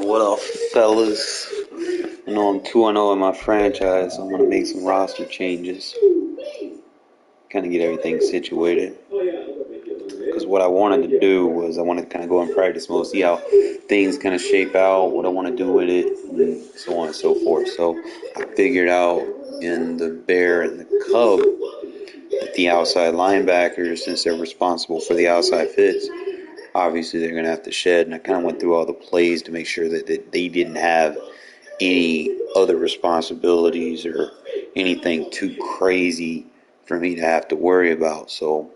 What up, fellas? I know I'm 2-0 in my franchise, so I'm going to make some roster changes. Kind of get everything situated. Because what I wanted to do was I wanted to kind of go in practice mode, see how things kind of shape out, what I want to do with it, and so on and so forth. So I figured out in the Bear and the Cub that the outside linebackers, since they're responsible for the outside fits, obviously they're going to have to shed. And I kind of went through all the plays to make sure that they didn't have any other responsibilities or anything too crazy for me to have to worry about. So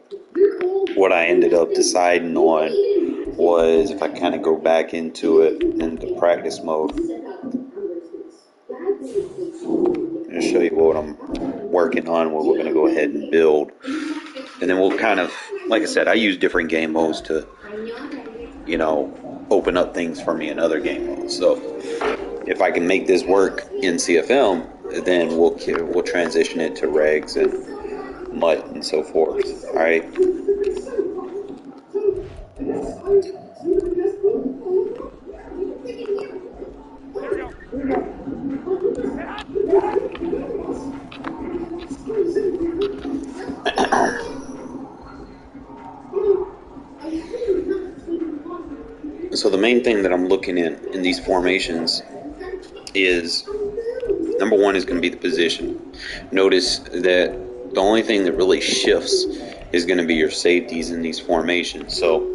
what I ended up deciding on was, if I kind of go back into it, into practice mode, I'll show you what I'm working on, what we're going to go ahead and build. And then we'll kind of, like I said, I use different game modes to, open up things for me in other game modes. So if I can make this work in CFM, then we'll transition it to regs and MUT and so forth. All right. So the main thing that I'm looking in these formations is, number one is going to be the position. Notice that the only thing that really shifts is going to be your safeties in these formations. So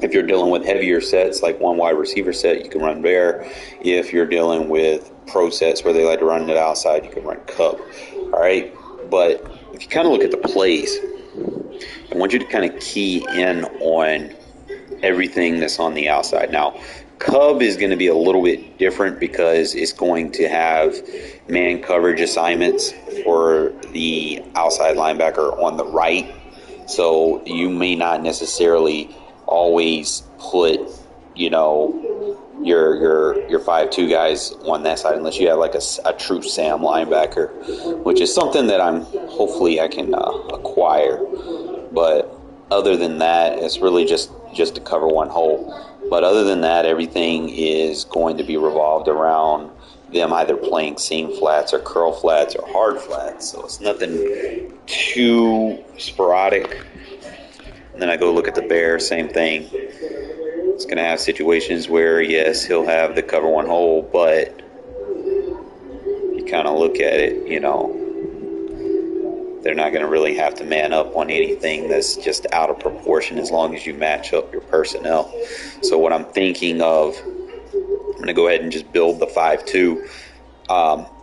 if you're dealing with heavier sets, like one wide receiver set, you can run bear. If you're dealing with pro sets where they like to run it outside, you can run cub. All right. But if you kind of look at the plays, I want you to kind of key in on everything that's on the outside. Now, Cub is going to be a little bit different because it's going to have man coverage assignments for the outside linebacker on the right. So you may not necessarily always put, your 5-2 guys on that side unless you have like a true Sam linebacker, which is something that hopefully I can acquire. But other than that, it's really just to cover one hole. But other than that, everything is going to be revolved around them either playing seam flats or curl flats or hard flats. So it's nothing too sporadic. And then I go look at the bear, same thing. It's going to have situations where, yes, he'll have the cover one hole, but you kind of look at it, they're not going to really have to man up on anything that's just out of proportion as long as you match up your personnel. So what I'm thinking of, I'm going to go ahead and just build the 5-2.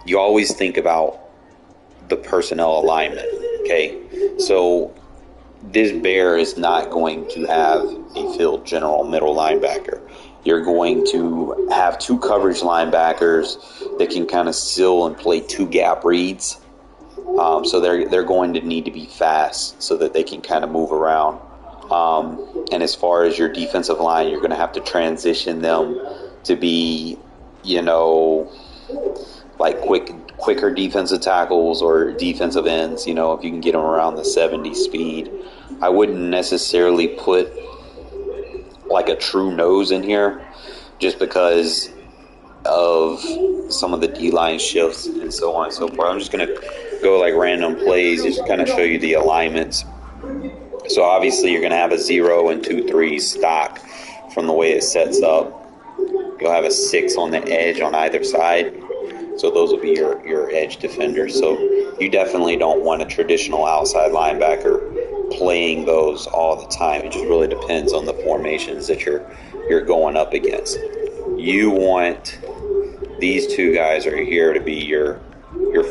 You always think about the personnel alignment, okay? So this bear is not going to have a field general middle linebacker. You're going to have two coverage linebackers that can kind of seal and play two gap reads. So they're going to need to be fast so that they can kind of move around. And as far as your defensive line, you're going to have to transition them to be, like quicker defensive tackles or defensive ends, if you can get them around the 70 speed. I wouldn't necessarily put like a true nose in here just because of some of the D-line shifts and so on and so forth. I'm just going to go like random plays just to kind of show you the alignments. So obviously you're going to have a 0 and 2-3 stock from the way it sets up. You'll have a 6 on the edge on either side. So those will be your edge defenders. So you definitely don't want a traditional outside linebacker playing those all the time. It just really depends on the formations that you're going up against. You want these two guys are here to be your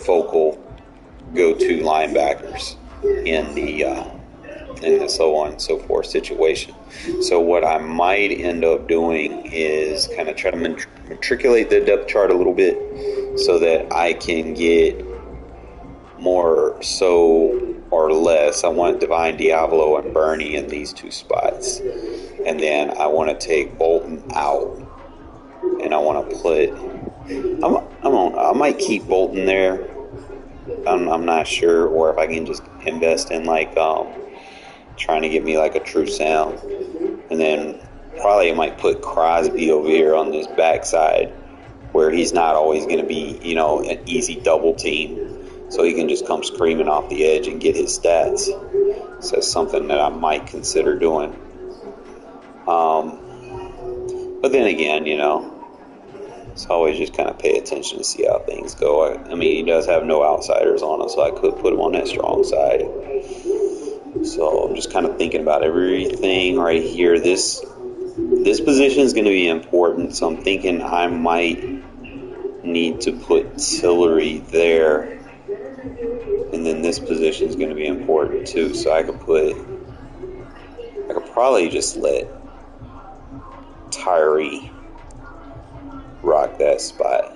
focal go-to linebackers in the so on and so forth situation. So what I might end up doing is kind of try to matriculate the depth chart a little bit so that I can get more so or less. I want Divine Diablo and Bernie in these two spots. And then I want to take Bolton out. And I want to put... I might keep Bolton there. I'm not sure. Or if I can just invest in like... trying to get me like a true sound, and then probably might put Crosby over here on this backside where he's not always going to be, an easy double team. So he can just come screaming off the edge and get his stats. So that's something that I might consider doing. But then again, it's always just kind of pay attention to see how things go. I mean, he does have no outsiders on him, so I could put him on that strong side. So I'm just kind of thinking about everything right here. This position is going to be important, so I'm thinking I might need to put Tillery there. And then this position is going to be important too, so I could probably just let Tyree rock that spot.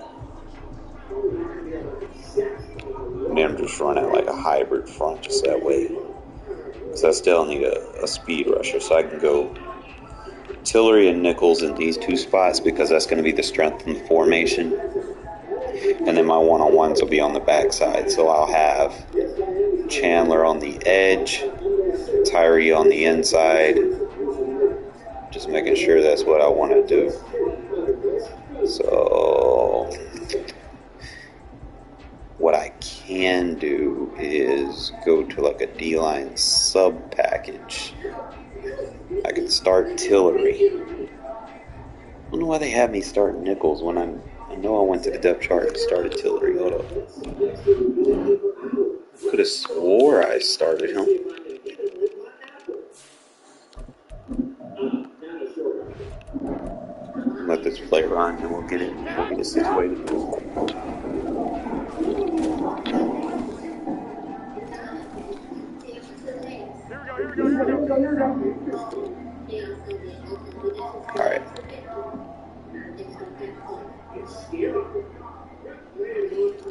And then I'm just running like a hybrid front just that way. Because I still need a speed rusher, so I can go Tillery and Nichols in these two spots because that's going to be the strength in the formation. And then my one-on-ones will be on the backside, so I'll have Chandler on the edge, Tyree on the inside. Just making sure that's what I want to do. So what I can do is go to like a D-line sub package. I could start Tillery. I don't know why they have me start Nichols when I know I went to the depth chart and started Tillery. Hold up. Could have swore I started him. Let this play run and we'll get it situated. Alright.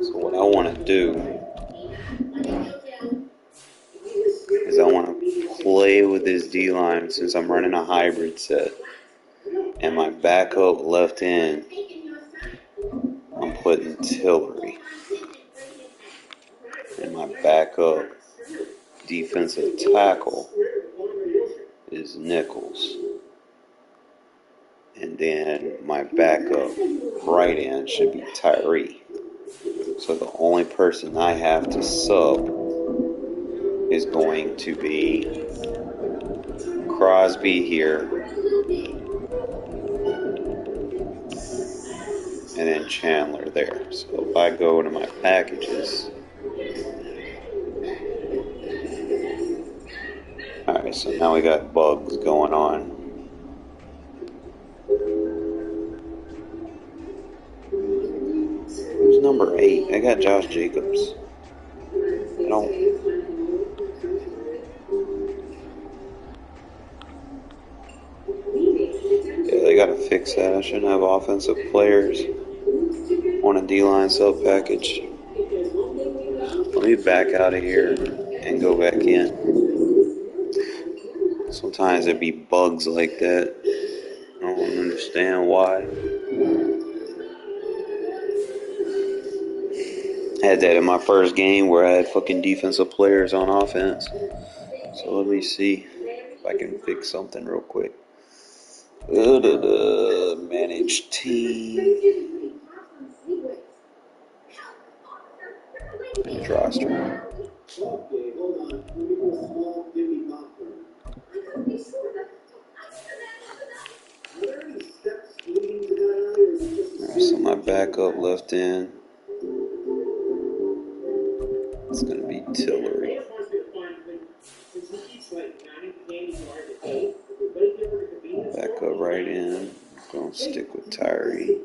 So what I want to do is I want to play with this D-line since I'm running a hybrid set. And my backup left end, I'm putting Tillery. And my backup defensive tackle is Nichols. And then my backup right end should be Tyree. So the only person I have to sub is going to be Crosby here. And then Chandler there. So if I go to my packages. Alright, so now we got bugs going on. Who's number 8? I got Josh Jacobs. I don't. Yeah, they gotta fix that. I shouldn't have offensive players on a D-line sub package. Let me back out of here and go back in. Sometimes there be bugs like that. I don't understand why. I had that in my first game where I had fucking defensive players on offense. So let me see if I can fix something real quick. Manage team. Manage roster. Alright, so my backup left in. It's going to be Tillery. Backup right in. Going to stick with Tyree.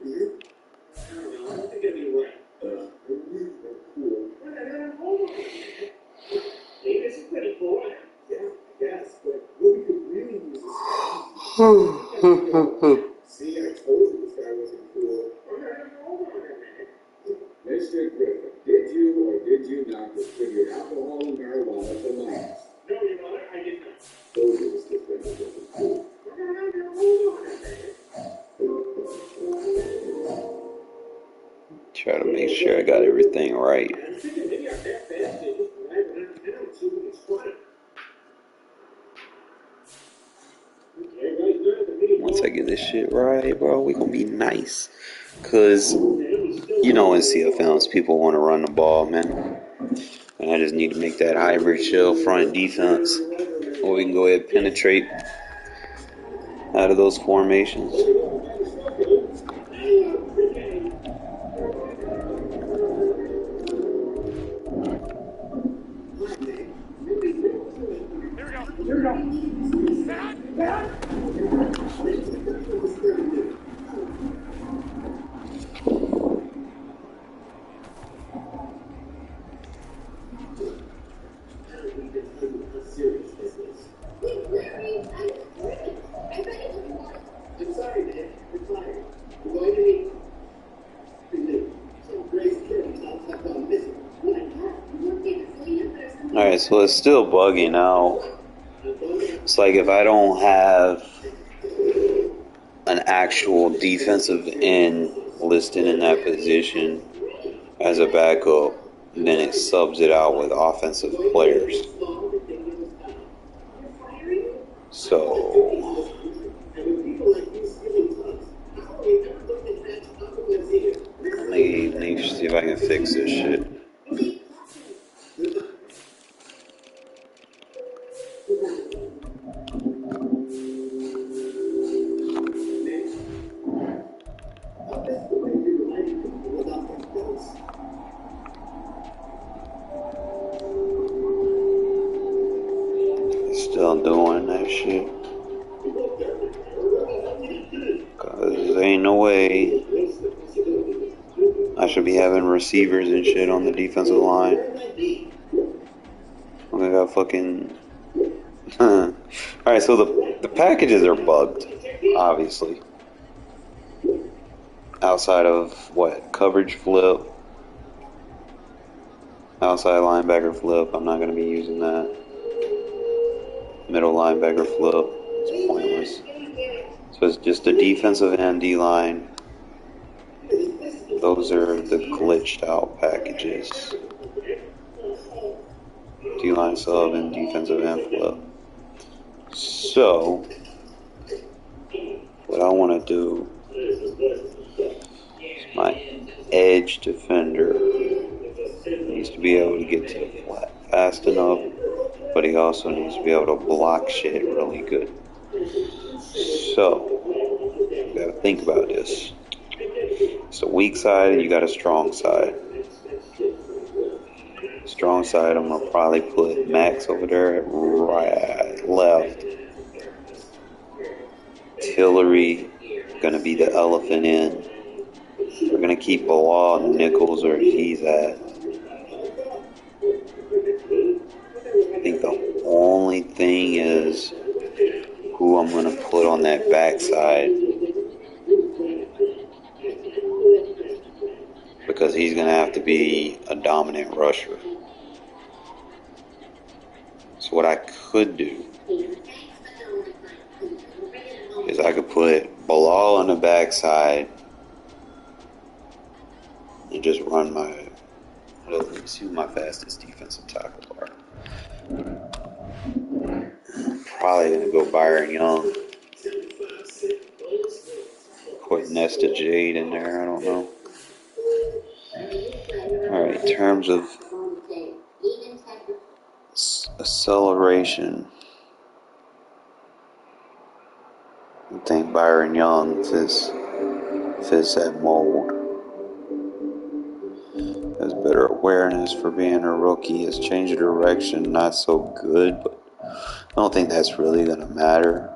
Mr. Griffin, did you or did you not distribute alcohol and marijuana to minors? No, Your Honor, I did not. Try to make sure I got everything right. get this shit right, bro. We gonna be nice. Cause you know in CFLs people want to run the ball, man. And I just need to make that hybrid shell front defense where we can go ahead and penetrate out of those formations. Alright, so it's still bugging out. It's like if I don't have an actual defensive end listed in that position as a backup, then it subs it out with offensive players. So let me see if I can fix this shit. Still doing that shit. Cause there ain't no way I should be having receivers and shit on the defensive line. I got fucking... Alright, so the packages are bugged, obviously. Outside of, what, coverage flip, outside linebacker flip, I'm not going to be using that. Middle linebacker flip, it's pointless. So it's just the defensive end D-line. Those are the glitched out packages. D-line sub and defensive end flip. So, what I want to do is my edge defender needs to be able to get to the flat fast enough, but he also needs to be able to block shit really good. So, you gotta think about this. It's a weak side and you got a strong side. Strong side, I'm gonna probably put Max over there at right, left. Tillery gonna be the elephant in. We're gonna keep Bilal Nichols where he's at. I think the only thing is who I'm gonna put on that backside, because he's gonna have to be a dominant rusher. So what I could do is I could put Bilal on the backside and just run my... Let me see who my fastest defensive tackles are. Probably gonna go Byron Young. Put Nesta Jade in there, I don't know. Alright, in terms of acceleration, I think Byron Young fits that mold. Has better awareness for being a rookie. Has changed of direction, not so good, but I don't think that's really going to matter.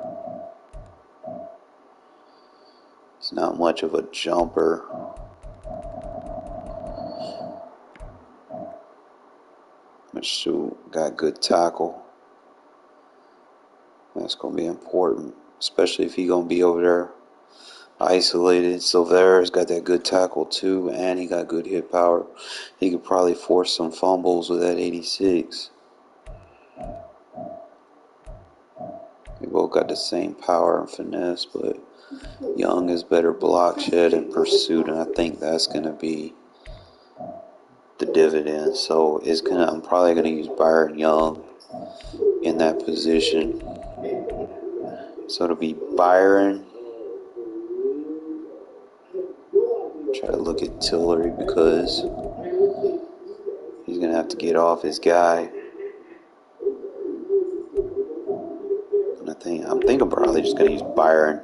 He's not much of a jumper. Mitchell got good tackle. That's going to be important, especially if he's going to be over there isolated. Silvera's got that good tackle too, and he got good hit power. He could probably force some fumbles with that 86. They both got the same power and finesse, but Young is better block shed and pursuit, and I think that's going to be the dividend. So I'm probably going to use Byron Young in that position. So it'll be Byron, Try to look at Tillery because he's going to have to get off his guy. And I'm thinking probably just going to use Byron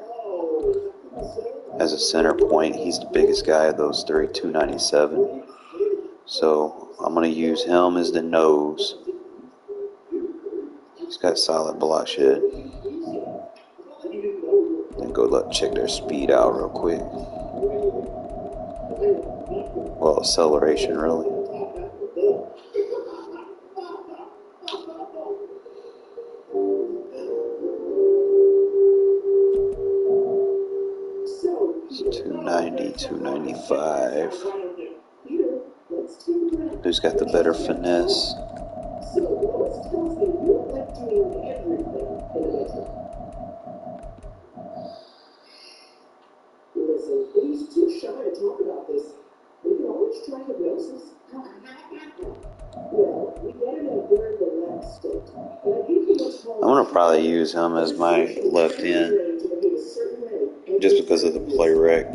as a center point. He's the biggest guy of those three, 297. So I'm going to use him as the nose. He's got solid block shed. Then go check their speed out real quick. Well, acceleration really. It's 290, 295. Who's got the better finesse? I'm going to probably use him as my left end just because of the play rec.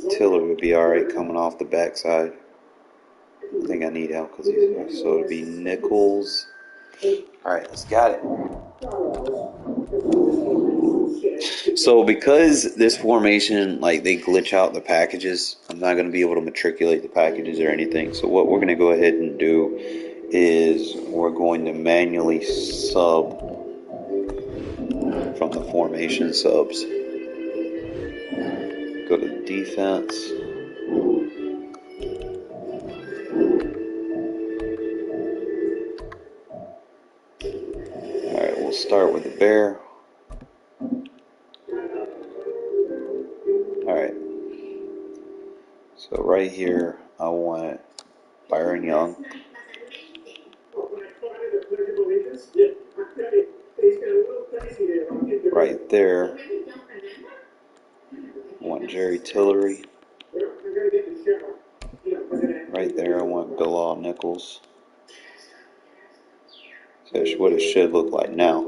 Tiller would be alright coming off the backside. I think I need help because he's back. So it would be Nichols. Alright, let's got it. So because this formation, like, they glitch out the packages, I'm not going to be able to matriculate the packages or anything. So what we're going to go ahead and do is we're going to manually sub from the formation subs. Go to defense. Alright, we'll start with the bear. Alright. So right here, I want Byron Young. Right there, I want Jerry Tillery. Right there, I want Bilal Nichols. So that's what it should look like now.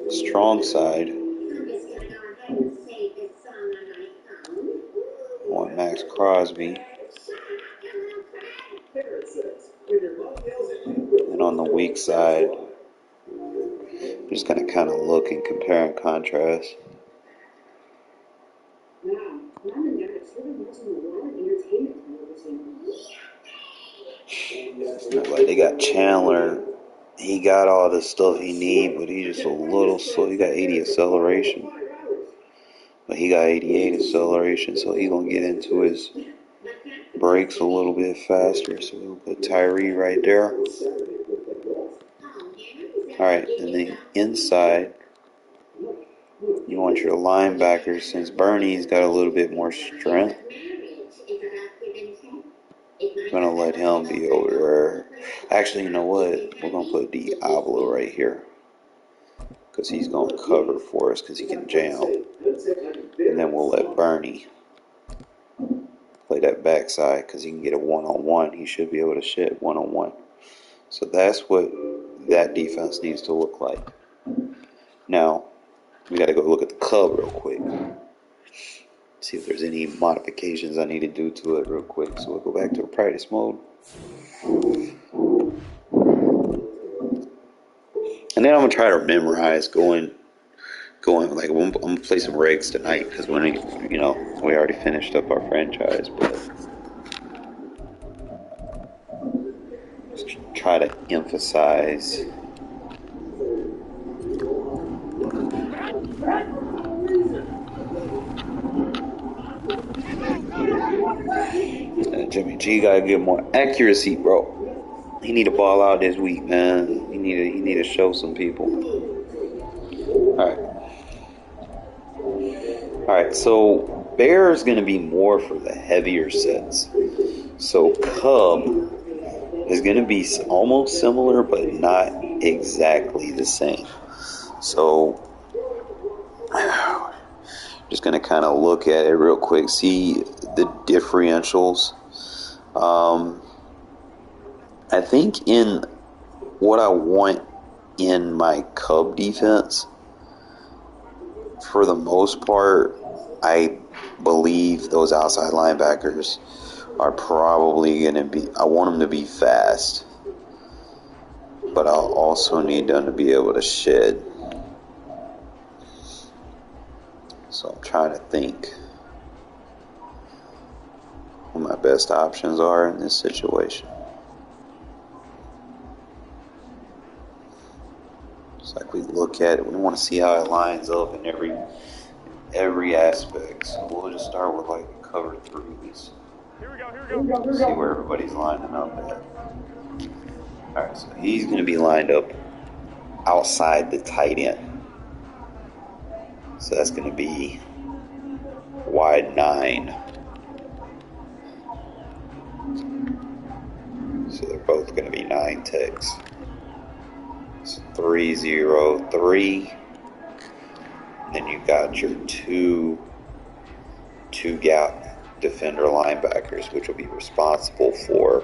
Strong side, I want Max Crosby. And on the weak side, I'm just going to kind of look and compare and contrast. Like they got Chandler. He got all the stuff he need, but he's just a little slow. He got 80 acceleration. But he got 88 acceleration, so he's going to get into his brakes a little bit faster. So we'll put Tyree right there. Alright, and then inside, you want your linebackers. Since Bernie's got a little bit more strength, I'm going to let him be over there. Actually, you know what? We're going to put Diablo right here. Because he's going to cover for us because he can jam. And then we'll let Bernie play that backside because he can get a one-on-one. He should be able to shed one-on-one. So that's what that defense needs to look like. Now, we got to go look at the Cub real quick. See if there's any modifications I need to do to it real quick. So we'll go back to practice mode. And then I'm going to try to memorize going like I'm going to play some regs tonight because when we already finished up our franchise, but just try to emphasize Jimmy G gotta get more accuracy, bro. He need to ball out this week, man. He need to show some people. All right. So Bear is gonna be more for the heavier sets. So Cub is gonna be almost similar, but not exactly the same. So just gonna kind of look at it real quick, see the differentials. I think in what I want in my Cub defense, for the most part, I believe those outside linebackers are probably going to be, I want them to be fast, but I'll also need them to be able to shed. So I'm trying to think what my best options are in this situation. It's like we look at it, we want to see how it lines up in every aspect. So we'll just start with like cover threes. Here we go. See where everybody's lining up at. Alright, so he's going to be lined up outside the tight end. So that's going to be wide 9. So they're both going to be 9 ticks. So 3-0-3. Then you got your two gap defender linebackers, which will be responsible for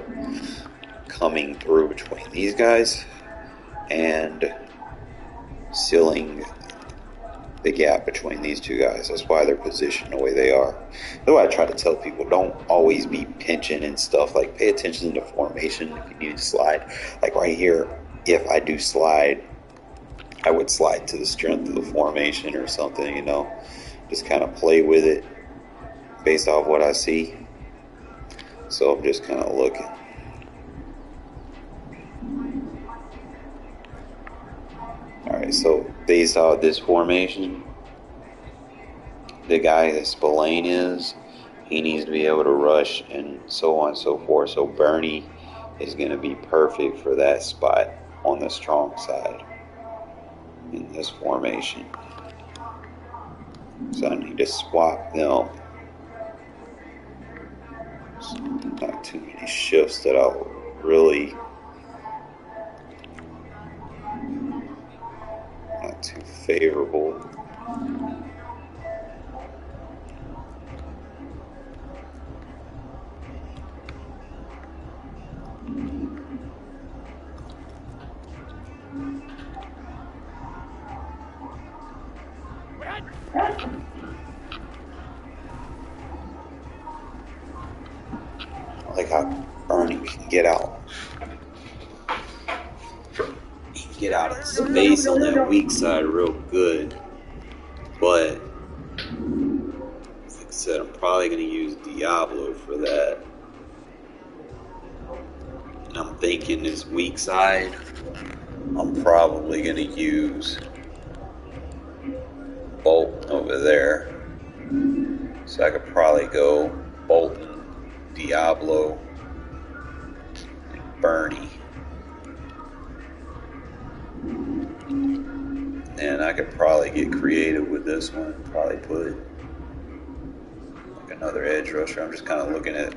coming through between these guys and sealing the gap between these two guys. That's why they're positioned the way they are. That's why I try to tell people, don't always be pinching and stuff. Like, pay attention to formation if you need to slide. Like right here, if I do slide, I would slide to the strength of the formation or something, you know. Just kind of play with it based off what I see. So I'm just kind of looking. Alright, so based off this formation, the guy that Spillane is, he needs to be able to rush and so on and so forth. So Bernie is going to be perfect for that spot on the strong side in this formation. So I need to swap them. So not too many shifts that I'll really, not too favorable. I like how Bernie can get out. He can get out of space on that weak side real good. But, like I said, I'm probably going to use Diablo for that. And I'm thinking this weak side, I'm probably going to use Bolton over there. So I could probably go Bolton, Diablo, and Bernie. And I could probably get creative with this one. Probably put like another edge rusher. I'm just kind of looking at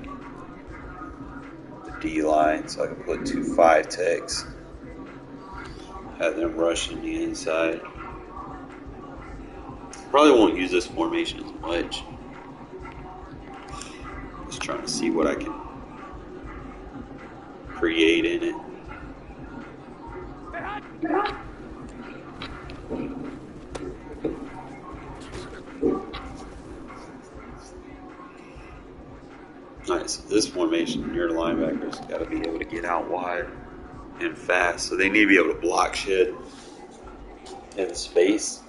the D line. So I could put 2 5-techs. Have them rushing the inside. Probably won't use this formation as much. Just trying to see what I can create in it. Alright, so this formation, your linebackers got to be able to get out wide and fast. So they need to be able to block shit in space.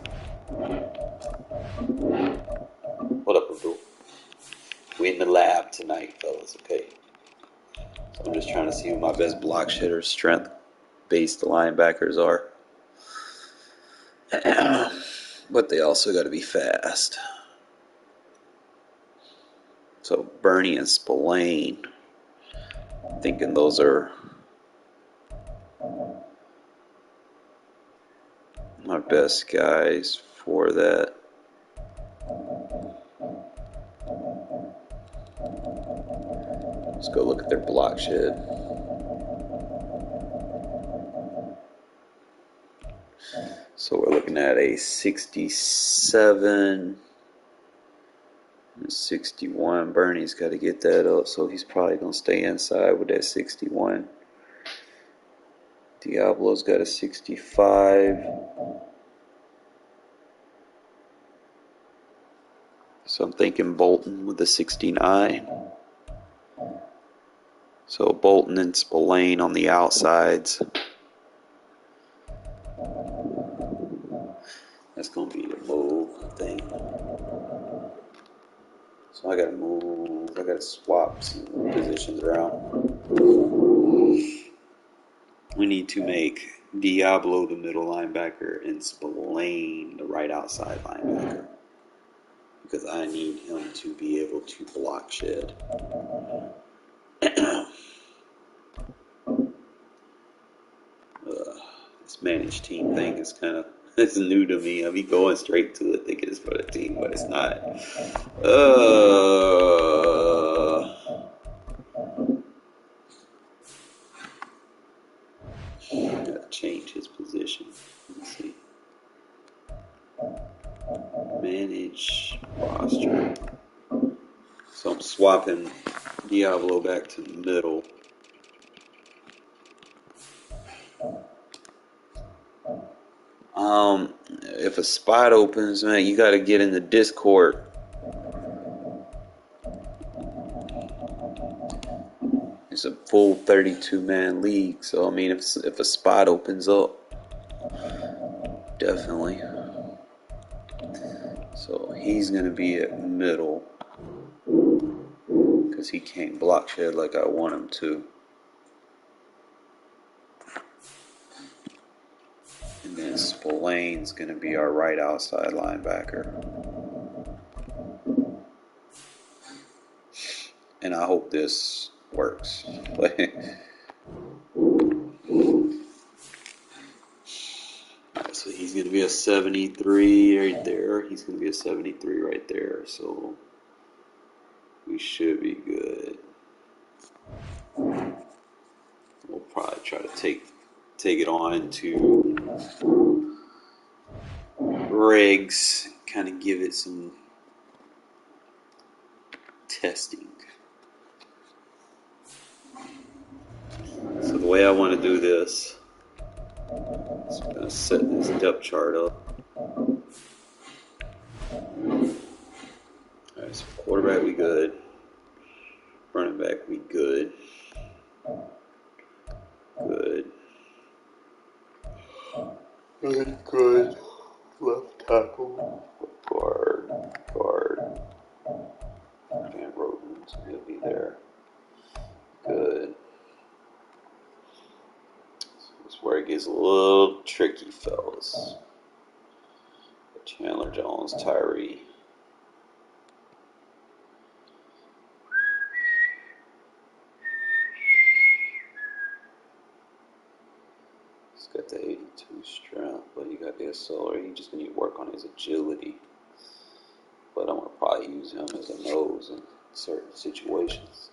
What up, Abdul? We in the lab tonight, fellas, okay? So I'm just trying to see who my best block shitter strength-based linebackers are. But they also got to be fast. So Bernie and Spillane, thinking those are my best guys for that. Let's go look at their block shed. So we're looking at a 67 and 61. Bernie's got to get that up, so he's probably going to stay inside with that 61. Diablo's got a 65. So I'm thinking Bolton with the 69. So Bolton and Spillane on the outsides. That's going to be the move, I think. So I got to move. I got to swap some positions around. We need to make Diablo the middle linebacker and Spillane the right outside linebacker. Because I need him to be able to block shed. This managed team thing is kind of it's new to me. I be going straight to it thinking it's for the team, but it's not. Gotta change his position. Let's see. Manage roster. So I'm swapping Diablo back to the middle. If a spot opens, man, you got to get in the Discord. It's a full 32-man league, so I mean, if a spot opens up, definitely. So he's gonna be at middle because he can't block shed like I want him to. And then Spillane's gonna be our right outside linebacker. And I hope this works. So he's going to be a 73 right there. He's going to be a 73 right there. So we should be good. We'll probably try to take it on into regs, kind of give it some testing. So the way I want to do this, so I'm going to set this depth chart up. Alright, so quarterback we good. Running back we good. Good. Good. Left tackle. Guard. Van Roten's going to be there. Good. So this is where it gets a little tricky, fellas. Chandler Jones, Tyree. He's got the 82 strength, but he got the accelerator. He's just going to need to work on his agility. But I'm going to probably use him as a nose in certain situations.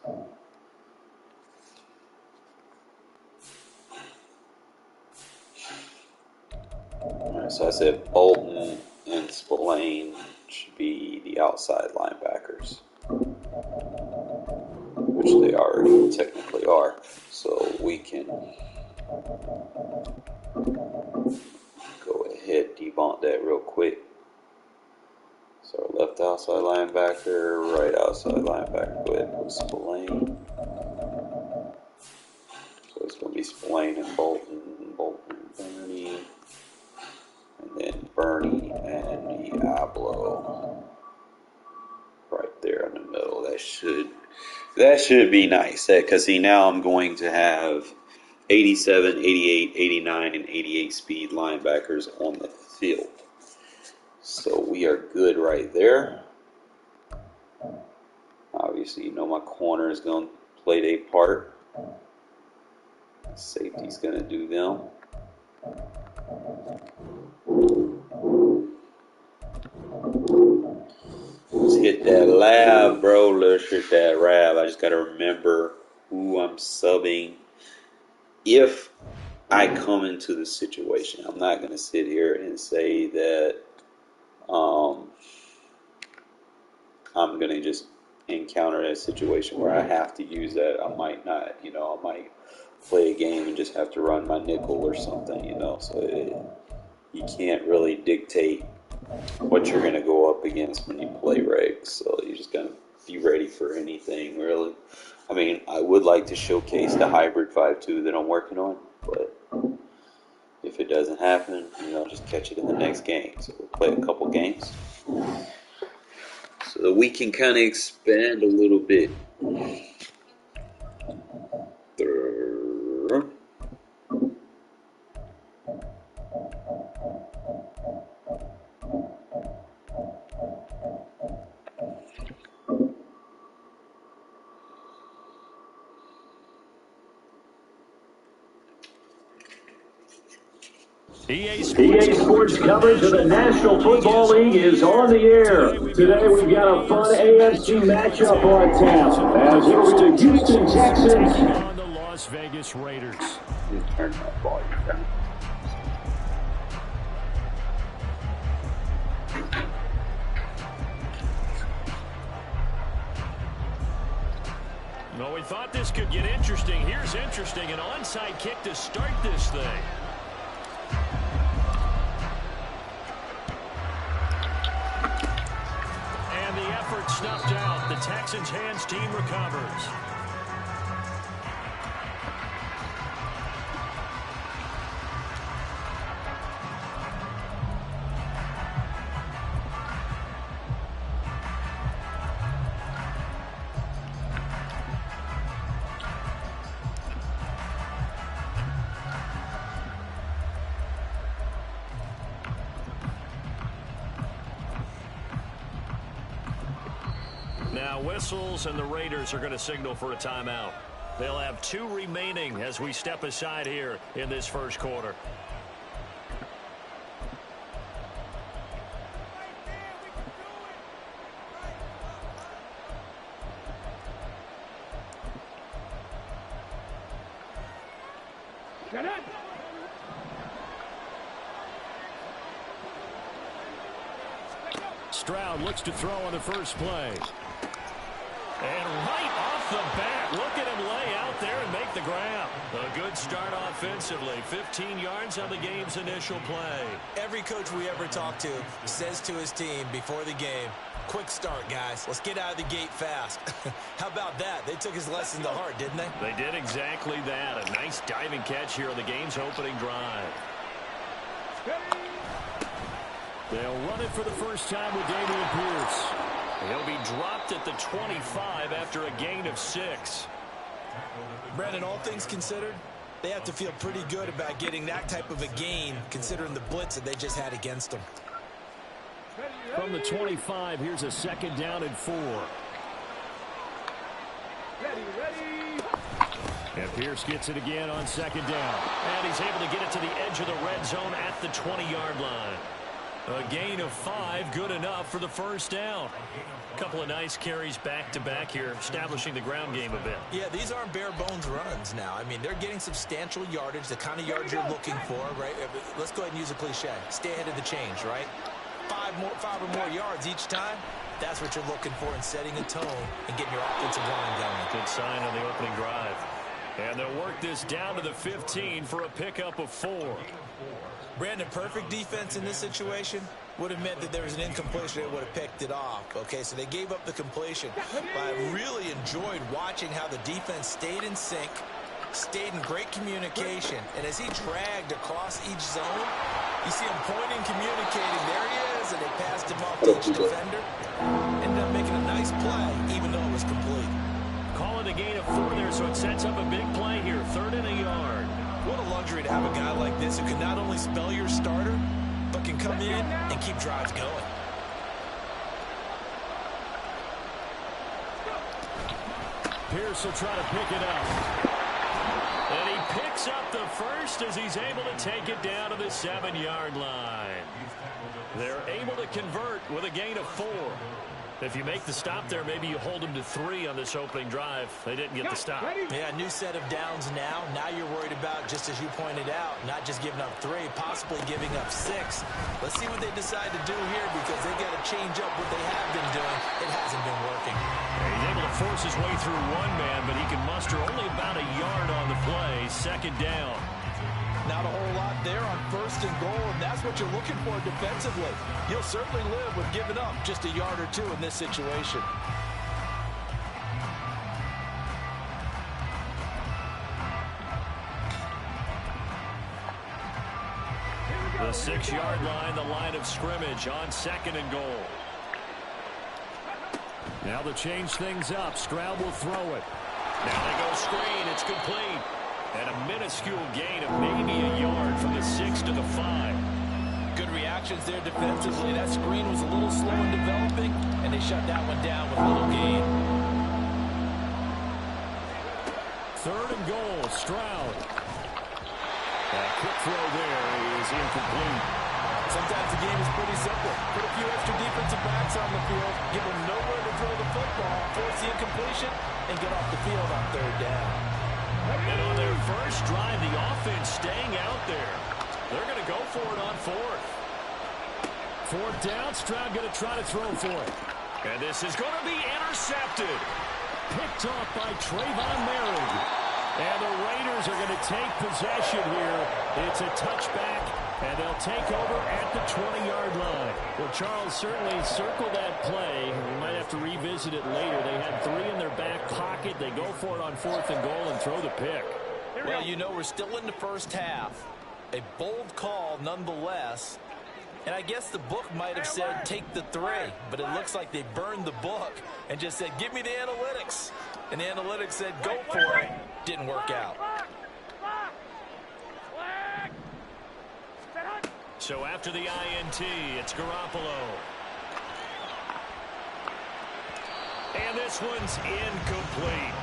Alright, so I said Bolton and Spillane should be the outside linebackers, which they already technically are. So we can go ahead, debunk that real quick. So our left outside linebacker, right outside linebacker, go ahead and put Spillane. So it's going to be Spillane and Bolton and Bernie, and then Bernie and Diablo right there in the middle. That should be nice, because see, now I'm going to have 87, 88, 89, and 88 speed linebackers on the field. So we are good right there. Obviously, my corner is going to play their part. Safety's going to do them. Let's hit that lab, bro. Let's hit that rab. I just got to remember who I'm subbing if I come into the situation. I'm not going to sit here and say that I'm going to just encounter a situation where I have to use that. I might not, I might play a game and just have to run my nickel or something, so you can't really dictate what you're going to go up up against when you play regs. So you just gotta be ready for anything, really. I mean, I would like to showcase the hybrid 5.2 that I'm working on, but if it doesn't happen, I'll just catch it in the next game. So we'll play a couple games so that we can kind of expand a little bit. EA Sports coverage of the National Football League is on the air. Today we've got a fun AFC matchup on tap as it'll be the Houston Texans on the Las Vegas Raiders. Turn that volume down. Well, we thought this could get interesting. Here's interesting. An onside kick to start this thing. And the effort snuffed out. The Texans' hands team recovers. Now whistles, and the Raiders are going to signal for a timeout. They'll have 2 remaining as we step aside here in this first quarter. Stroud looks to throw on the first play. And right off the bat, look at him lay out there and make the grab. A good start offensively. 15 yards on the game's initial play. Every coach we ever talk to says to his team before the game, quick start, guys. Let's get out of the gate fast. How about that? They took his lesson to heart, didn't they? They did exactly that. A nice diving catch here on the game's opening drive. They'll run it for the first time with Dameon Pierce. He'll be dropped at the 25 after a gain of 6. Brandon, all things considered, they have to feel pretty good about getting that type of a gain, considering the blitz that they just had against them. From the 25, here's a 2nd down and 4. And Pierce gets it again on 2nd down. And he's able to get it to the edge of the red zone at the 20-yard line. A gain of 5, good enough for the first down. A couple of nice carries back-to-back here, establishing the ground game a bit. Yeah, these aren't bare-bones runs now. I mean, they're getting substantial yardage, the kind of yards you're looking for, right? Let's go ahead and use a cliche. Stay ahead of the change, right? 5 or more yards each time. That's what you're looking for in setting a tone and getting your offensive line going. Good sign on the opening drive. And they'll work this down to the 15 for a pickup of 4. Brandon, perfect defense in this situation would have meant that there was an incompletion. They would have picked it off. Okay, so they gave up the completion. But I really enjoyed watching how the defense stayed in sync, stayed in great communication. And as he dragged across each zone, you see him pointing, communicating. There he is, and they passed him off to each defender. Ended up making a nice play, even though it was complete. Call it a gain of 4 there, so it sets up a big play here. 3rd and a yard. What a luxury to have a guy like this who can not only spell your starter, but can come in and keep drives going. Pierce will try to pick it up. And he picks up the first as he's able to take it down to the 7-yard line. They're able to convert with a gain of 4. If you make the stop there, maybe you hold them to 3 on this opening drive. They didn't get the stop. Yeah, new set of downs now. Now you're worried about, just as you pointed out, not just giving up 3, possibly giving up 6. Let's see what they decide to do here, because they got to change up what they have been doing. It hasn't been working. He's able to force his way through one man, but he can muster only about a yard on the play. 2nd down. Not a whole lot there on 1st and goal, and that's what you're looking for defensively. You'll certainly live with giving up just a yard or two in this situation. The 6-yard line, the line of scrimmage on 2nd and goal. Now to change things up, Stroud will throw it. Now they go screen, it's complete. And a minuscule gain of maybe a yard from the 6 to the 5. Good reactions there defensively. That screen was a little slow in developing, and they shut that one down with a little gain. 3rd and goal, Stroud. That quick throw there is incomplete. Sometimes the game is pretty simple. Put a few extra defensive backs on the field, give them nowhere to throw the football, force the incompletion, and get off the field on 3rd down. And on their first drive, the offense staying out there. They're going to go for it on 4th. 4th down, Stroud going to try to throw for it. And this is going to be intercepted. Picked off by Trayvon Merrick. And the Raiders are going to take possession here. It's a touchback, and they'll take over at the 20-yard line. Well, Charles, certainly circle that play. We might have to revisit it later. They had 3 in their back pocket. They go for it on 4th and goal and throw the pick. Well, you know, we're still in the first half. A bold call nonetheless. And I guess the book might have said take the 3, but it looks like they burned the book and just said, give me the analytics. And the analytics said, go for it. Didn't work out. So after the INT, it's Garoppolo. And this one's incomplete.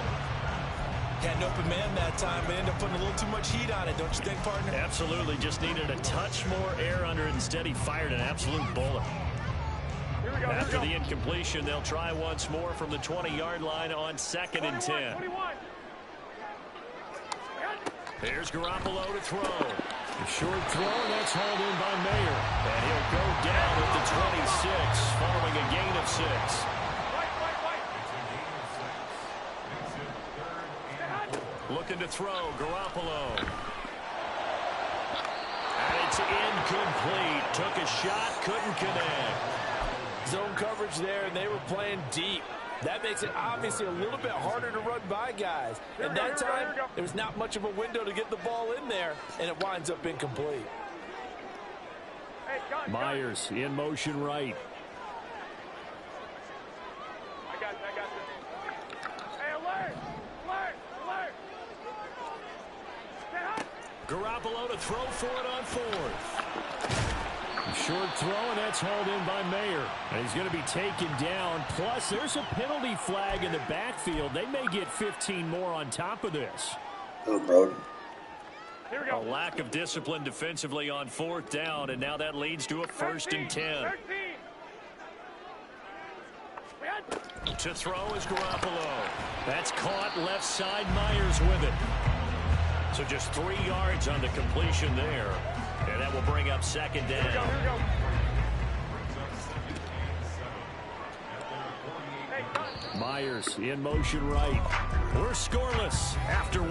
Had an open man that time, but ended up putting a little too much heat on it, don't you think, partner? Absolutely. Just needed a touch more air under it. Instead, he fired an absolute bullet. After the incompletion, they'll try once more from the 20-yard line on 2nd and 10. Here's Garoppolo to throw. A short throw, and that's hauled in by Mayer. And he'll go down at the 26, following a gain of 6. Looking to throw, Garoppolo. And it's incomplete. Took a shot, couldn't connect. Zone coverage there, and they were playing deep. That makes it obviously a little bit harder to run by guys. And that time, there was not much of a window to get the ball in there, and it winds up incomplete. Myers in motion right. I got this. Hey, alert! Garoppolo to throw for it on 4th. Short throw, and that's hauled in by Mayer. And he's going to be taken down. Plus, there's a penalty flag in the backfield. They may get 15 more on top of this. Oh, bro. Here we go. A lack of discipline defensively on 4th down, and now that leads to a 1st and 10. To throw is Garoppolo. That's caught left side. Myers with it. So just 3 yards on the completion there. And that will bring up 2nd down. Here we go. Myers in motion right. We're scoreless after 1.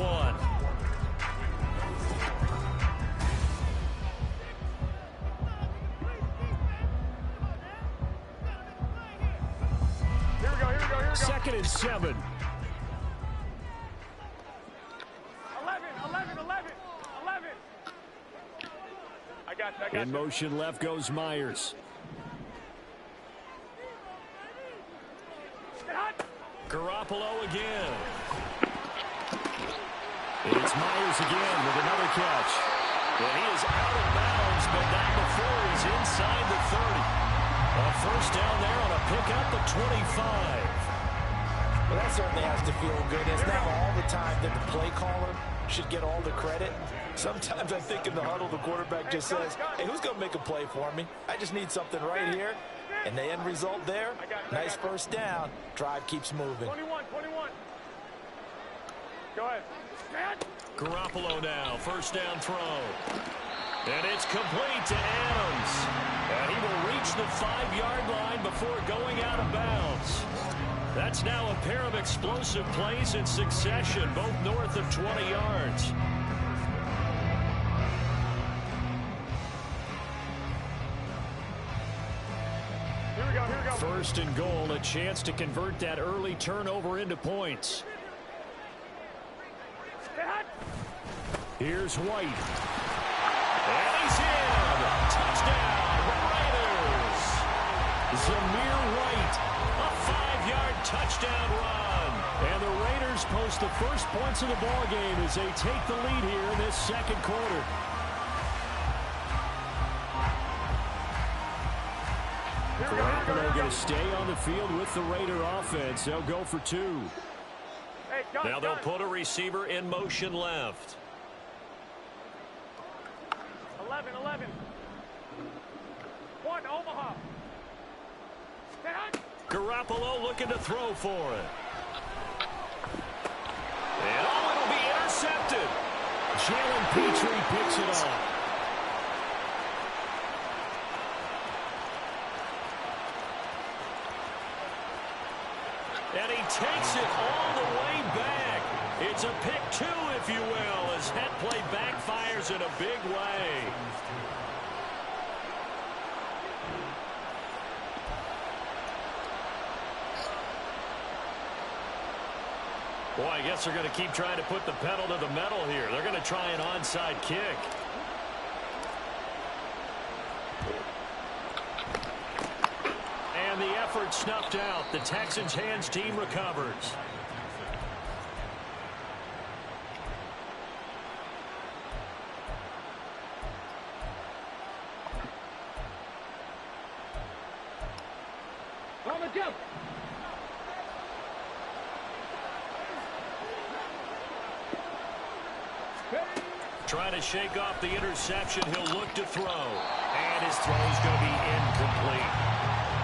Here we go. 2nd and 7. 11. I got you. In motion left goes Myers. Garoppolo again. It's Myers again with another catch. And he is out of bounds, but not before he's inside the 30. A 1st down there on a pickup at 25. Well, that certainly has to feel good. It's not all the time that the play caller should get all the credit. Sometimes I think in the huddle, the quarterback just says, hey, who's going to make a play for me? I just need something right here. And the end result there, nice 1st down. Drive keeps moving. 21. Go ahead. Garoppolo now, 1st down throw. And it's complete to Adams. And he will reach the 5-yard line before going out of bounds. That's now a pair of explosive plays in succession, both north of 20 yards. First and goal, a chance to convert that early turnover into points. Here's White. And he's in. Touchdown, Raiders. Zamir White, a 5-yard touchdown run. And the Raiders post the first points of the ball game as they take the lead here in this second quarter. Garoppolo going to stay on the field with the Raider offense. They'll go for 2. Now they'll put a receiver in motion left. 11. 1, Omaha. Garoppolo looking to throw for it. And it'll be intercepted. Jalen Petrie picks it off. And he takes it all the way back. It's a pick 2, if you will, as that play backfires in a big way. Boy, I guess they're going to keep trying to put the pedal to the metal here. They're going to try an onside kick. And the effort snuffed out. The Texans' hands team recovers. On the jump. Trying to shake off the interception. He'll look to throw. And his throw's going to be incomplete.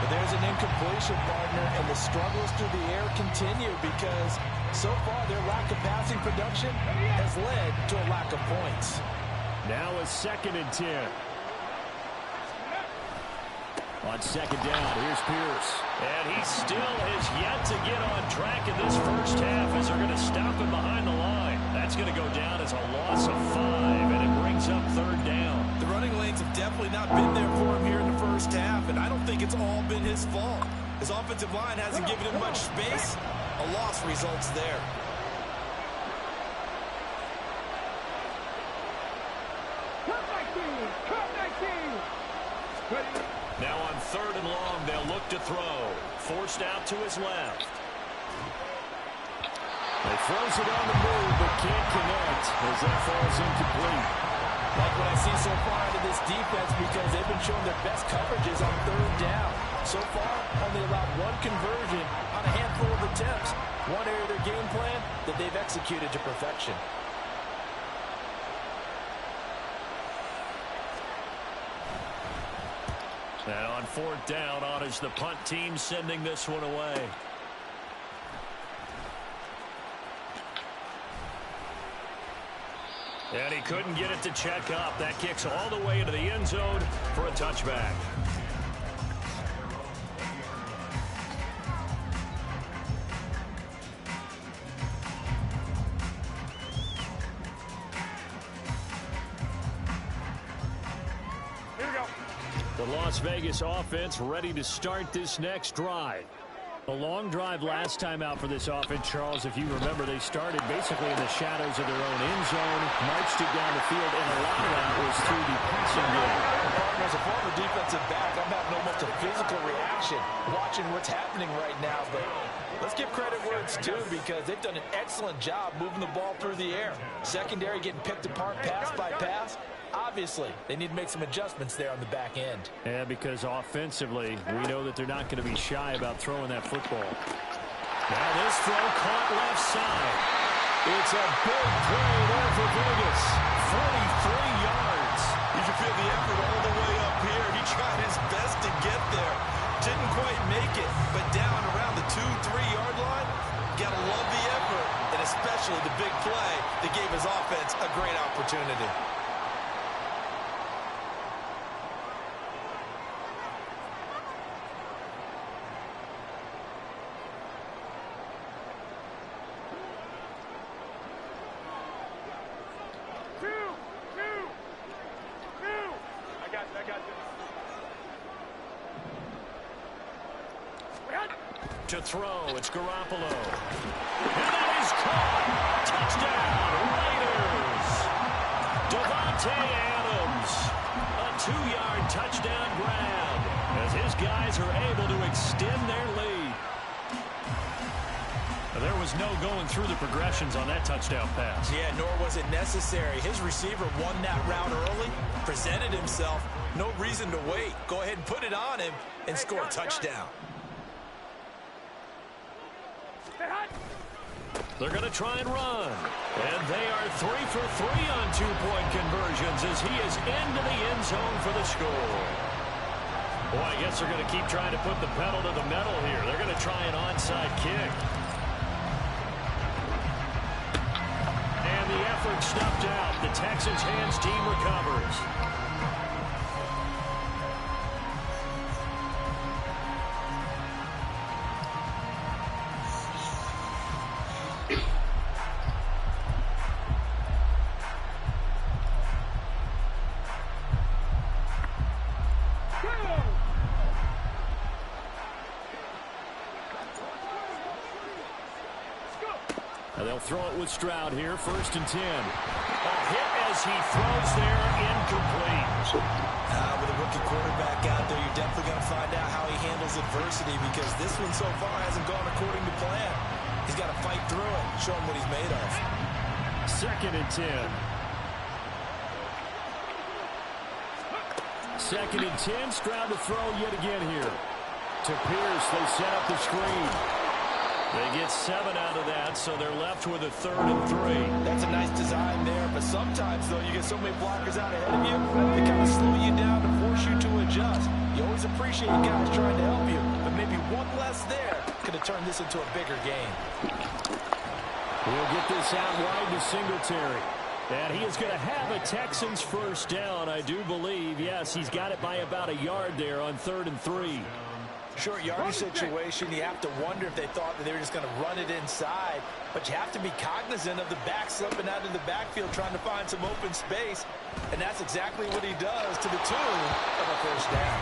But there's an incompletion, partner, and the struggles through the air continue because so far their lack of passing production has led to a lack of points. Now a 2nd and 10. On 2nd down, here's Pierce. And he still has yet to get on track in this first half as they're going to stop him behind the line. That's going to go down as a loss of 5, and it brings up 3rd down. The running lanes have definitely not been there for him here in the first half, and I don't think it's all been his fault. His offensive line hasn't given him much space. A loss results there. Now on 3rd and long, they'll look to throw. Forced out to his left. He throws it on the move, but can't connect as that falls incomplete. Like what I see so far out of this defense because they've been showing their best coverages on 3rd down. So far, only allowed 1 conversion on a handful of attempts. One area of their game plan that they've executed to perfection. And on 4th down, on is the punt team sending this one away. And he couldn't get it to check up. That kicks all the way into the end zone for a touchback. The Las Vegas offense ready to start this next drive. A long drive last time out for this offense, Charles. If you remember, they started basically in the shadows of their own end zone, marched it down the field, and a lot of that was through the passing game. As a former defensive back, I'm having almost a physical reaction watching what's happening right now. But let's give credit where it's due because they've done an excellent job moving the ball through the air. Secondary getting picked apart pass by pass. Obviously, they need to make some adjustments there on the back end. Yeah, because offensively, we know that they're not going to be shy about throwing that football. Now this throw caught left side. It's a big play there for Vegas. 43 yards. You can feel the effort all the way up here. He tried his best to get there. Didn't quite make it, but down around the 2-3-yard line, gotta love the effort, and especially the big play that gave his offense a great opportunity. To throw, it's Garoppolo. And that is caught. Touchdown, Raiders. Devontae Adams. A 2-yard touchdown grab as his guys are able to extend their lead. There was no going through the progressions on that touchdown pass. Yeah, nor was it necessary. His receiver won that route early, presented himself. No reason to wait. Go ahead and put it on him and score a touchdown. They're going to try and run. And they are 3 for 3 on 2-point conversions as he is into the end zone for the score. Boy, I guess they're going to keep trying to put the pedal to the metal here. They're going to try an onside kick. And the effort snuffed out. The Texans' hands team recovers. They'll throw it with Stroud here, 1st and 10. A hit as he throws there, incomplete. With a rookie quarterback out there, you're definitely going to find out how he handles adversity because this one so far hasn't gone according to plan. He's got to fight through it, show him what he's made of. 2nd and 10. 2nd and 10, Stroud to throw yet again here. To Pierce, they set up the screen. They get 7 out of that, so they're left with a 3rd and 3. That's a nice design there, but sometimes, though, you get so many blockers out ahead of you, they kind of slow you down to force you to adjust. You always appreciate guys trying to help you, but maybe one less there could have turned this into a bigger game. We'll get this out wide to Singletary. And he is going to have a Texans 1st down, I do believe. Yes, he's got it by about a yard there on 3rd and 3. Short yardage situation, you have to wonder if they thought that they were just going to run it inside. But you have to be cognizant of the back slipping out of the backfield trying to find some open space. And that's exactly what he does to the tune of a 1st down.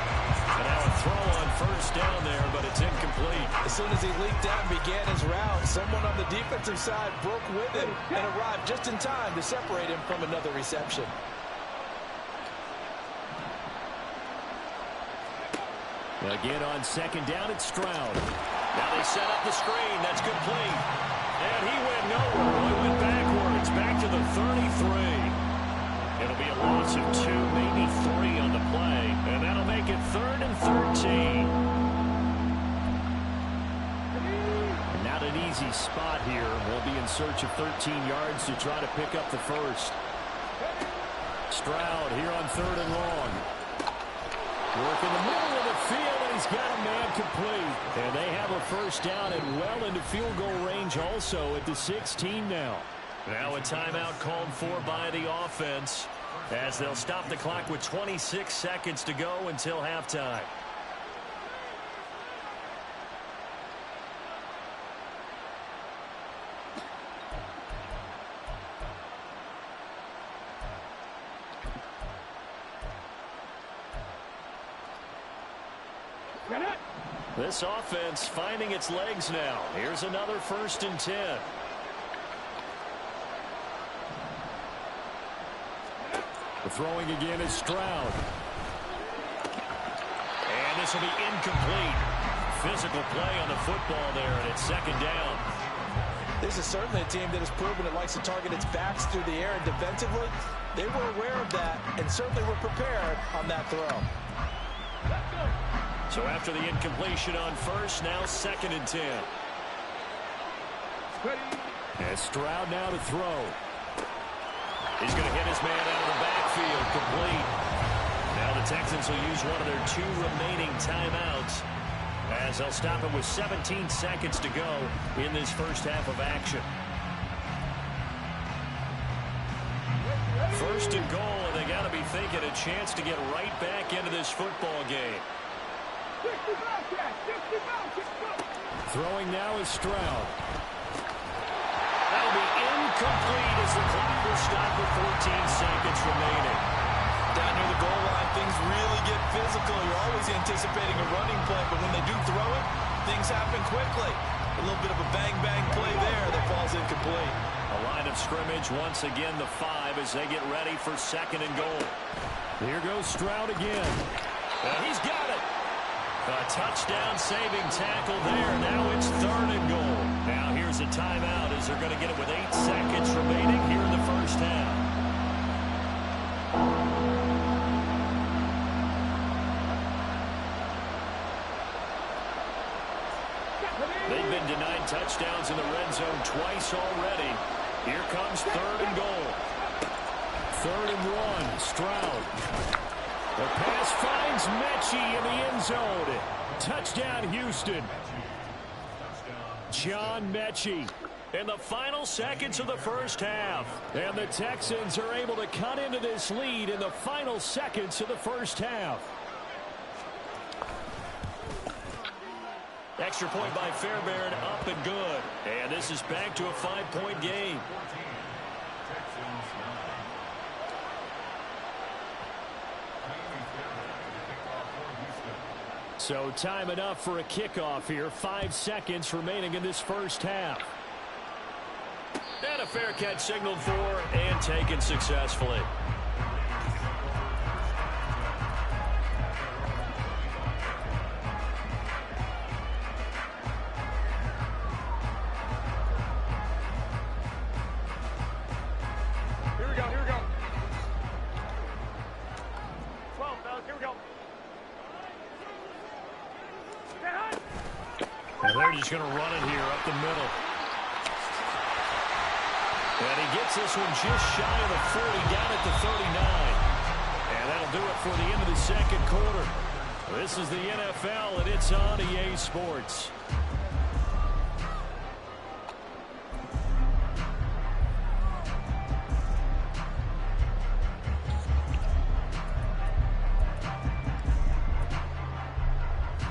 And now a throw on 1st down there, but it's incomplete. As soon as he leaped out and began his route, someone on the defensive side broke with him and arrived just in time to separate him from another reception. Again on 2nd down, it's Stroud. Now they set up the screen. That's complete. And he went nowhere. He went backwards, back to the 33. It'll be a loss of 2, maybe 3 on the play. And that'll make it 3rd and 13. Not an easy spot here. We'll be in search of 13 yards to try to pick up the 1st. Stroud here on 3rd and long. Work in the middle of the field, and he's got a man complete. And they have a 1st down and well into field goal range also at the 16 now. Now a timeout called for by the offense as they'll stop the clock with 26 seconds to go until halftime. This offense finding its legs now. Here's another 1st and 10. The throwing again is Stroud. And this will be incomplete. Physical play on the football there, and it's 2nd down. This is certainly a team that has proven it likes to target its backs through the air, and defensively, they were aware of that and certainly were prepared on that throw. So after the incompletion on 1st, now 2nd and 10. And Stroud now to throw. He's going to hit his man out of the backfield, complete. Now the Texans will use one of their 2 remaining timeouts as they'll stop it with 17 seconds to go in this 1st half of action. 1st and goal, and they got to be thinking a chance to get right back into this football game. Throwing now is Stroud. That'll be incomplete as the clock will stop with 14 seconds remaining. Down near the goal line, things really get physical. You're always anticipating a running play, but when they do throw it, things happen quickly. A little bit of a bang-bang play there that falls incomplete. A line of scrimmage once again, the 5 as they get ready for 2nd and goal. Here goes Stroud again. And he's got it. A touchdown saving tackle there. Now it's 3rd and goal. Now here's a timeout as they're going to get it with 8 seconds remaining here in the first half. They've been denied touchdowns in the red zone twice already. Here comes 3rd and goal. 3rd and 1, Stroud. The pass finds Mechie in the end zone. Touchdown, Houston. John Mechie in the final seconds of the first half. And the Texans are able to cut into this lead in the final seconds of the first half. Extra point by Fairbairn, up and good. And this is back to a 5-point game. So time enough for a kickoff here. 5 seconds remaining in this first half. And a fair catch signaled for and taken successfully. And they're just going to run it here up the middle. And he gets this one just shy of the 40, down at the 39. And that'll do it for the end of the second quarter. This is the NFL, and it's on EA Sports.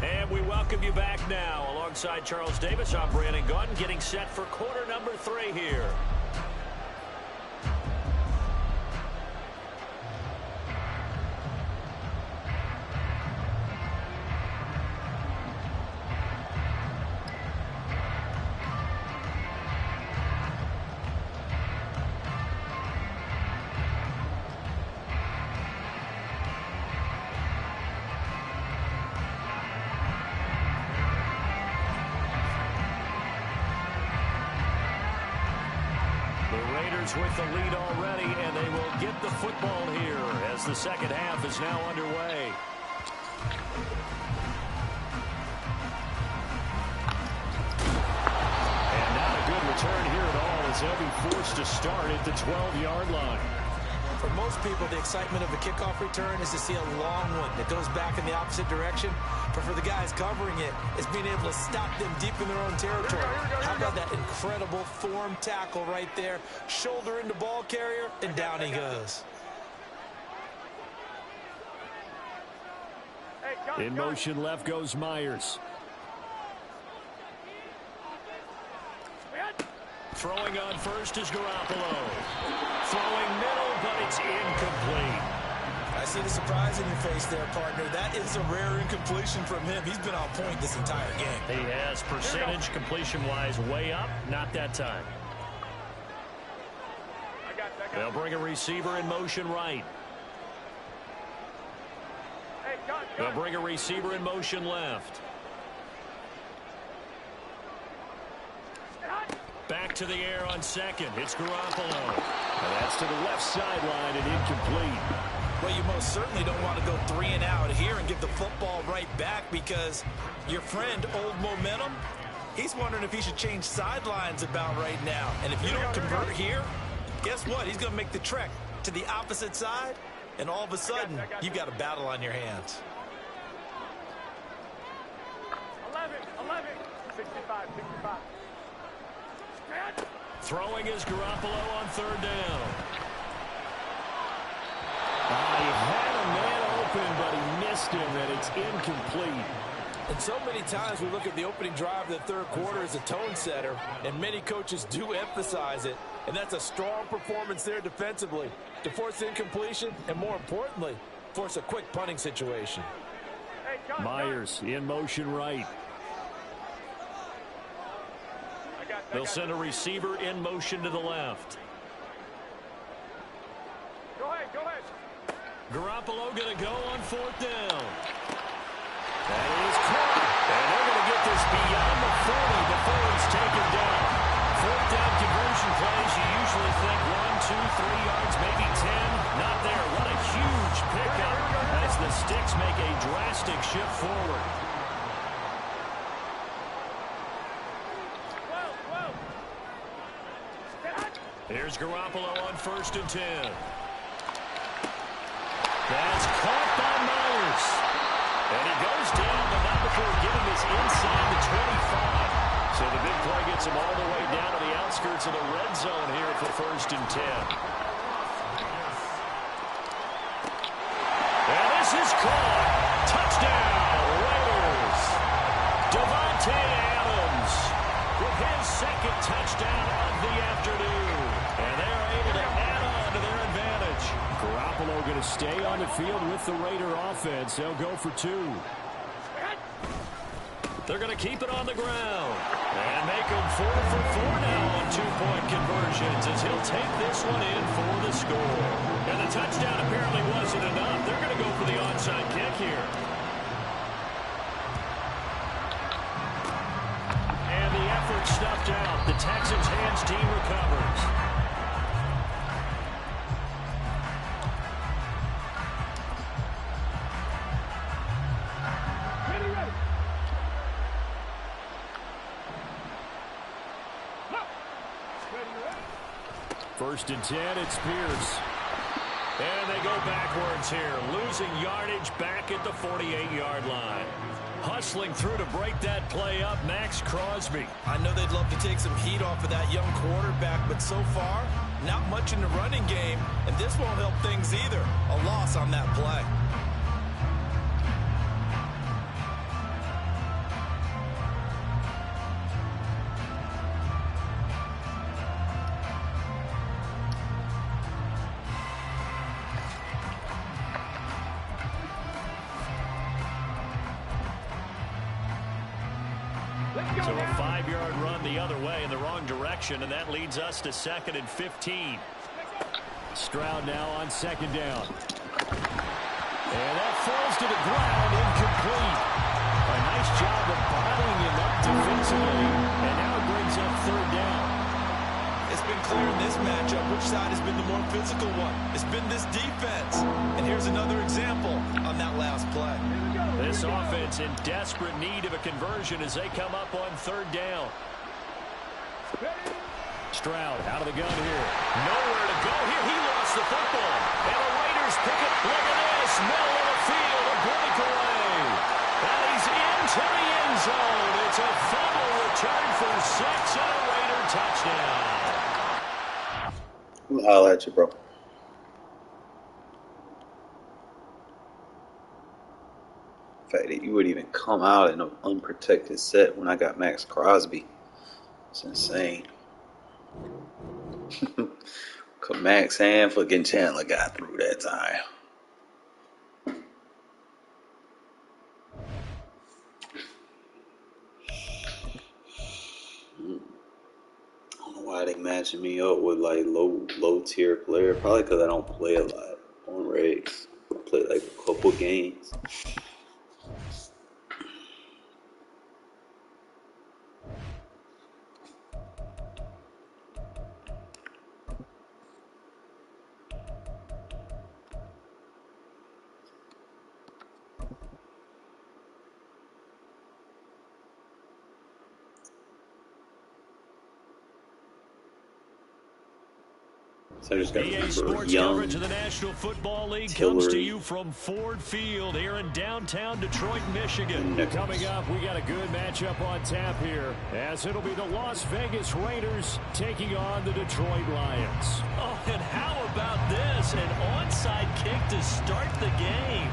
And we welcome you back now. Alongside Charles Davis, I'm Brandon Gaudin, getting set for quarter number 3 here. With the lead already, and they will get the football here as the second half is now underway. And not a good return here at all as they'll be forced to start at the 12-yard line. For most people, the excitement of a kickoff return is to see a long one that goes back in the opposite direction. But for the guys covering it, it's being able to stop them deep in their own territory. How about that incredible form tackle right there? Shoulder into ball carrier, and down he goes. In motion left goes Myers. Throwing on first is Garoppolo. Throwing middle, but it's incomplete. I see the surprise in your face there, partner. That is a rare incompletion from him. He's been on point this entire game. He has percentage completion-wise way up. Not that time. They'll bring a receiver in motion right. They'll bring a receiver in motion left. Back to the air on second. It's Garoppolo. And that's to the left sideline and incomplete. Well, you most certainly don't want to go 3 and out here and get the football right back because your friend, Old Momentum, he's wondering if he should change sidelines about right now. And if you don't convert here, guess what? He's going to make the trek to the opposite side, and all of a sudden, you've got a battle on your hands. 11, 65. Throwing is Garoppolo on third down. He had a man open, but he missed him, and it's incomplete. And so many times we look at the opening drive of the third quarter as a tone setter, and many coaches do emphasize it, and that's a strong performance there defensively to force incompletion and, more importantly, force a quick punting situation. Myers in motion right. They'll send a receiver in motion to the left. Go ahead. Garoppolo going to go on 4th down. That is caught. And they're going to get this beyond the 40 before it's taken down. 4th down conversion plays, you usually think 1, 2, 3 yards, maybe 10. Not there. What a huge pickup as the Sticks make a drastic shift forward. Here's Garoppolo on 1st and 10. That's caught by Myers. And he goes down, but not before getting this inside the 25. So the big play gets him all the way down to the outskirts of the red zone here for 1st and 10. And this is caught. Touchdown, Raiders. Devontae Adams with his 2nd touchdown of the afternoon. And they're able to add on to their advantage. Garoppolo going to stay on the field with the Raider offense. They'll go for 2. They're going to keep it on the ground. And make them 4 for 4 now on 2-point conversions as he'll take this one in for the score. And the touchdown apparently wasn't enough. They're going to go for the onside kick here. And the effort snuffed out. The Texans' hands team recovers. First and 10, it's Pierce. And they go backwards here, losing yardage back at the 48-yard line. Hustling through to break that play up, Max Crosby. I know they'd love to take some heat off of that young quarterback, but so far, not much in the running game, and this won't help things either. A loss on that play. So a 5-yard run the other way in the wrong direction, and that leads us to 2nd and 15. Stroud now on 2nd down. And that falls to the ground, incomplete. A nice job of bottling him up defensively, and now it brings up 3rd down. It's been clear in this matchup which side has been the more physical one. It's been this defense. And here's another example on that last play. This offense in desperate need of a conversion as they come up on 3rd down. Stroud out of the gun here. Nowhere to go here. He lost the football. And the Raiders pick it. Look at this. Middle of the field. A breakaway. And he's into the end zone. It's a fumble return for 6 and a Raider touchdown. I'll holler at you, bro. The fact that you would even come out in an unprotected set when I got Max Crosby. It's insane. Max and fucking Chandler got through that time. I don't know why they matching me up with like low tier player. Probably because I don't play a lot on regs. I play like a couple games. So I just got EA Sports coverage of the National Football League comes to you from Ford Field here in downtown Detroit, Michigan. Coming up, we got a good matchup on tap here, as it'll be the Las Vegas Raiders taking on the Detroit Lions. Oh, and how about this? An onside kick to start the game.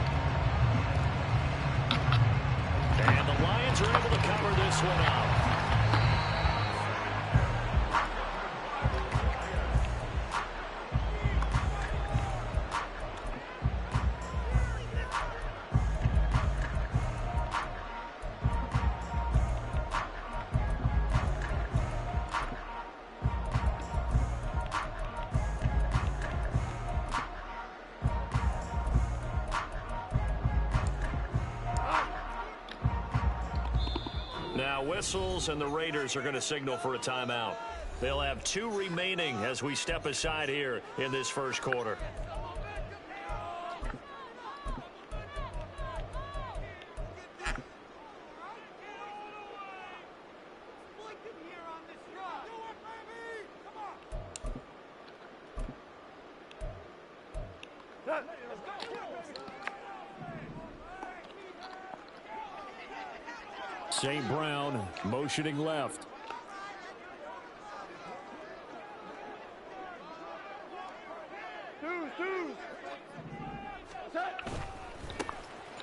And the Lions are able to cover this one up. Now whistles, and the Raiders are going to signal for a timeout. They'll have 2 remaining as we step aside here in this first quarter. St. Brown motioning left.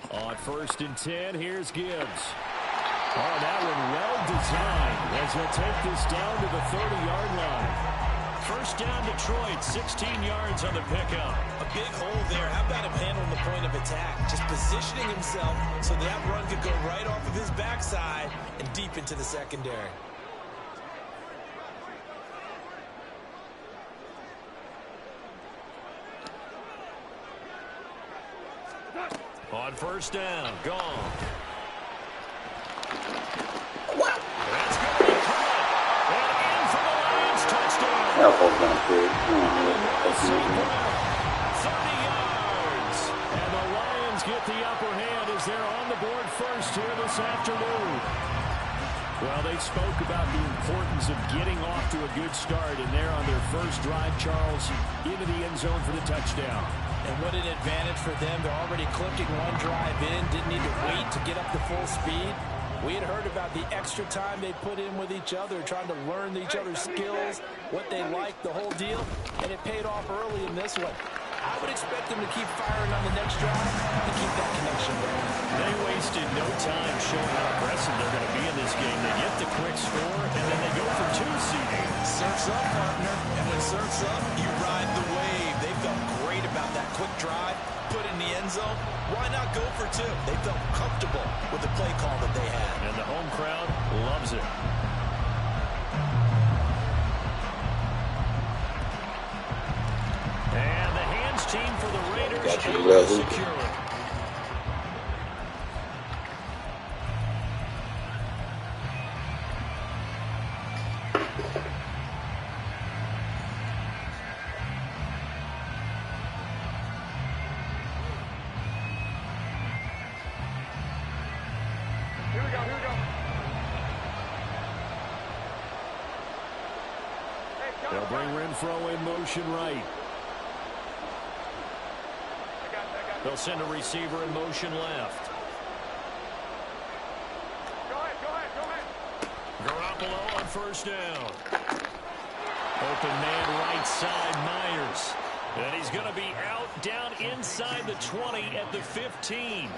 On 1st and 10, here's Gibbs. Oh, that one well designed as he'll take this down to the 30-yard line. First down, Detroit, 16 yards on the pickup. A big hole there. How about him handling the point of attack? Just positioning himself so that run could go right off of his backside and deep into the secondary. On 1st down, gone. That's going to be caught. And in for the Lions touchdown. That was not good. 30 yards. And the Lions get the upper hand as they're on the board first here this afternoon. Well, they spoke about the importance of getting off to a good start, and they're on their first drive, Charles, into the end zone for the touchdown. And what an advantage for them. They're already clicking one drive in, didn't need to wait to get up to full speed. We had heard about the extra time they put in with each other, trying to learn each other's skills, what they like, the whole deal, and it paid off early in this one. I would expect them to keep firing on the next drive and keep that connection going. They wasted no time showing how aggressive they're going to be in this game. They get the quick score, and then they go for 2 seeding. Surf's up, partner. And when surf's up, you ride the wave. They felt great about that quick drive, put in the end zone. Why not go for 2? They felt comfortable with the play call that they had. And the home crowd loves it. And the hands team for the Raiders Got you, able to brother. secure it. They'll bring Renfro in motion right. They'll send a receiver in motion left. Garoppolo on 1st down. Open man right side, Myers. And he's going to be out down inside the 20 at the 15.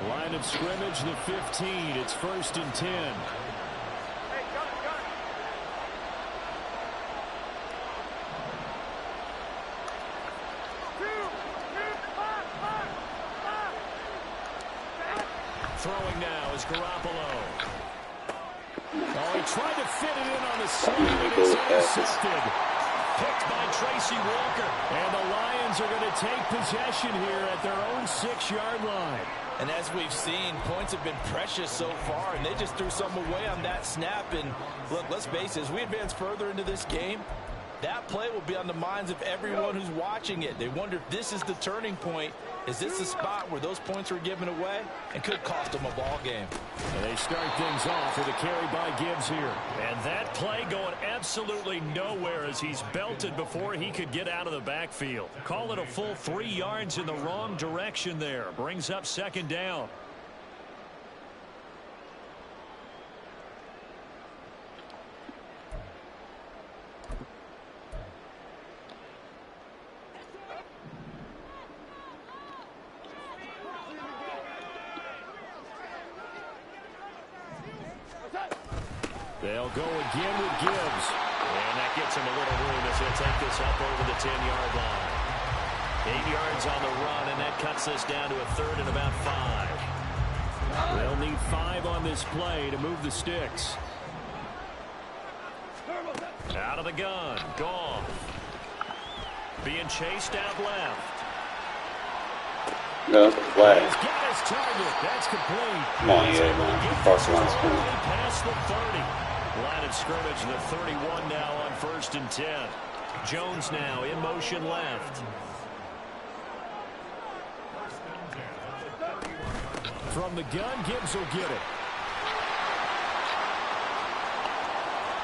Line of scrimmage, the 15. It's 1st and 10. Throwing now is Garoppolo. Oh, he tried to fit it in on the side, and it's intercepted. Picked by Tracy Walker. And the Lions are going to take possession here at their own 6-yard line. And as we've seen, points have been precious so far, and they just threw some away on that snap. And look, let's face it, as we advance further into this game, that play will be on the minds of everyone who's watching it. They wonder if this is the turning point. Is this the spot where those points were given away and could cost them a ball game? And they start things off with a carry by Gibbs here. And that play going absolutely nowhere as he's belted before he could get out of the backfield. Call it a full 3 yards in the wrong direction there. Brings up 2nd down. They'll go again with Gibbs. And that gets him a little room as he'll take this up over the 10-yard line. 8 yards on the run, and that cuts this down to a 3rd and about 5. They'll need 5 on this play to move the sticks. Out of the gun. Gone. Being chased out left. No, flag. He's got his target. That's complete. Come on, yeah, man. Cross the line screen. Past the 30. Line of scrimmage, the 31 now on 1st and 10. Jones now in motion left. From the gun, Gibbs will get it.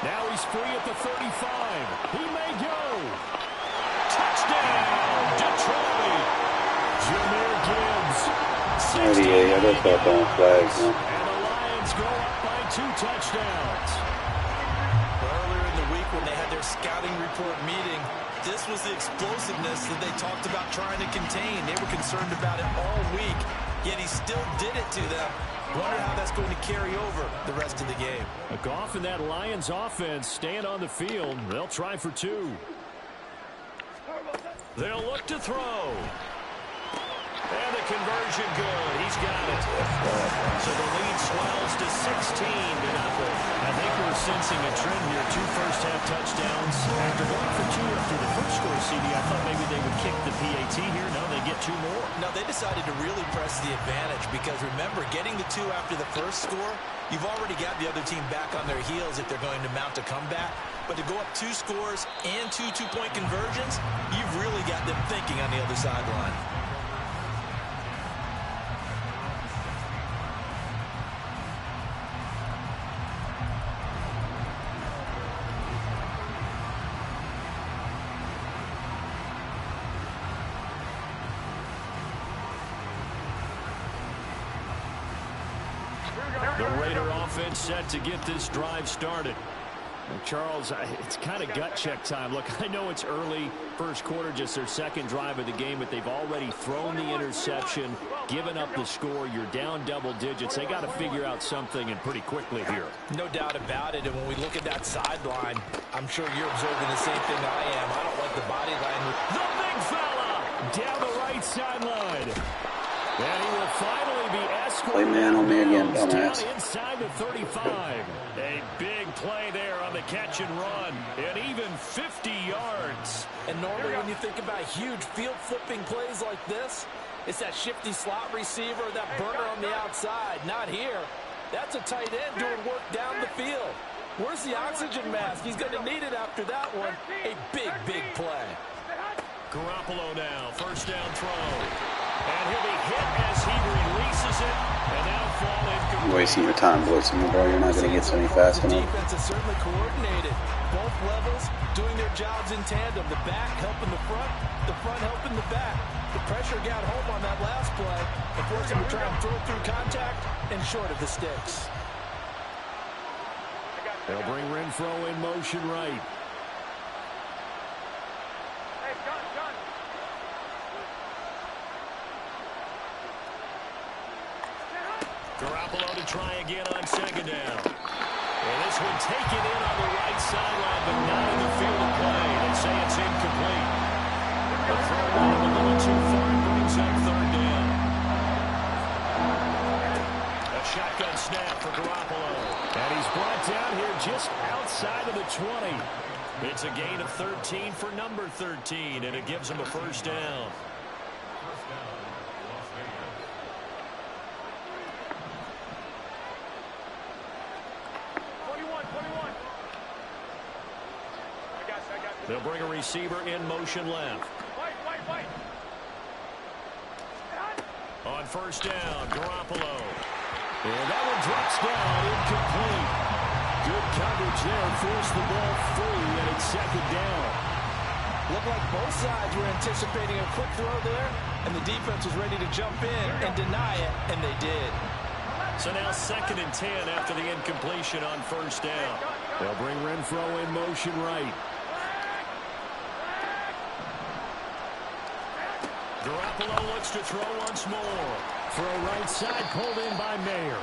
Now he's free at the 35. He may go. Touchdown, Detroit. Jameer Gibbs. 38, I just start throwing flags, man. And the Lions go up by 2 touchdowns. Earlier in the week when they had their scouting report meeting, this was the explosiveness that they talked about trying to contain. They were concerned about it all week, yet he still did it to them. Wonder how that's going to carry over the rest of the game. Goff and that Lions offense staying on the field. They'll try for 2. They'll look to throw. And the conversion good. He's got it. So the lead swells to 16-0. I think we're sensing a trend here. 2 first-half touchdowns. After going for 2 after the first score, CD, I thought maybe they would kick the PAT here. No, they get 2 more. No, they decided to really press the advantage because, remember, getting the 2 after the first score, you've already got the other team back on their heels if they're going to mount a comeback. But to go up 2 scores and 2 two-point conversions, you've really got them thinking on the other sideline. The Raider offense set to get this drive started. Charles, it's kind of gut check time. Look, I know it's early, first quarter, just their second drive of the game, but they've already thrown the interception, given up the score. You're down double digits. They got to figure out something, and pretty quickly here. No doubt about it, and when we look at that sideline, I'm sure you're observing the same thing I am. I don't like the body line. The big fella down the right sideline. And he will finally be escorted. Play man on me again, dumbass. Down inside the 35. A big play there on the catch and run. And even 50 yards. And normally when you think about huge field flipping plays like this, it's that shifty slot receiver, that burner on the outside. Not here. That's a tight end doing work down the field. Where's the oxygen mask? He's going to need it after that one. A big, big play. Garoppolo now, first down throw. And he'll be hit as he releases it. And now fall incomplete. You're wasting your time blitzing me, bro. You're not going to get to me fast The enough. defense is certainly coordinated. Both levels doing their jobs in tandem. The back helping the front helping the back. The pressure got home on that last play. And forced him to try and throw through contact and short of the sticks. They'll bring Renfro in motion right. Garoppolo to try again on second down. And this one taken in on the right sideline, but not in the field of play. They say it's incomplete. The throw went a little too far and brings up third down. A shotgun snap for Garoppolo. And he's brought down here just outside of the 20. It's a gain of 13 for number 13, and it gives him a first down. They'll bring a receiver in motion left. On first down, Garoppolo. And that one drops down, incomplete. Good coverage there, forced the ball free, and it's second down. Looked like both sides were anticipating a quick throw there, and the defense was ready to jump in and deny it, and they did. So now second and 10 after the incompletion on first down. They'll bring Renfro in motion right. Garoppolo looks to throw once more. Throw right side, pulled in by Mayer.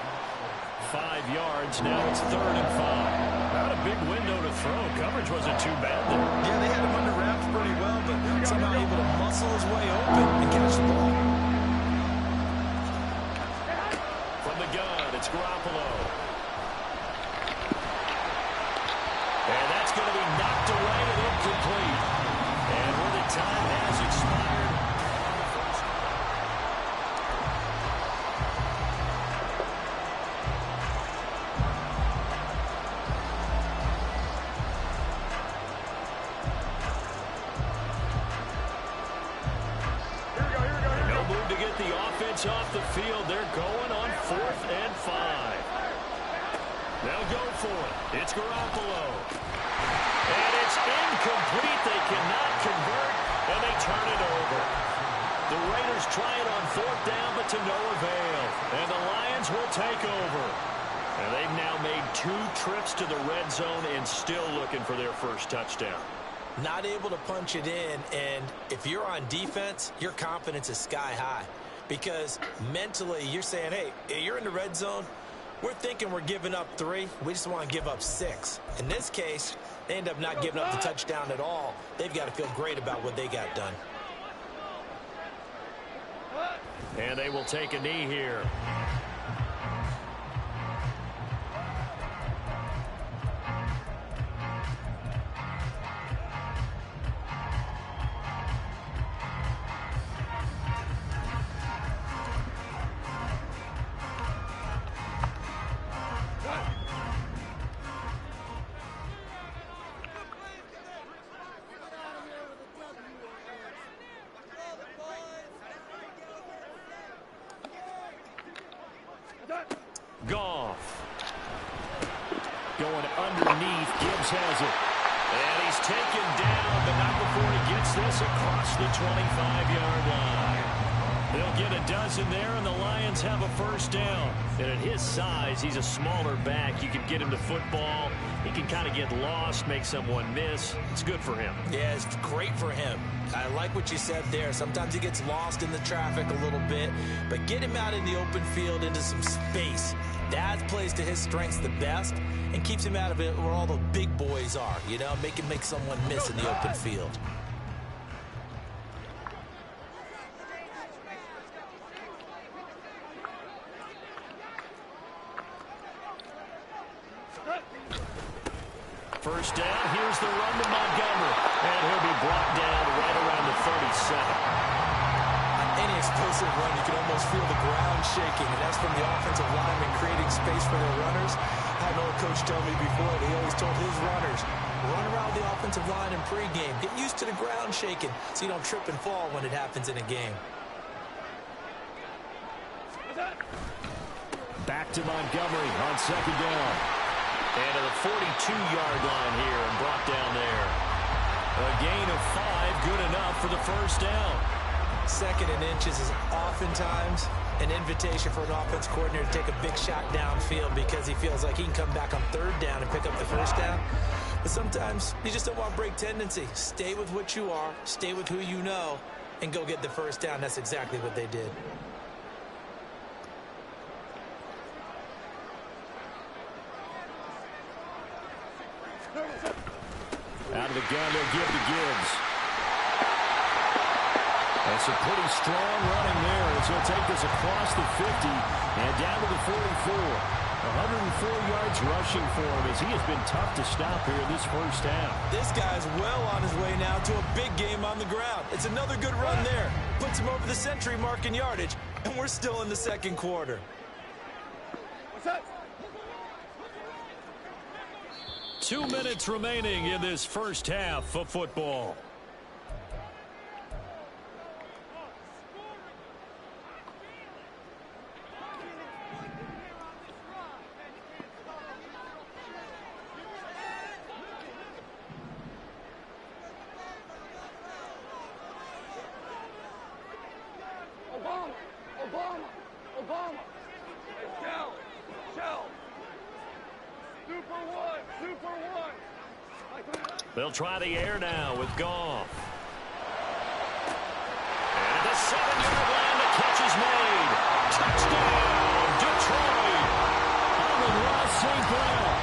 5 yards, now it's 3rd and 5. Not a big window to throw. Coverage wasn't too bad there. Yeah, they had him under wraps pretty well, but somehow able to muscle his way open and catch the ball. From the gun, it's Garoppolo. And that's going to be knocked away and incomplete. And where the time has expired. gets off the field. They're going on 4th and 5. They'll go for it. It's Garoppolo. And it's incomplete. They cannot convert, and they turn it over. The Raiders try it on 4th down, but to no avail. And the Lions will take over. And they've now made 2 trips to the red zone and still looking for their first touchdown. Not able to punch it in, and if you're on defense, your confidence is sky high. Because mentally, you're saying, hey, you're in the red zone. We're thinking we're giving up 3. We just want to give up 6. In this case, they end up not giving up the touchdown at all. They've got to feel great about what they got done. And they will take a knee here. Goff. Going underneath. Gibbs has it. And he's taken down, but not before he gets this across the 25-yard line. They'll get a dozen there, and the Lions have a first down. And at his size, he's a smaller back. You can get him to football. He can kind of get lost, make someone miss. It's good for him. Yeah, it's great for him. I like what you said there. Sometimes he gets lost in the traffic a little bit, but get him out in the open field into some space. That plays to his strengths the best and keeps him out of it where all the big boys are, you know, make someone miss in the open field. First down, here's the run to Montgomery. And he'll be brought down right around the 37. On any explosive run, you can almost feel the ground shaking, and that's from the offensive linemen creating space for their runners. I know a coach told me before that he always told his runners, run around the offensive line in pregame. Get used to the ground shaking so you don't trip and fall when it happens in a game. Back to Montgomery on second down. And to the 42-yard line here and brought down there. A gain of 5, good enough for the first down. 2nd and inches is oftentimes an invitation for an offense coordinator to take a big shot downfield because he feels like he can come back on 3rd down and pick up the first down. But sometimes you just don't want break tendency. Stay with what you are, stay with who you know, and go get the first down. That's exactly what they did. Out of the gun, they'll give to Gibbs. That's a pretty strong running there as he'll take this across the 50 and down to the 44. 104 yards rushing for him as he has been tough to stop here in this first half. This guy's well on his way now to a big game on the ground. It's another good run there. Puts him over the century mark in yardage, and we're still in the 2nd quarter. What's that? 2 minutes remaining in this first half of football. Obama. Shell. Super one. They'll try the air now with Goff. And at the 7-yard line, the catch is made. Touchdown, Detroit. Amon-Ra St. Brown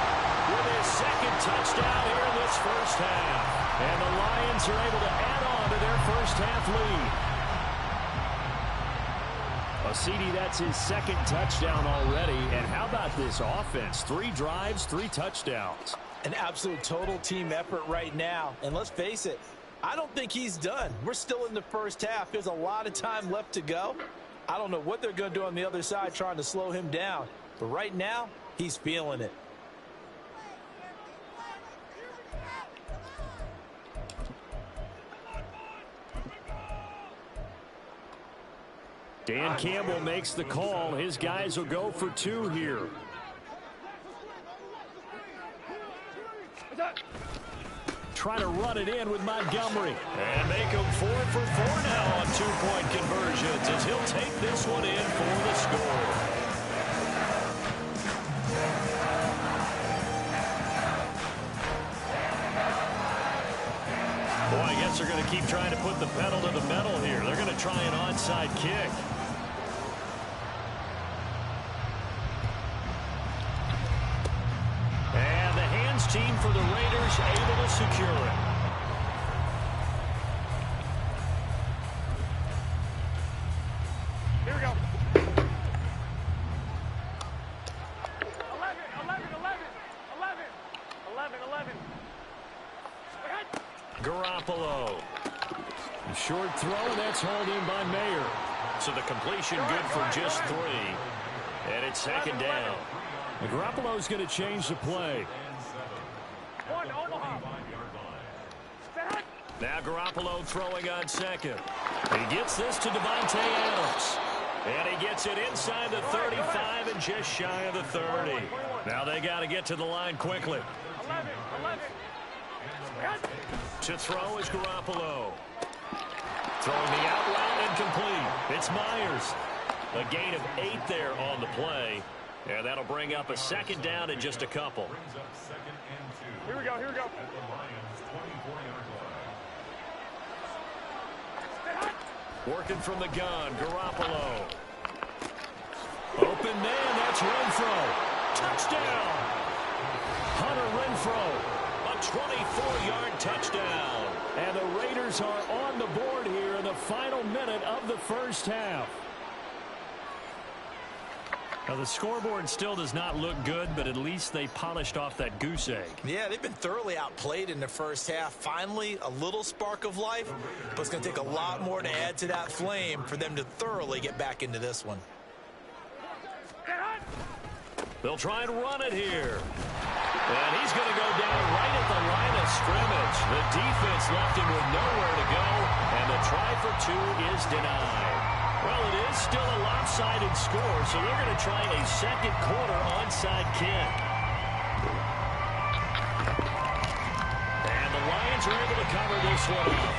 with his 2nd touchdown here in this first half. And the Lions are able to add on to their first half lead. CD, that's his 2nd touchdown already. And how about this offense? 3 drives, 3 touchdowns. An absolute total team effort right now. And let's face it, I don't think he's done. We're still in the first half. There's a lot of time left to go. I don't know what they're going to do on the other side trying to slow him down. But right now, he's feeling it. Dan Campbell makes the call. His guys will go for 2 here. Try to run it in with Montgomery. And make him 4 for 4 now on 2-point conversions as he'll take this one in for the score. Boy, I guess they're going to keep trying to put the pedal to the metal here. They're going to try an onside kick. And the hands team for the Raiders able to secure it. Here we go. 11, 11. Garoppolo. Short throw, and that's hauled in by Mayer. So the completion good for just 3. And it's second down. Garoppolo's going to change the play. Now Garoppolo throwing on second. He gets this to Devontae Adams. And he gets it inside the 35 and just shy of the 30. Now they got to get to the line quickly. 11. To throw is Garoppolo. Throwing the out route incomplete. It's Myers. A gain of 8 there on the play. And that'll bring up a second down in just a couple. Here we go. Working from the gun, Garoppolo. Open man, that's Renfro. Touchdown! Hunter Renfro, a 24-yard touchdown. And the Raiders are on the board here in the final minute of the first half. Now, the scoreboard still does not look good, but at least they polished off that goose egg. Yeah, they've been thoroughly outplayed in the first half. Finally, a little spark of life, but it's going to take a lot more to add to that flame for them to thoroughly get back into this one. They'll try and run it here. And he's going to go down right at the line of scrimmage. The defense left him with nowhere to go, and the try for 2 is denied. Well, it is still a lopsided score, so they're going to try a second quarter onside kick. And the Lions are able to cover this one up.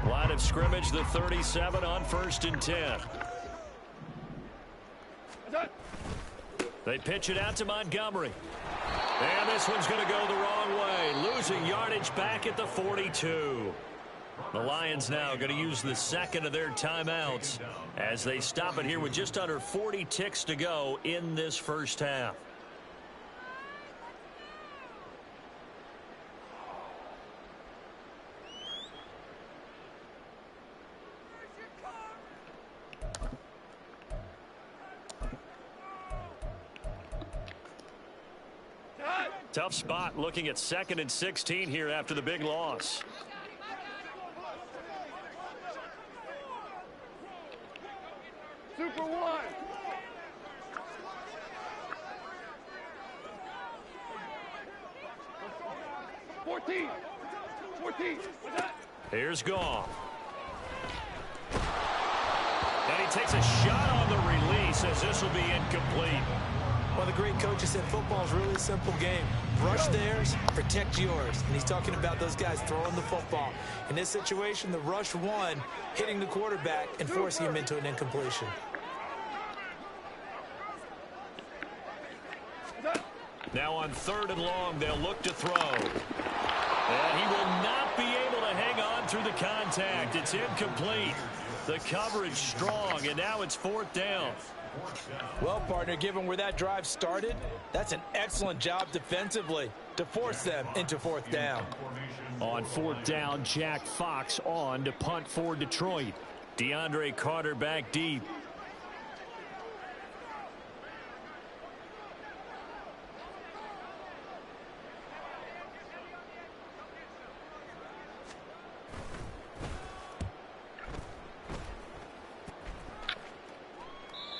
Line of scrimmage, the 37 on 1st and 10. They pitch it out to Montgomery. And this one's going to go the wrong way. Losing yardage back at the 42. The Lions now going to use the second of their timeouts as they stop it here with just under 40 ticks to go in this first half. Tough spot looking at 2nd and 16 here after the big loss. Super 1. 14. Here's Goff. And he takes a shot on the release as this will be incomplete. One of the great coaches said football is a really simple game. Rush theirs, protect yours. And he's talking about those guys throwing the football. In this situation, the rush one, hitting the quarterback and forcing him into an incompletion. Now on 3rd and long, they'll look to throw. And he will not be able to hang on through the contact. It's incomplete. The coverage strong, and now it's 4th down. Well, partner, given where that drive started, that's an excellent job defensively to force them into 4th down. On 4th down, Jack Fox on to punt for Detroit. DeAndre Carter back deep.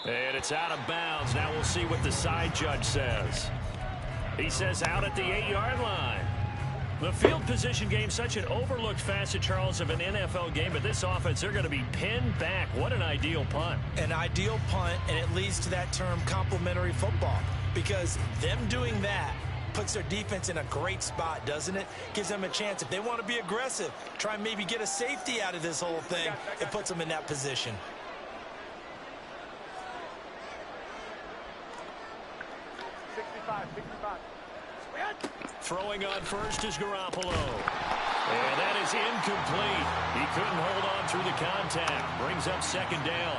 And it's out of bounds. Now we'll see what the side judge says. He says out at the 8-yard line. The field position game, such an overlooked facet, Charles, of an NFL game. But this offense, they're going to be pinned back. What an ideal punt. An ideal punt, and it leads to that term complementary football. Because them doing that puts their defense in a great spot, doesn't it? Gives them a chance. If they want to be aggressive, try and maybe get a safety out of this whole thing, it puts them in that position. Throwing on first is Garoppolo. And that is incomplete. He couldn't hold on through the contact. Brings up second down.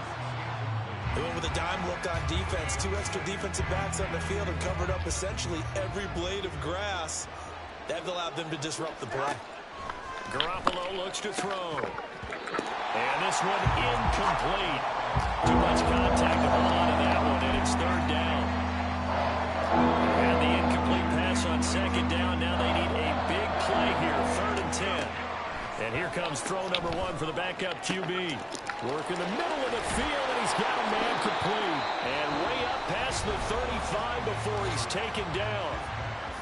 They went with a dime look on defense. 2 extra defensive backs on the field and covered up essentially every blade of grass. That allowed them to disrupt the play. Garoppolo looks to throw. And this one incomplete. Too much contact to hold on to that one, and it's third down. And the incomplete pass on second down. Now they need a big play here, 3rd and 10. And here comes throw number 1 for the backup QB. Work in the middle of the field, and he's got a man complete. And way up past the 35 before he's taken down.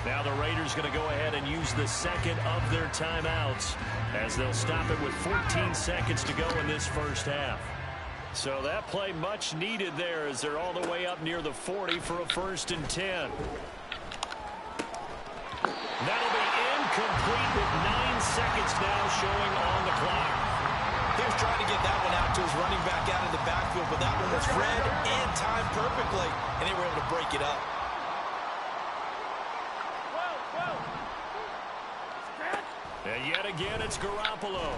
Now the Raiders going to go ahead and use the second of their timeouts as they'll stop it with 14 seconds to go in this first half. So that play much needed there as they're all the way up near the 40 for a 1st and 10. That'll be incomplete with 9 seconds now showing on the clock. He was trying to get that one out to his running back out of the backfield, but that one was read and timed perfectly, and they were able to break it up. And yet again, it's Garoppolo.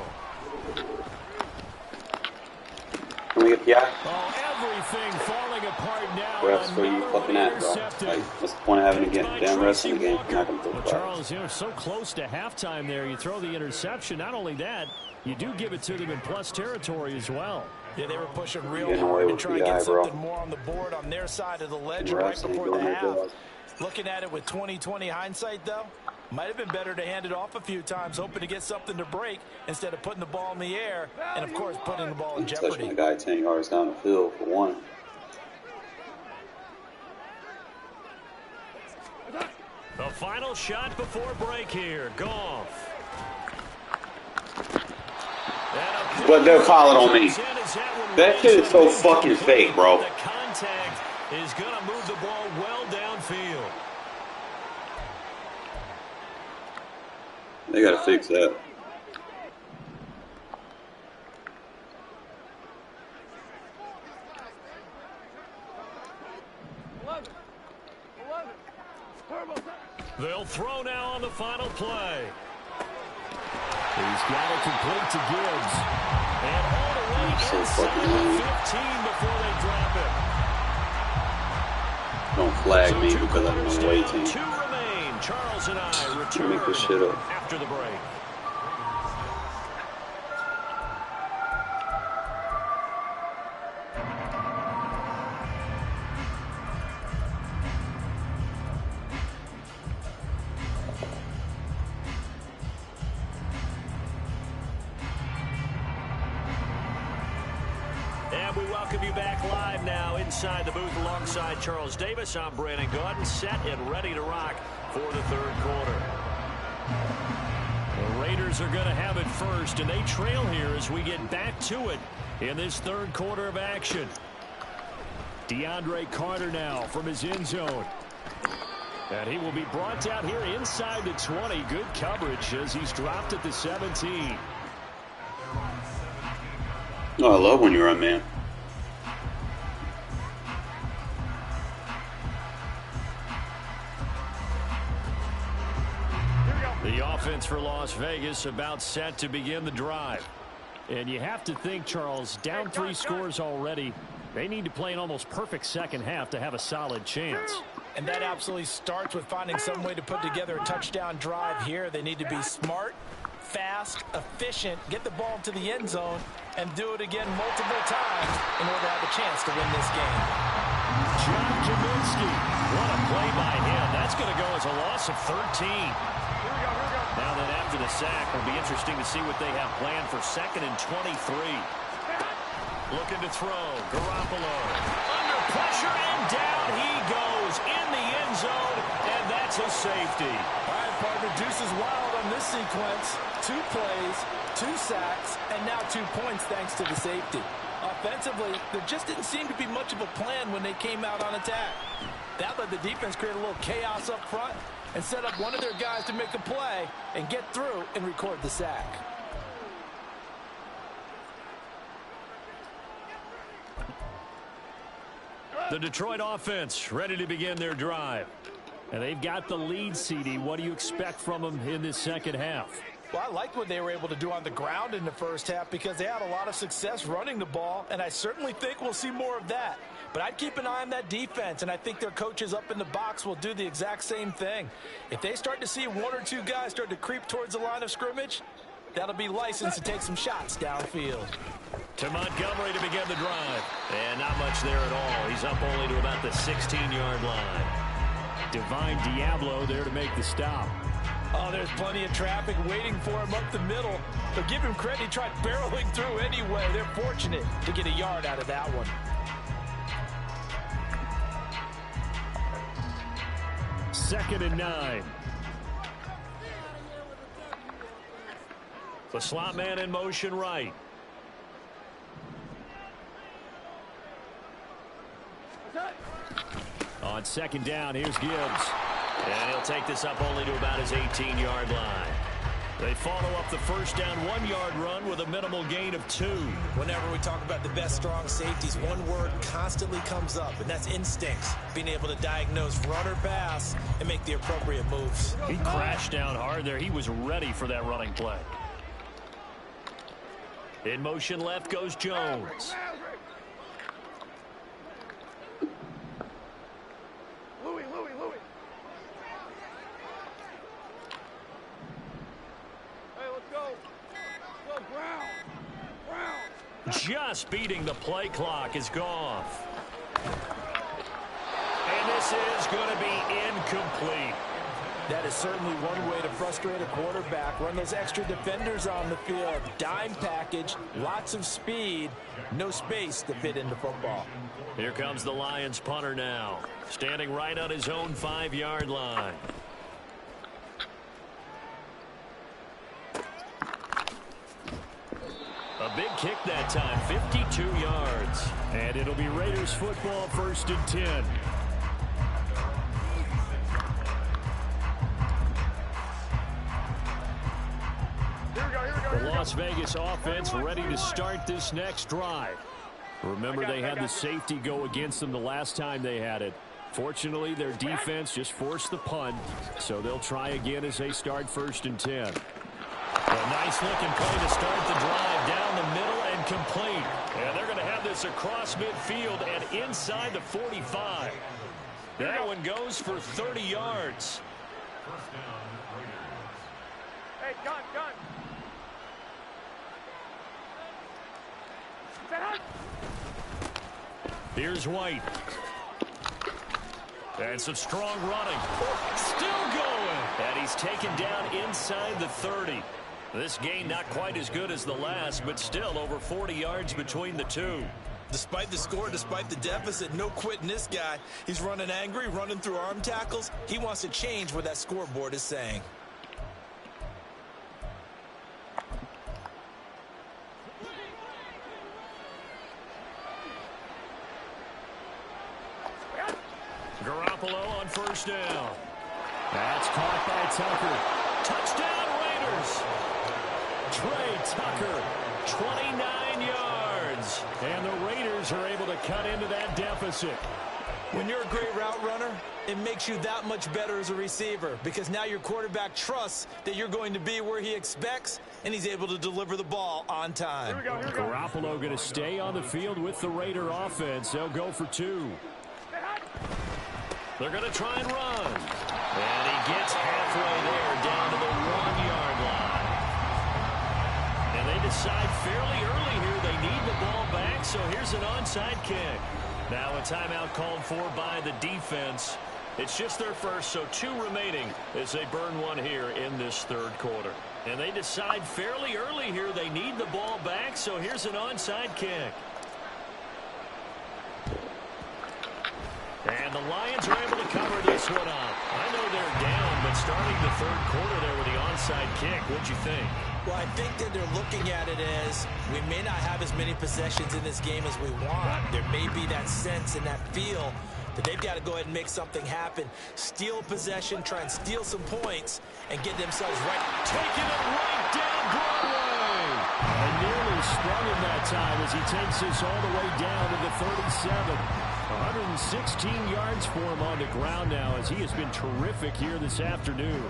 Can we get the eye? Oh, everything falling apart now. Refs, where you fucking at, bro? Like, what's the point of having a damn refs in the game? You're not going to Well, Charles, you know, so close to halftime there. You throw the interception. Not only that, you do give it to them in plus territory as well. Yeah, they were pushing real hard to try and get something more on the board on their side of the ledger right before the half. Looking at it with 20/20 hindsight, though, might have been better to hand it off a few times, hoping to get something to break instead of putting the ball in the air and, of course, putting the ball in jeopardy. Touching a guy 10 yards down the field for one. The final shot before break here. Goff. But they'll call it on me. That shit is so fucking fake, bro. The contact is going to move the ball well downfield. They got to fix that. They'll throw now on the final play. He's got it complete to Gibbs. And all the way inside the 15 before they drop it. Don't flag me because I'm on the way team. 2 remain. Charles and I return Make this shit up. after the break. And we welcome you back live now inside the booth alongside Charles Davis. I'm Brandon Gaudin, set and ready to rock for the third quarter. The Raiders are going to have it first, and they trail here as we get back to it in this third quarter of action. DeAndre Carter now from his end zone. And he will be brought down here inside the 20. Good coverage as he's dropped at the 17. Oh, I love when you run, man. The offense for Las Vegas about set to begin the drive. And you have to think, Charles, down 3 scores already. They need to play an almost perfect second half to have a solid chance. And that absolutely starts with finding some way to put together a touchdown drive here. They need to be smart, fast, efficient, get the ball to the end zone, and do it again multiple times in order to have a chance to win this game. John Kaminsky, what a play by him. That's going to go as a loss of 13. Now then, after the sack, it'll be interesting to see what they have planned for 2nd and 23. Looking to throw. Garoppolo. Under pressure, and down he goes in the end zone, and that's a safety. All right, partner, deuce is wild on this sequence. 2 plays, 2 sacks, and now 2 points thanks to the safety. Offensively, there just didn't seem to be much of a plan when they came out on attack. That let the defense create a little chaos up front and set up one of their guys to make a play and get through and record the sack. The Detroit offense ready to begin their drive. And they've got the lead, CD. What do you expect from them in this second half? Well, I liked what they were able to do on the ground in the first half because they had a lot of success running the ball, and I certainly think we'll see more of that. But I'd keep an eye on that defense, and I think their coaches up in the box will do the exact same thing. If they start to see 1 or 2 guys start to creep towards the line of scrimmage, that'll be licensed to take some shots downfield. To Montgomery to begin the drive. And not much there at all. He's up only to about the 16-yard line. Divine Diablo there to make the stop. Oh, there's plenty of traffic waiting for him up the middle. But give him credit, he tried barreling through anyway. They're fortunate to get a yard out of that one. Second and 9. The slot man in motion right. On second down, here's Gibbs. And he'll take this up only to about his 18-yard line. They follow up the first down 1-yard run with a minimal gain of 2. Whenever we talk about the best strong safeties, one word constantly comes up, and that's instincts. Being able to diagnose run or pass and make the appropriate moves. He crashed down hard there. He was ready for that running play. In motion left goes Jones. Louis. Hey, let's go. Go, Brown. Just beating the play clock is Goff. And this is going to be incomplete. That is certainly one way to frustrate a quarterback. Run those extra defenders on the field. Dime package, lots of speed, no space to fit into football. Here comes the Lions punter now. Standing right on his own 5-yard line. A big kick that time, 52 yards. And it'll be Raiders football, 1st and 10. The Las Vegas offense ready to start this next drive. Remember, they had the safety go against them the last time they had it. Fortunately, their defense just forced the punt, so they'll try again as they start 1st and 10. A nice-looking play to start the drive down the middle and complete. And they're going to have this across midfield and inside the 45. That one goes for 30 yards. Hey, gun. Here's White. And some strong running. Still going. And he's taken down inside the 30. This gain not quite as good as the last, but still over 40 yards between the two. Despite the score, despite the deficit, no quitting this guy. He's running angry, running through arm tackles. He wants to change what that scoreboard is saying. Garoppolo on 1st down. That's caught by Tucker. Touchdown Raiders. Trey Tucker, 29 yards. And the Raiders are able to cut into that deficit. When you're a great route runner, it makes you that much better as a receiver because now your quarterback trusts that you're going to be where he expects, and he's able to deliver the ball on time. Here we go. Garoppolo going to stay on the field with the Raider offense. They'll go for 2. They're going to try and run. And he gets halfway there down to the 1-yard line. And they decide fairly early here they need the ball back, so here's an onside kick. Now a timeout called for by the defense. It's just their first, so 2 remaining as they burn one here in this 3rd quarter. And they decide fairly early here they need the ball back, so here's an onside kick. And the Lions are able to cover this one up. I know they're down, but starting the third quarter there with the onside kick, what'd you think? Well, I think that they're looking at it as we may not have as many possessions in this game as we want. There may be that sense and that feel that they've got to go ahead and make something happen. Steal possession, try and steal some points, and get themselves right. Taking it right down Broadway. And nearly sprung him that time as he takes this all the way down to the 37. 116 yards for him on the ground now as he has been terrific here this afternoon.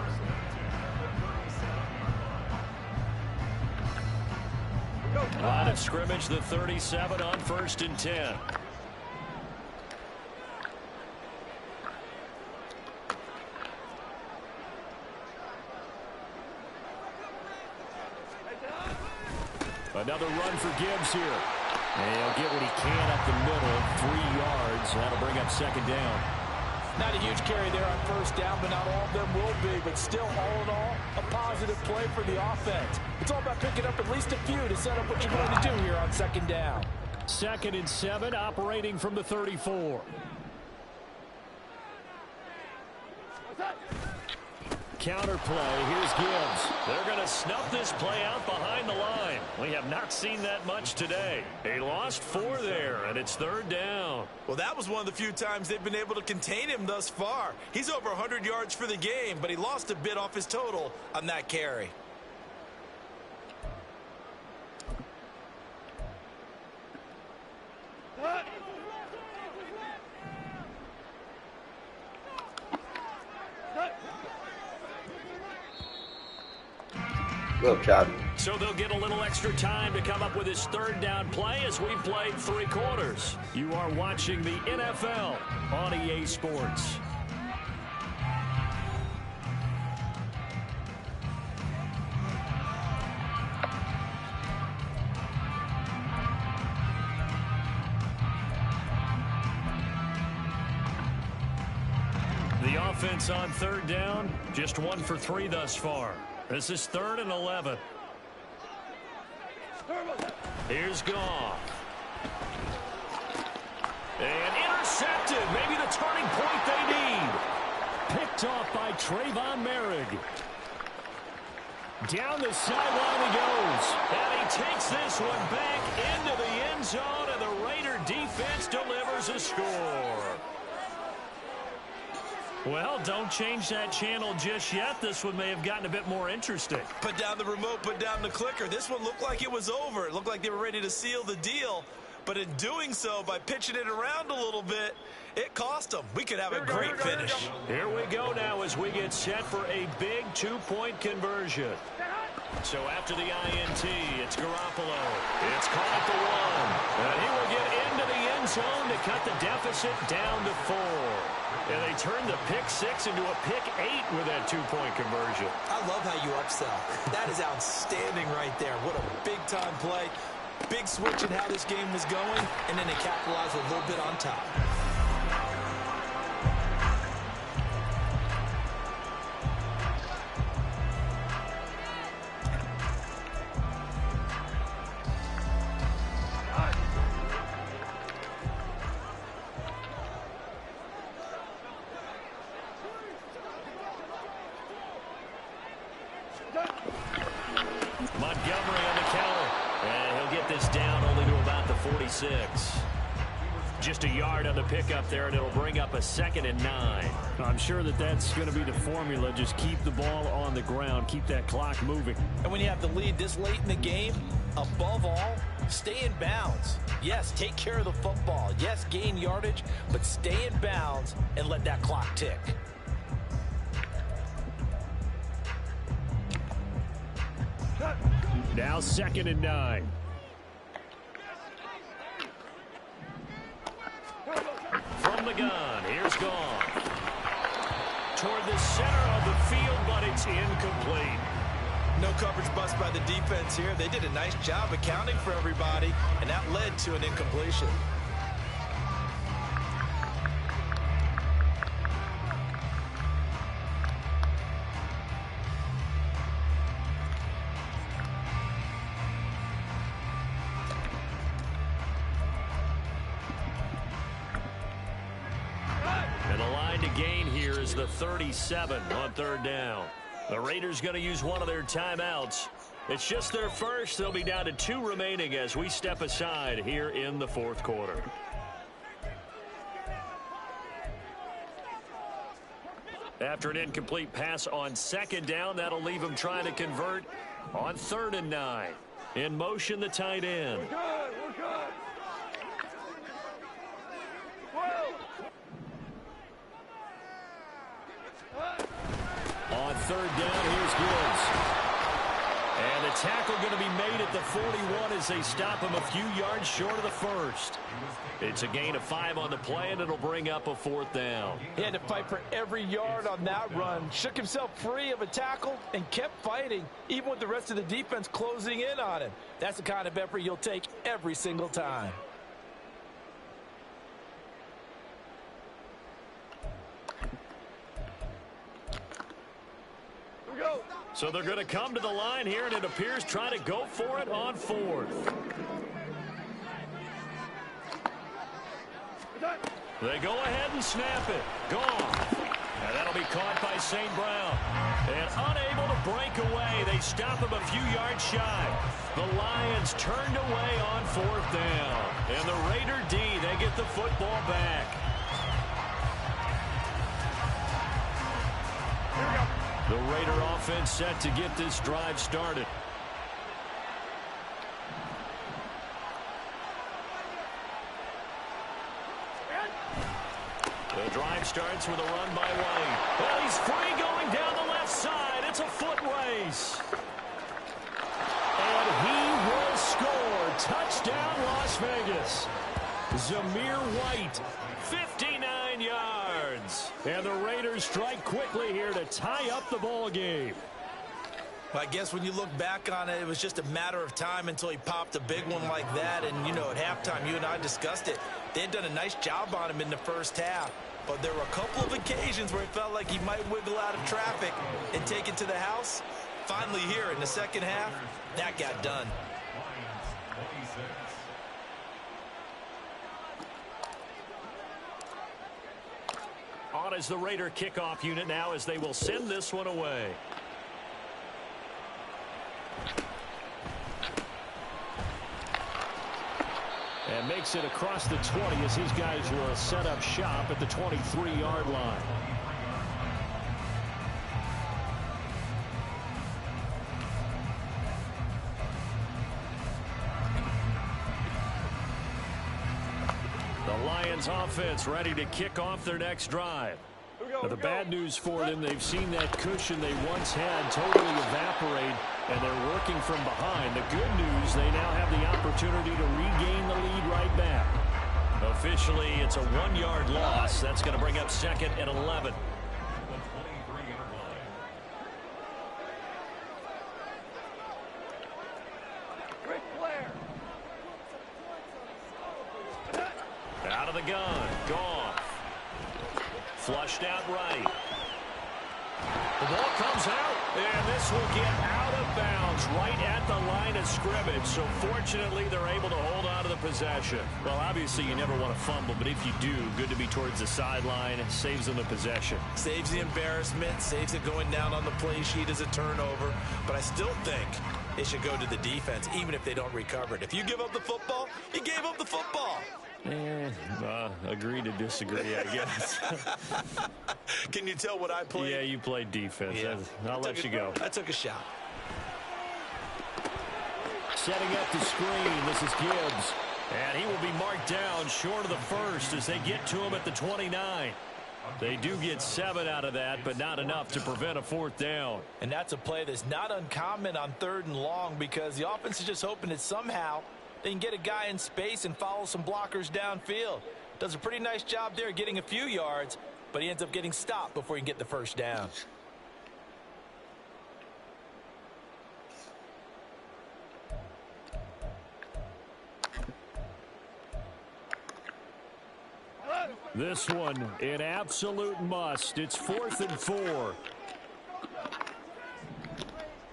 Line of scrimmage, the 37 on 1st and 10. Another run for Gibbs here. And he'll get what he can up the middle, 3 yards. That'll bring up 2nd down. Not a huge carry there on 1st down, but not all of them will be. But still, all in all, a positive play for the offense. It's all about picking up at least a few to set up what you're going to do here on 2nd down. 2nd and 7, operating from the 34. Counter play. Here's Gibbs. They're going to snuff this play out behind the line. We have not seen that much today. They lost 4 there, and it's 3rd down. Well, that was one of the few times they've been able to contain him thus far. He's over 100 yards for the game, but he lost a bit off his total on that carry. Good job. So they'll get a little extra time to come up with his 3rd down play as we played 3 quarters. You are watching the NFL on EA Sports. The offense on 3rd down, just 1 for 3 thus far. This is 3rd and 11. Here's Goff. And intercepted. Maybe the turning point they need. Picked off by Trayvon Merrick. Down the sideline he goes. And he takes this one back into the end zone, and the Raider defense delivers a score. Well, don't change that channel just yet. This one may have gotten a bit more interesting. Put down the remote, put down the clicker. This one looked like it was over. It looked like they were ready to seal the deal. But in doing so, by pitching it around a little bit, it cost them. We could have a great finish. Here we go now as we get set for a big 2-point conversion. So after the INT, it's Garoppolo. It's caught at the 1. And he will get into the end zone to cut the deficit down to 4. And they turned the pick 6 into a pick 8 with that 2-point conversion. I love how you upsell. That is outstanding right there. What a big-time play. Big switch in how this game was going, and then they capitalized a little bit on top. Montgomery on the counter. And he'll get this down only to about the 46. Just a yard on the pickup there, and it'll bring up a 2nd and 9. I'm sure that that's going to be the formula. Just keep the ball on the ground. Keep that clock moving. And when you have the lead this late in the game, above all, stay in bounds. Yes, take care of the football. Yes, gain yardage, but stay in bounds and let that clock tick. Now 2nd and 9. From the gun, here's Goff. Toward the center of the field, but it's incomplete. No coverage bust by the defense here. They did a nice job accounting for everybody, and that led to an incompletion. gain here is the 37 on third down. The Raiders going to use one of their timeouts. It's just their first. They'll be down to 2 remaining as we step aside here in the fourth quarter. After an incomplete pass on second down, that'll leave him trying to convert on 3rd and 9. In motion, the tight end. We're good. We're good. 12. On 3rd down, here's Gibbs. And the tackle going to be made at the 41 as they stop him a few yards short of the first. It's a gain of 5 on the play, and it'll bring up a 4th down. He had to fight for every yard on that run. Shook himself free of a tackle and kept fighting, even with the rest of the defense closing in on him. That's the kind of effort you'll take every single time. Here we go. So they're going to come to the line here, and it appears trying to go for it on 4th. They go ahead and snap it. Gone. And that'll be caught by St. Brown. And unable to break away. They stop him a few yards shy. The Lions turned away on 4th down. And the Raider D, they get the football back. The Raider offense set to get this drive started. The drive starts with a run by White. Well, he's free going down the left side. It's a foot race. And he will score. Touchdown, Las Vegas. Zamir White, 59 yards. And the Raiders strike quickly here to tie up the ball game. I guess when you look back on it, it was just a matter of time until he popped a big one like that. And, you know, at halftime, you and I discussed it. They had done a nice job on him in the first half. But there were a couple of occasions where it felt like he might wiggle out of traffic and take it to the house. Finally here in the second half, that got done. On is the Raider kickoff unit now as they will send this one away. And makes it across the 20 as his guys will set up shop at the 23-yard line. The Lions offense ready to kick off their next drive. Now, the bad news for them, they've seen that cushion they once had totally evaporate, and they're working from behind. The good news, they now have the opportunity to regain the lead right back. Officially, it's a 1-yard loss. That's going to bring up 2nd and 11. Ric Flair. Out of the gun. Gone. Flushed out right. The ball comes out, and this will get out of bounds right at the line of scrimmage. So fortunately, they're able to hold on to the possession. Well, obviously, you never want to fumble, but if you do, good to be towards the sideline. Saves them the possession. Saves the embarrassment, saves it going down on the play sheet as a turnover. But I still think it should go to the defense, even if they don't recover it. If you give up the football, you gave up the football. Agree to disagree, I guess. Can you tell what I played? Yeah, you played defense. Yeah. I'll let you go. I took a shot. Setting up the screen, this is Gibbs. And he will be marked down short of the first as they get to him at the 29. They do get 7 out of that, but not enough to prevent a 4th down. And that's a play that's not uncommon on 3rd and long because the offense is just hoping that somehow they can get a guy in space and follow some blockers downfield. Does a pretty nice job there getting a few yards, but he ends up getting stopped before he can get the first down. This one, an absolute must. It's 4th and 4.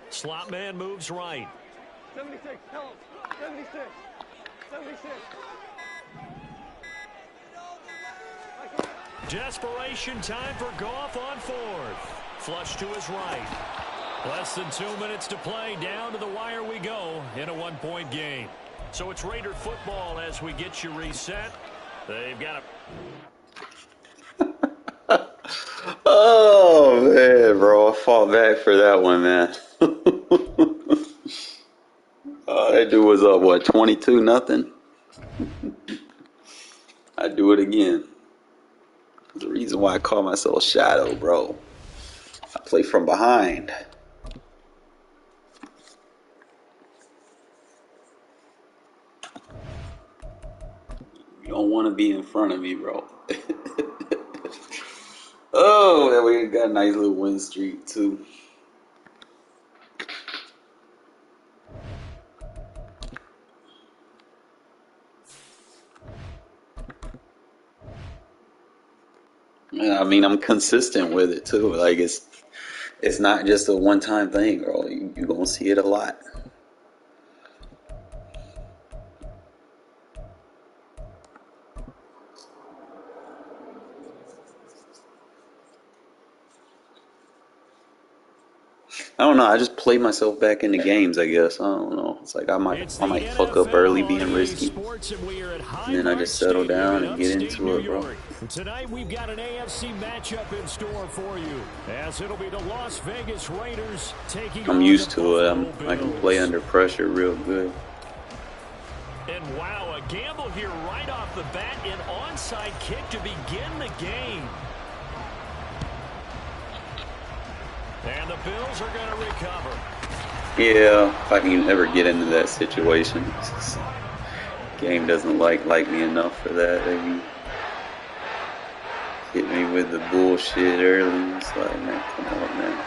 Slot man moves right. 76, tell him. 76. 76. Desperation time for Goff on fourth. Flush to his right. Less than 2 minutes to play. Down to the wire we go in a one-point game. So it's Raider football as we get you reset. They've got a... Oh, man, bro. I fought back for that one, man. That dude was up, what, 22-0? I do it again. The reason why I call myself Shadow, bro. I play from behind. You don't want to be in front of me, bro. Oh, yeah, we got a nice little win streak, too. I mean, I'm consistent with it too. Like it's not just a one-time thing, bro. You're gonna see it a lot. I don't know. I just play myself back into games, I guess. I don't know. It's like I might fuck up early being risky, and then I just settle down and get into it, bro. Tonight we've got an AFC matchup in store for you, as it'll be the Las Vegas Raiders taking. I'm used to it. I can play under pressure real good. And wow, a gamble here right off the bat, an onside kick to begin the game. And the Bills are going to recover. Yeah, if I can ever get into that situation. Game doesn't like me enough for that. They hit me with the bullshit early. It's like, man, come on, man.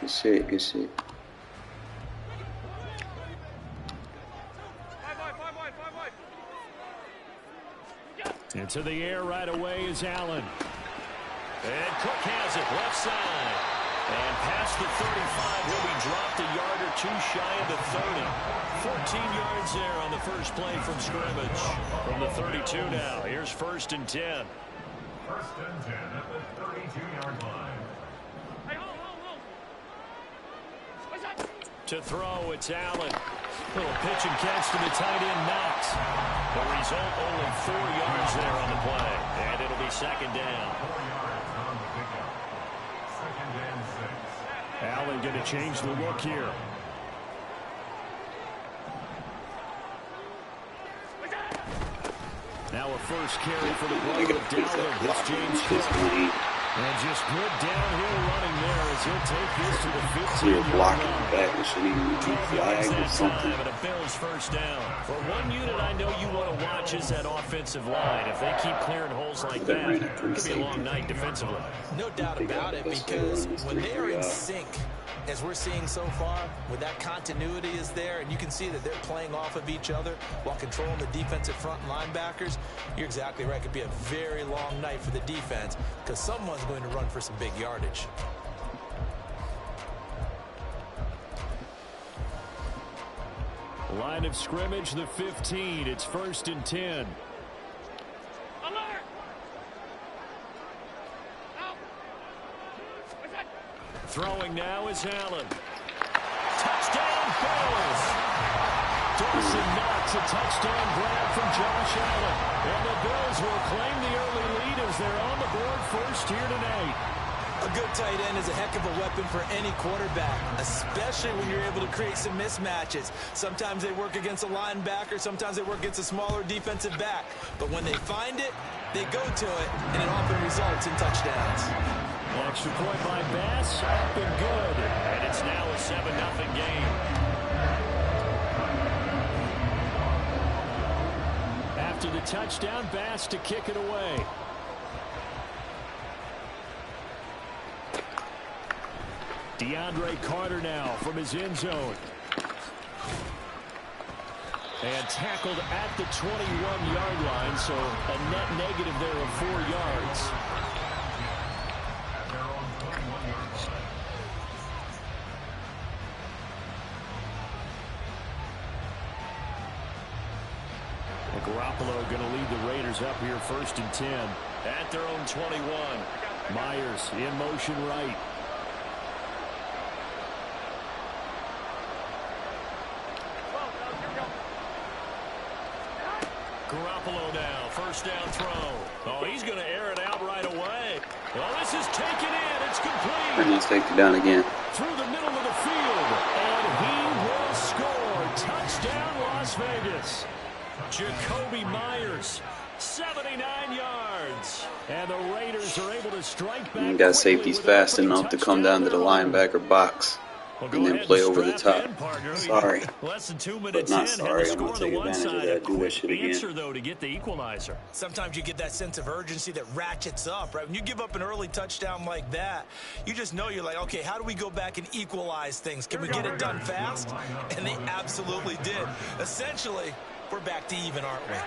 Good shit, good shit. Into the air right away is Allen. And Cook has it left side. And past the 35 will be dropped a yard or two shy of the 30. 14 yards there on the first play from scrimmage. From the 32 now. Here's 1st and 10. 1st and 10 at the 32-yard line. To throw, it's Allen. Little pitch and catch to the tight end, Knox. The result, only 4 yards there on the play. And it'll be 2nd down. 4 yards on the pickup. 2nd and 6. Allen going to change the look here. Now a first carry for the brother of Dalvin. It's James Cook. And just good downhill running there as he'll take this to the 15-yard blocking line. back. It should even be flagged or something. And a Bills first down. For one unit I know you want to watch is that offensive line. If they keep clearing holes like that, it could be a long night defensively. No doubt about it, because when they are in sync, as we're seeing so far, when that continuity is there, and you can see that they're playing off of each other while controlling the defensive front linebackers, you're exactly right. It could be a very long night for the defense because someone's going to run for some big yardage. Line of scrimmage, the 15. It's 1st and 10. Throwing now is Allen. Touchdown, Bills. Dawson Knox, a touchdown grab from Josh Allen. And the Bills will claim the early lead as they're on the board first here tonight. A good tight end is a heck of a weapon for any quarterback, especially when you're able to create some mismatches. Sometimes they work against a linebacker, sometimes they work against a smaller defensive back. But when they find it, they go to it, and it often results in touchdowns. Extra point by Bass, up and good. And it's now a 7-0 game. After the touchdown, Bass to kick it away. DeAndre Carter now from his end zone. And tackled at the 21-yard line, so a net negative there of 4 yards. Garoppolo going to lead the Raiders up here 1st and 10 at their own 21. Myers in motion right. Garoppolo now, 1st down throw. Oh, he's going to air it out right away. Well, this is taken in. It's complete. And he's taken down again. Through the middle of the field. And he will score. Touchdown, Las Vegas. Jacoby Myers, 79 yards. And the Raiders are able to strike back. You got safeties fast enough to come down to the linebacker box and then play over the top. Sorry. Less than 2 But minutes not in, sorry. had to I'm going score to take the one advantage of side. that. Do that shit again. Answer, though, to get the equalizer. Sometimes you get that sense of urgency that ratchets up, right? When you give up an early touchdown like that, you just know you're like, okay, how do we go back and equalize things? Can we get it done fast? And they absolutely did. Essentially, we're back to even, aren't we?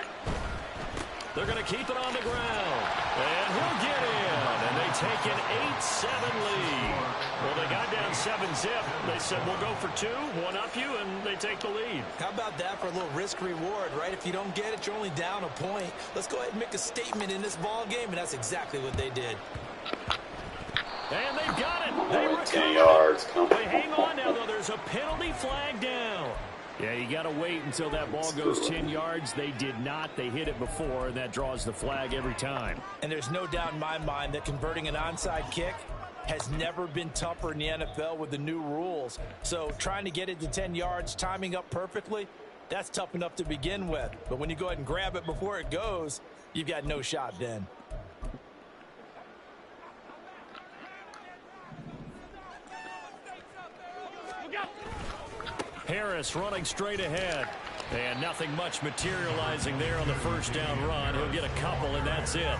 They're going to keep it on the ground. And he'll get in. And they take an 8-7 lead. Well, they got down 7-zip. They said, we'll go for 2, one up you, and they take the lead. How about that for a little risk-reward, right? If you don't get it, you're only down a point. Let's go ahead and make a statement in this ball game, and that's exactly what they did. And they've got it. They Only 10 yards. They hang on now, though. There's a penalty flag down. Yeah, you got to wait until that ball goes 10 yards. They did not. They hit it before, and that draws the flag every time. And there's no doubt in my mind that converting an onside kick has never been tougher in the NFL with the new rules. So trying to get it to 10 yards, timing up perfectly, that's tough enough to begin with. But when you go ahead and grab it before it goes, you've got no shot then. Harris running straight ahead. And nothing much materializing there on the 1st down run. He'll get a couple, and that's it.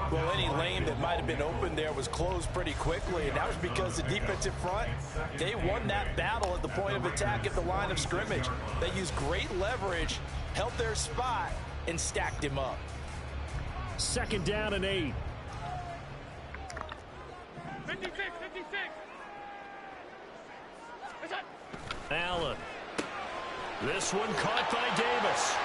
Well, any lane that might have been open there was closed pretty quickly, and that was because the defensive front, they won that battle at the point of attack at the line of scrimmage. They used great leverage, held their spot, and stacked him up. 2nd down and 8. 56, 56. Allen. This one caught by Davis.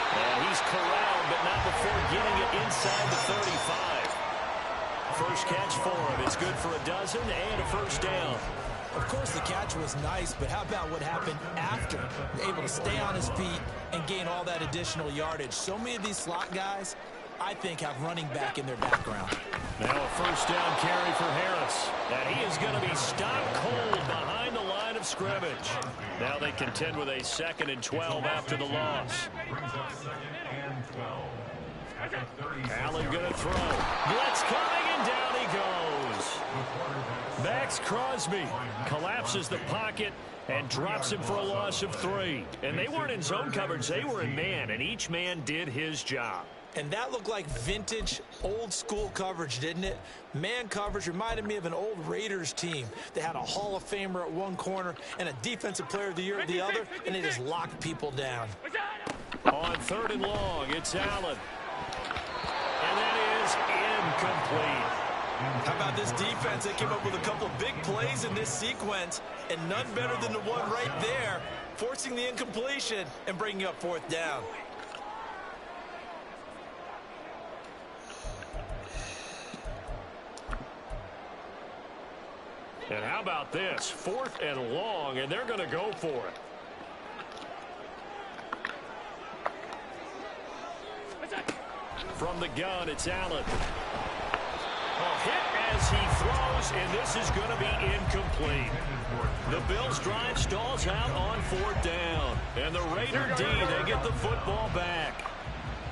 And he's corralled, but not before getting it inside the 35. First catch for him. It's good for a dozen and a 1st down. Of course, the catch was nice, but how about what happened after? Able to stay on his feet and gain all that additional yardage. So many of these slot guys, I think, have running back in their background. Now a 1st down carry for Harris. And he is going to be stopped cold behind the line of scrimmage. Now they contend with a 2nd and 12 after the loss. Allen going to throw. Blitz coming, and down he goes. Max Crosby collapses the pocket and drops him for a loss of 3. And they weren't in zone coverage. They were in man, and each man did his job. And that looked like vintage, old-school coverage, didn't it? Man coverage reminded me of an old Raiders team. They had a Hall of Famer at one corner and a Defensive Player of the Year at the other, and they just locked people down. On 3rd and long, it's Allen. And that is incomplete. How about this defense? They came up with a couple big plays in this sequence, and none better than the one right there, forcing the incompletion and bringing up 4th down. And how about this? 4th and long, and they're going to go for it. From the gun, it's Allen. A hit as he throws, and this is going to be incomplete. The Bills' drive stalls out on 4th down. And the Raider D, they get the football back.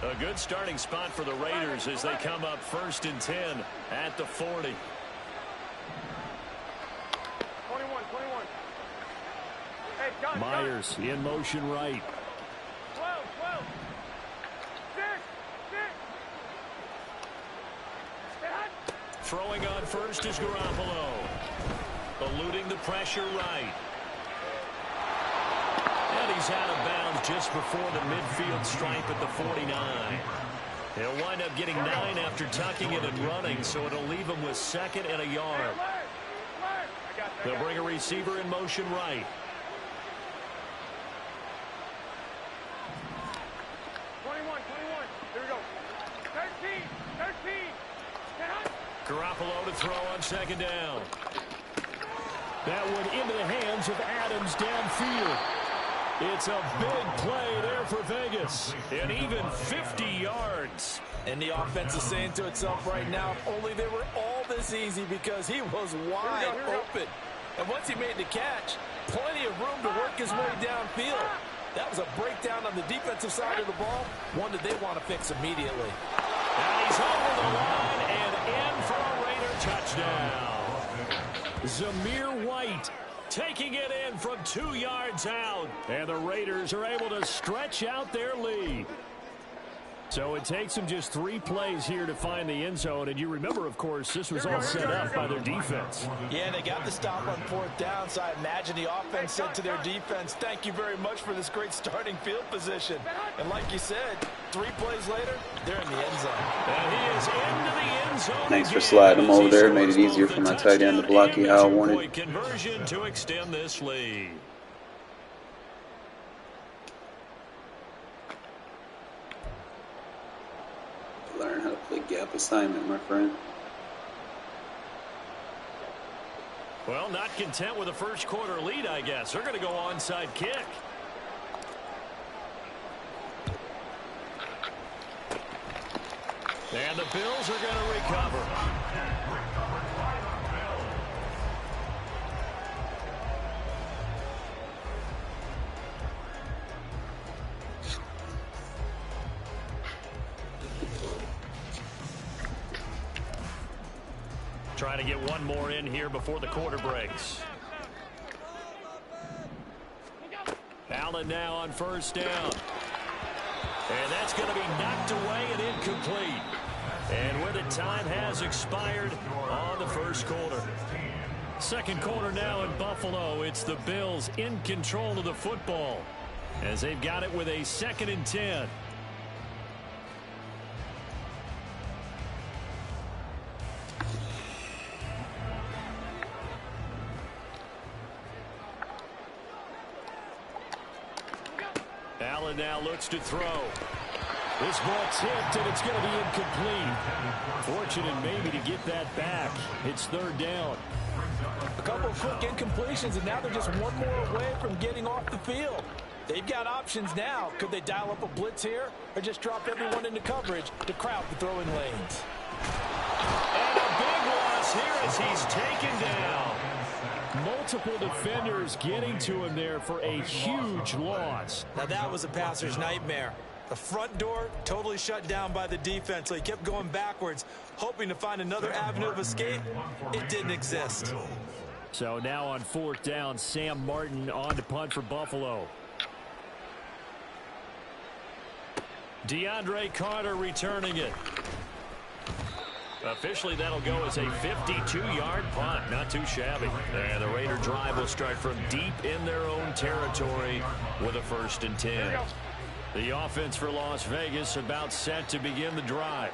A good starting spot for the Raiders as they come up 1st and 10 at the 40. 21. Hey, gun, Myers in motion right. 12. 6. Throwing on 1st is Garoppolo. Eluding the pressure right. And he's out of bounds just before the midfield stripe at the 49. He'll wind up getting 9 after tucking it and running, so it'll leave him with 2nd and a yard. They'll bring a receiver in motion right. Garoppolo to throw on second down. That one into the hands of Adams downfield. It's a big play there for Vegas. And even 50 yards. And the offense is saying to itself right now, if only they were all this easy, because he was wide open. And once he made the catch, plenty of room to work his way downfield. That was a breakdown on the defensive side of the ball, one that they want to fix immediately. And he's over the line and in for a Raider touchdown. Zamir White taking it in from 2 yards out. And the Raiders are able to stretch out their lead. So it takes them just 3 plays here to find the end zone. And you remember, of course, this was all set up by their defense. Yeah, they got the stop on 4th down, so I imagine the offense said to their defense, thank you very much for this great starting field position. And like you said, 3 plays later, they're in the end zone. And he is into the end zone. Thanks for sliding him over there. Made it easier for my tight end to block you how I wanted. Conversion to extend this lead. Learn how to play gap assignment, my friend. Well, not content with a first quarter lead, I guess. They're going to go onside kick. And the Bills are going to recover. Trying to get one more in here before the quarter breaks. Allen now on first down. And that's going to be knocked away and incomplete. And where the time has expired on the first quarter. Second quarter now in Buffalo. It's the Bills in control of the football as they've got it with a 2nd and 10. Allen now looks to throw. This ball tipped, and it's going to be incomplete. Fortunate maybe to get that back. It's 3rd down. A couple of quick incompletions, and now they're just one more away from getting off the field. They've got options now. Could they dial up a blitz here or just drop everyone into coverage to crowd the throwing lanes? And a big loss here as he's taken down. Multiple defenders getting to him there for a huge loss. Now that was a passer's nightmare. The front door totally shut down by the defense, so he kept going backwards, hoping to find another avenue of escape. It didn't exist. So now on 4th down, Sam Martin on to punt for Buffalo. DeAndre Carter returning it. Officially, that'll go as a 52-yard punt. Not too shabby. And the Raider drive will start from deep in their own territory with a 1st and 10. The offense for Las Vegas about set to begin the drive.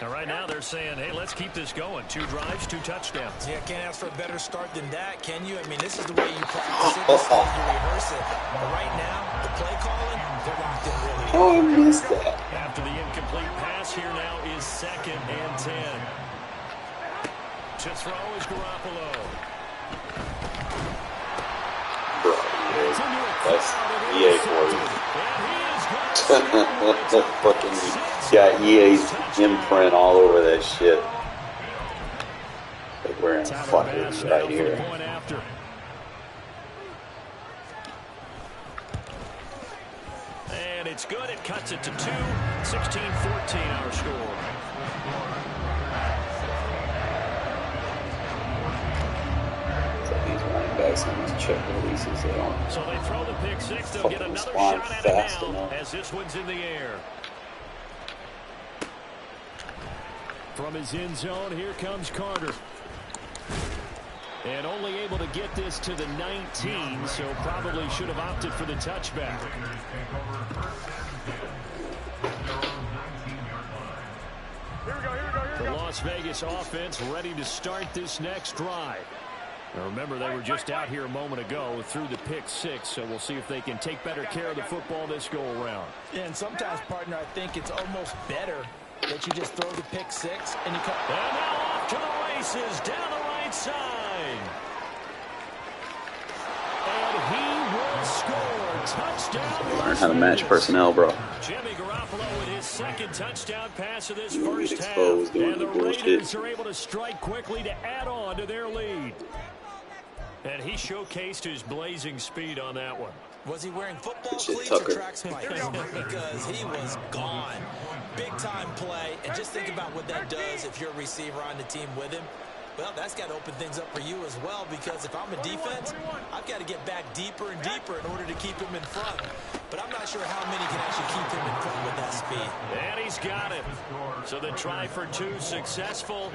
And right now they're saying, hey, let's keep this going. 2 drives, 2 touchdowns. Yeah, can't ask for a better start than that, can you? I mean, this is the way you practice it. This is the way you rehearse it. But right now, the play calling, they're locked in really. Oh, I missed that. After the incomplete pass, here now is 2nd and 10. To throw is Garoppolo. Bro, that's EA for you. Fucking got EA's imprint all over that shit. Like we're in fuckers right here. And it's good. It cuts it to 2. 16-14 our score. On these check releases, they don't. So they throw the pick 6. They'll get another shot at it now as this one's in the air. From his end zone, here comes Carter. And only able to get this to the 19, so probably should have opted for the touchback. The Las Vegas offense ready to start this next drive. Now remember, they were just out here a moment ago through the pick 6, so we'll see if they can take better care of the football this go around. And sometimes, partner, I think it's almost better that you just throw the pick six and you cut. And now off to the races down the right side. And he will score. Touchdown. Learn how to match personnel, bro. Jimmy Garoppolo with his second touchdown pass of this first half. doing And the bullshit. Raiders are able to strike quickly to add on to their lead. And he showcased his blazing speed on that one. Was he wearing football Shit, cleats or Tucker. track spikes? Because he was gone. Big time play. And just think about what that does if you're a receiver on the team with him. Well, that's got to open things up for you as well, because if I'm a defense, I've got to get back deeper and deeper in order to keep him in front. But I'm not sure how many can actually keep him in front with that speed. And he's got it. So the try for two successful.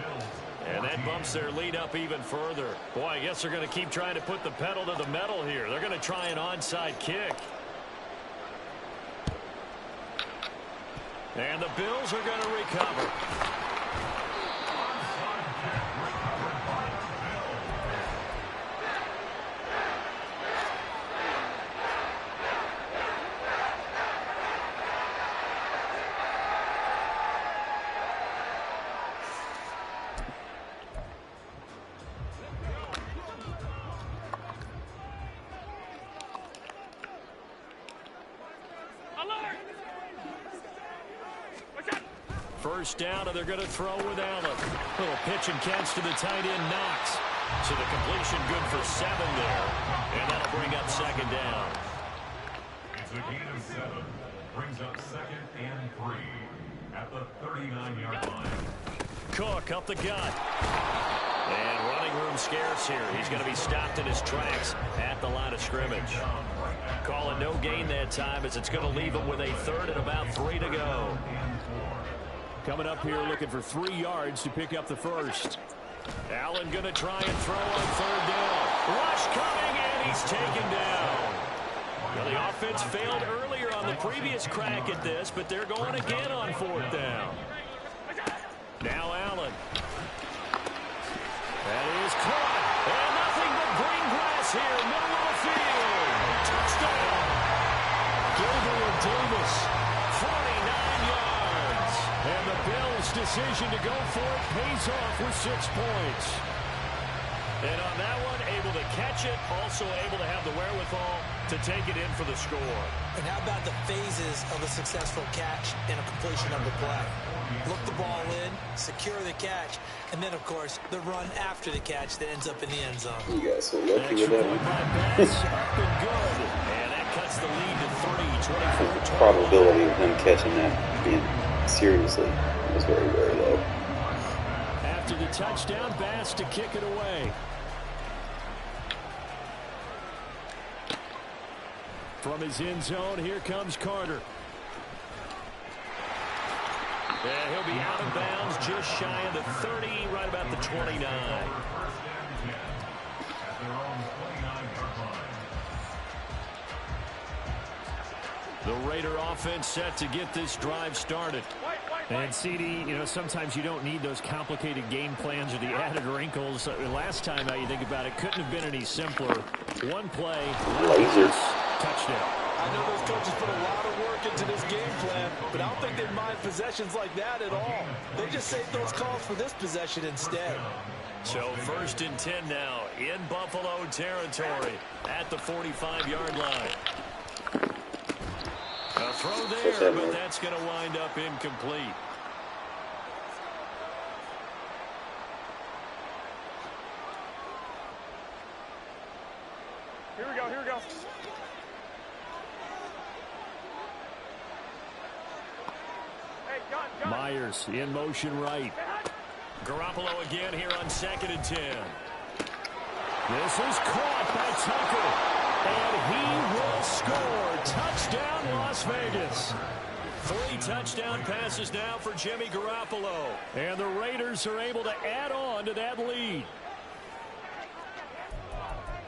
And that bumps their lead up even further. Boy, I guess they're going to keep trying to put the pedal to the metal here. They're going to try an onside kick. And the Bills are going to recover. First down, and they're going to throw with Allen. Little pitch and catch to the tight end, Knox. So the completion good for 7 there. And that'll bring up second down. It's a gain of 7. Brings up 2nd and 3 at the 39-yard line. Cook up the gut. And running room scarce here. He's going to be stopped in his tracks at the line of scrimmage. Call it no gain that time, as it's going to leave him with a 3rd and about 3 to go. Coming up here looking for 3 yards to pick up the first. Allen going to try and throw on 3rd down. Rush coming, and he's taken down. Well, the offense failed earlier on the previous crack at this, but they're going again on 4th down. Now Allen. That is caught. And nothing but green grass here, middle of the field. Touchdown. Gabriel Davis, 49 yards. And the Bills' decision to go for it pays off with 6 points. And on that one, able to catch it, also able to have the wherewithal to take it in for the score. And how about the phases of a successful catch and a completion of the play? Look the ball in, secure the catch, and then, of course, the run after the catch that ends up in the end zone. You guys so lucky with Extra that point one. by Bass, up and good. And that cuts the lead to 3, 24-20. The probability of him catching that being seriously was very, very low. After the touchdown, Bass to kick it away. From his end zone, here comes Carter. And he'll be out of bounds just shy of the 30, right about the 29. The Raider offense set to get this drive started. And CD, you know, sometimes you don't need those complicated game plans or the added wrinkles. Last time, how you think about it, couldn't have been any simpler. One play, Lasers. touchdown. I know those coaches put a lot of work into this game plan, but I don't think they mind possessions like that at all. They just save those calls for this possession instead. So 1st and 10 now in Buffalo territory at the 45-yard line. A throw there, but that's going to wind up incomplete. Here we go, here we go. Hey, gun. Myers in motion right. Garoppolo again here on 2nd and 10. This is caught by Tucker. And he will score. Touchdown, Las Vegas. 3 touchdown passes now for Jimmy Garoppolo. And the Raiders are able to add on to that lead.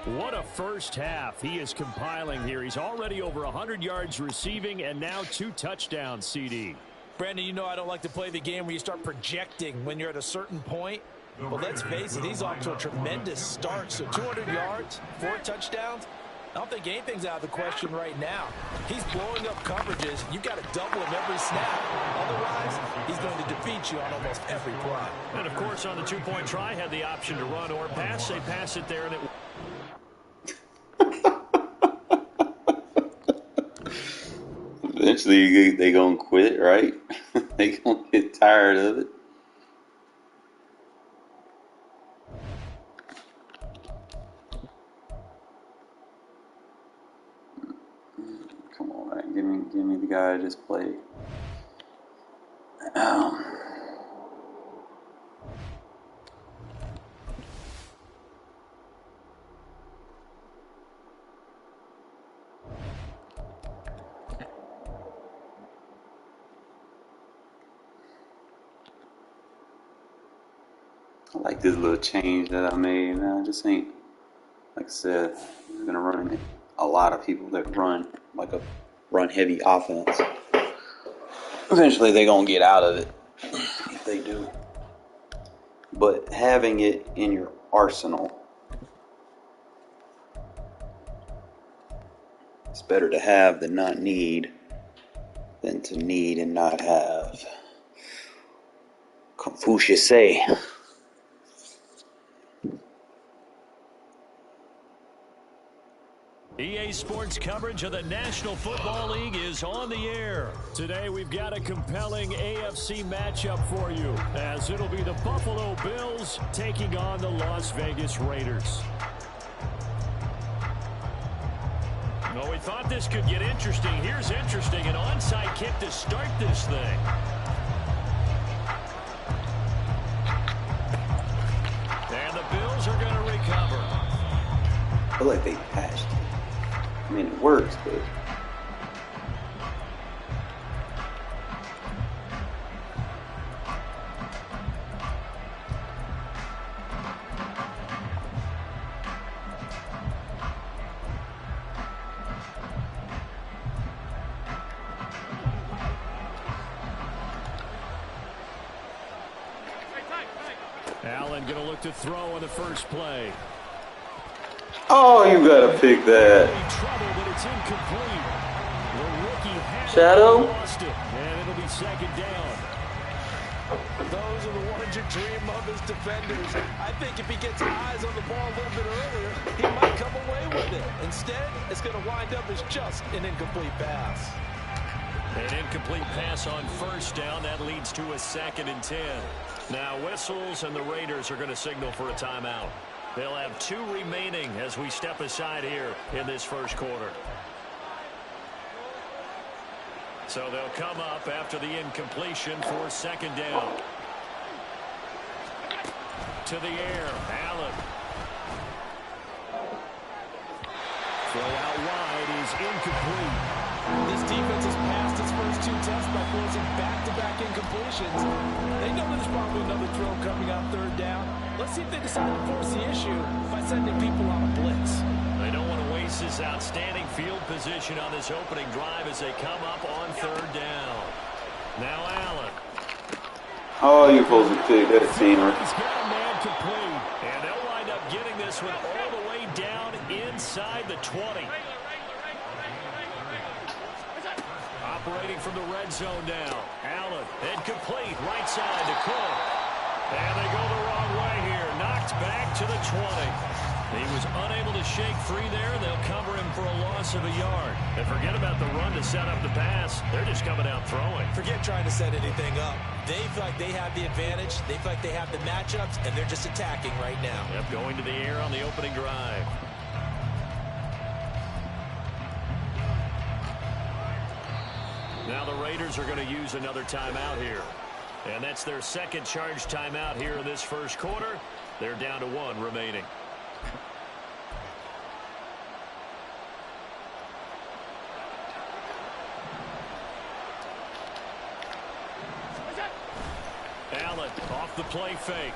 What a first half he is compiling here. He's already over 100 yards receiving and now 2 touchdowns, CD. Brandon, you know I don't like to play the game where you start projecting when you're at a certain point. Well, let's face it, he's off to a tremendous start. So 200 yards, 4 touchdowns. I don't think anything's out of the question right now. He's blowing up coverages. You've got to double him every snap. Otherwise, he's going to defeat you on almost every play. And, of course, on the two-point try, had the option to run or pass. They pass it there, and it... Eventually, they gonna quit, right? They gonna get tired of it. Come on, man. Give me the guy to just play. I like this little change that I made, man. I just ain't, like I said, I'm gonna run a lot of people that run like a run heavy offense. Eventually they gonna get out of it if they do. But having it in your arsenal, it's better to have than not need than to need and not have. Confucius say. EA Sports coverage of the National Football League is on the air. Today we've got a compelling AFC matchup for you, as it'll be the Buffalo Bills taking on the Las Vegas Raiders. Well, we thought this could get interesting. Here's interesting, an onside kick to start this thing. And the Bills are going to recover. I feel like they patched it. I mean, it works, but... Allen going to look to throw on the first play. Oh, you gotta pick that. Trouble, but it's incomplete. The rookie had Shadow? lost it, and it'll be second down. Those are the ones you dream of as defenders. I think if he gets eyes on the ball a little bit earlier, he might come away with it. Instead, it's going to wind up as just an incomplete pass. An incomplete pass on first down. That leads to a 2nd and 10. Now whistles, and the Raiders are going to signal for a timeout. They'll have 2 remaining as we step aside here in this first quarter. So they'll come up after the incompletion for 2nd down. To the air, Allen. Throw out wide is incomplete. This defense has passed its first 2 tests by forcing back-to-back incompletions. They know there's probably another throw coming on 3rd down. Let's see if they decide to force the issue by sending people on a blitz. They don't want to waste this outstanding field position on this opening drive as they come up on 3rd down. Now Allen. Oh, you're supposed to pick that seamer. He's got a man complete. And they'll wind up getting this one all the way down inside the 20. Operating from the red zone now. Allen, incomplete, right side to Cook. And they go the wrong way here. Knocked back to the 20. He was unable to shake free there. They'll cover him for a loss of a yard. And forget about the run to set up the pass. They're just coming out throwing. Forget trying to set anything up. They feel like they have the advantage. They feel like they have the matchups, and they're just attacking right now. Yep, going to the air on the opening drive. Now the Raiders are going to use another timeout here. And that's their 2nd charge timeout here in this first quarter. They're down to 1 remaining. Allen off the play fake.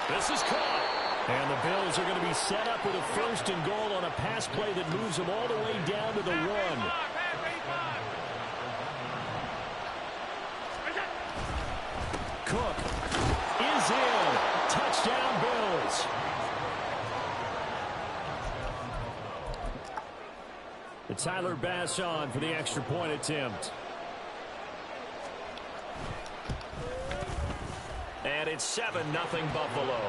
This is caught. And the Bills are going to be set up with a 1st and goal on a pass play that moves them all the way down to the 1. Cook is in. Touchdown, Bills. Tyler Bass on for the extra point attempt. And it's 7-0 Buffalo.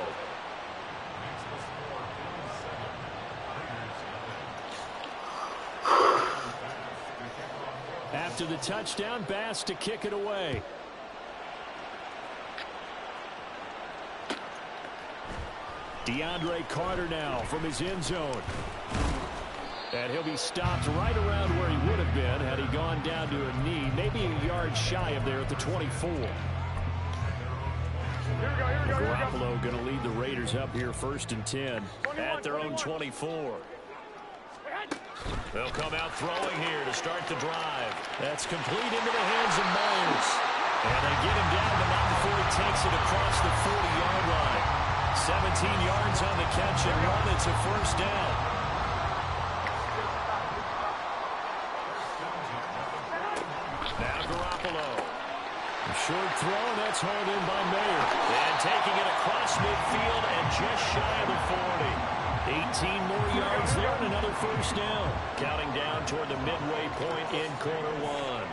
After the touchdown, Bass to kick it away. DeAndre Carter now from his end zone. And he'll be stopped right around where he would have been had he gone down to a knee, maybe a yard shy of there at the 24. Garoppolo going to lead the Raiders up here 1st and 10 at their own 24. They'll come out throwing here to start the drive. That's complete into the hands of Myers. And they get him down to not before he takes it across the 40-yard line. 17 yards on the catch and run. It's a 1st down. Now Garoppolo. A short throw, and that's hauled in by Mayer. And taking it across midfield and just shy of the 40. 18 more yards there and another 1st down. Counting down toward the midway point in quarter 1.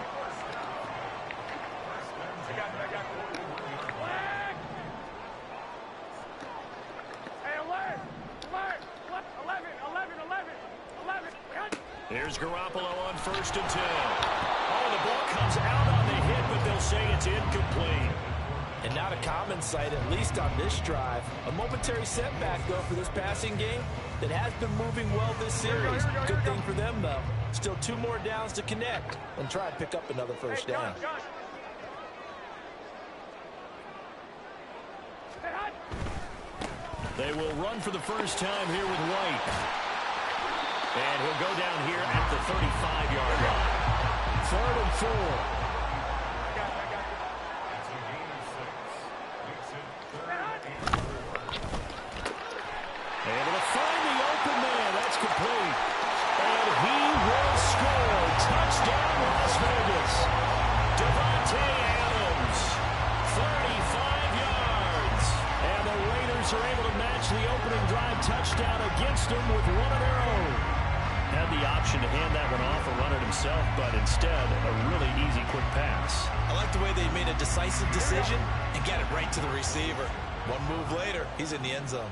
Here's Garoppolo on 1st and 10. Oh, the ball comes out on the hit, but they'll say it's incomplete. And not a common sight, at least on this drive. A momentary setback, though, for this passing game that has been moving well this series. Good thing for them, though. Still 2 more downs to connect and try and pick up another 1st down. They will run for the first time here with White. And he'll go down here at the 35-yard line. 3rd and 4. Able to find the open man. That's complete. And he will score. Touchdown, Las Vegas. Devontae Adams. 35 yards. And the Raiders are able to match the opening drive touchdown against them with one of their own. Had the option to hand that one off or run it himself, but instead, a really easy, quick pass. I like the way they made a decisive decision and got it right to the receiver. One move later, he's in the end zone.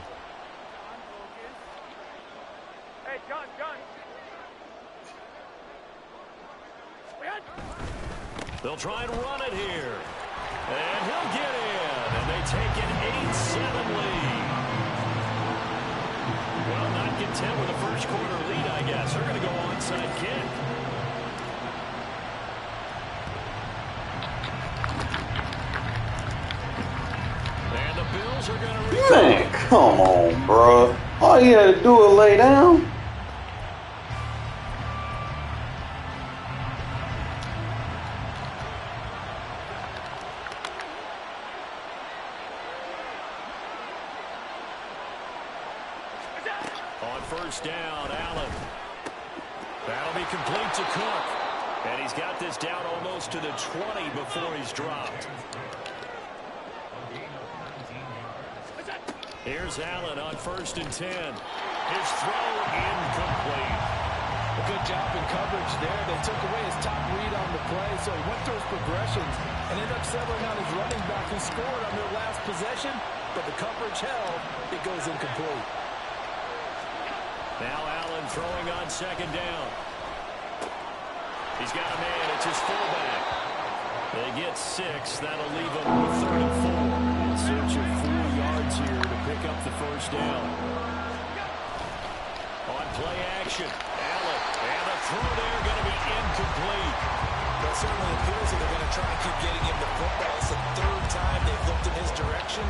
Hey, gun. They'll try and run it here. And he'll get in. And they take an 8-7 lead. Well, not content with a first quarter lead, I guess. They're going to go onside kick. And the Bills are going to... Man, come on, bro. All you had to do is lay down. On 1st down, Allen. That'll be complete to Cook. And he's got this down almost to the 20 before he's dropped. Here's Allen on 1st and 10. His throw incomplete. A good job in coverage there. They took away his top read on the play, so he went through his progressions and ended up settling on his running back who scored on their last possession, but the coverage held. It goes incomplete. Now Allen throwing on 2nd down. He's got a man. It's his fullback. They get 6. That'll leave them with 3rd and 4. In search of 4 yards here to pick up the 1st down. On play action, Allen. And the throw there going to be incomplete. Well, it certainly appears that they're going to try and keep getting him the football. It's the 3rd time they've looked in his direction.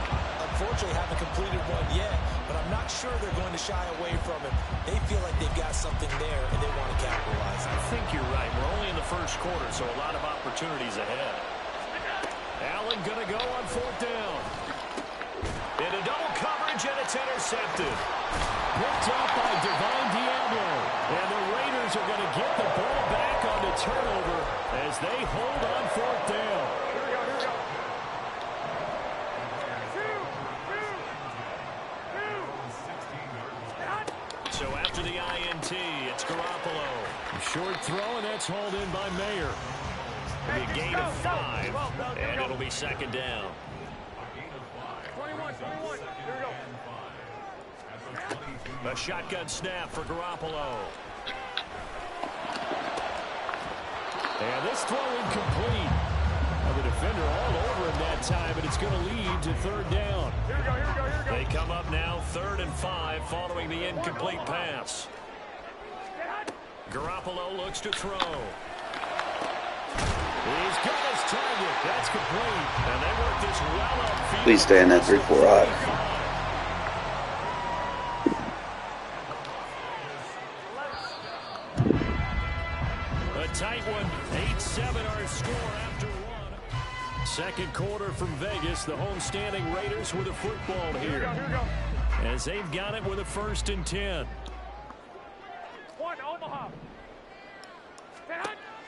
Unfortunately, haven't completed one yet, but I'm not sure they're going to shy away from him. They feel like they've got something there, and they want to capitalize on it. I think you're right. We're only in the 1st quarter, so a lot of opportunities ahead. Allen going to go on 4th down. Into double coverage, and it's intercepted. Picked up by Divine Diablo. And the Raiders are going to get the ball back on the turnover as they hold on 4th down. Here we go. So after the INT, it's Garoppolo. Short throw, and that's hauled in by Mayer. It'll be a gain of 5, and it'll be second down. 21. Here we go. A shotgun snap for Garoppolo. And this throw incomplete. Now the defender all over him that time, but it's going to lead to third down. Here we go. They come up now 3rd and 5 following the incomplete pass. Garoppolo looks to throw. He's got his target. That's complete. And they work this well upfield. Please stay in that 3-4 high. A tight one. 8-7 our score after 1. Second quarter from Vegas. The home-standing Raiders with a football here. Here we go. As they've got it with a 1st and 10. One, Omaha.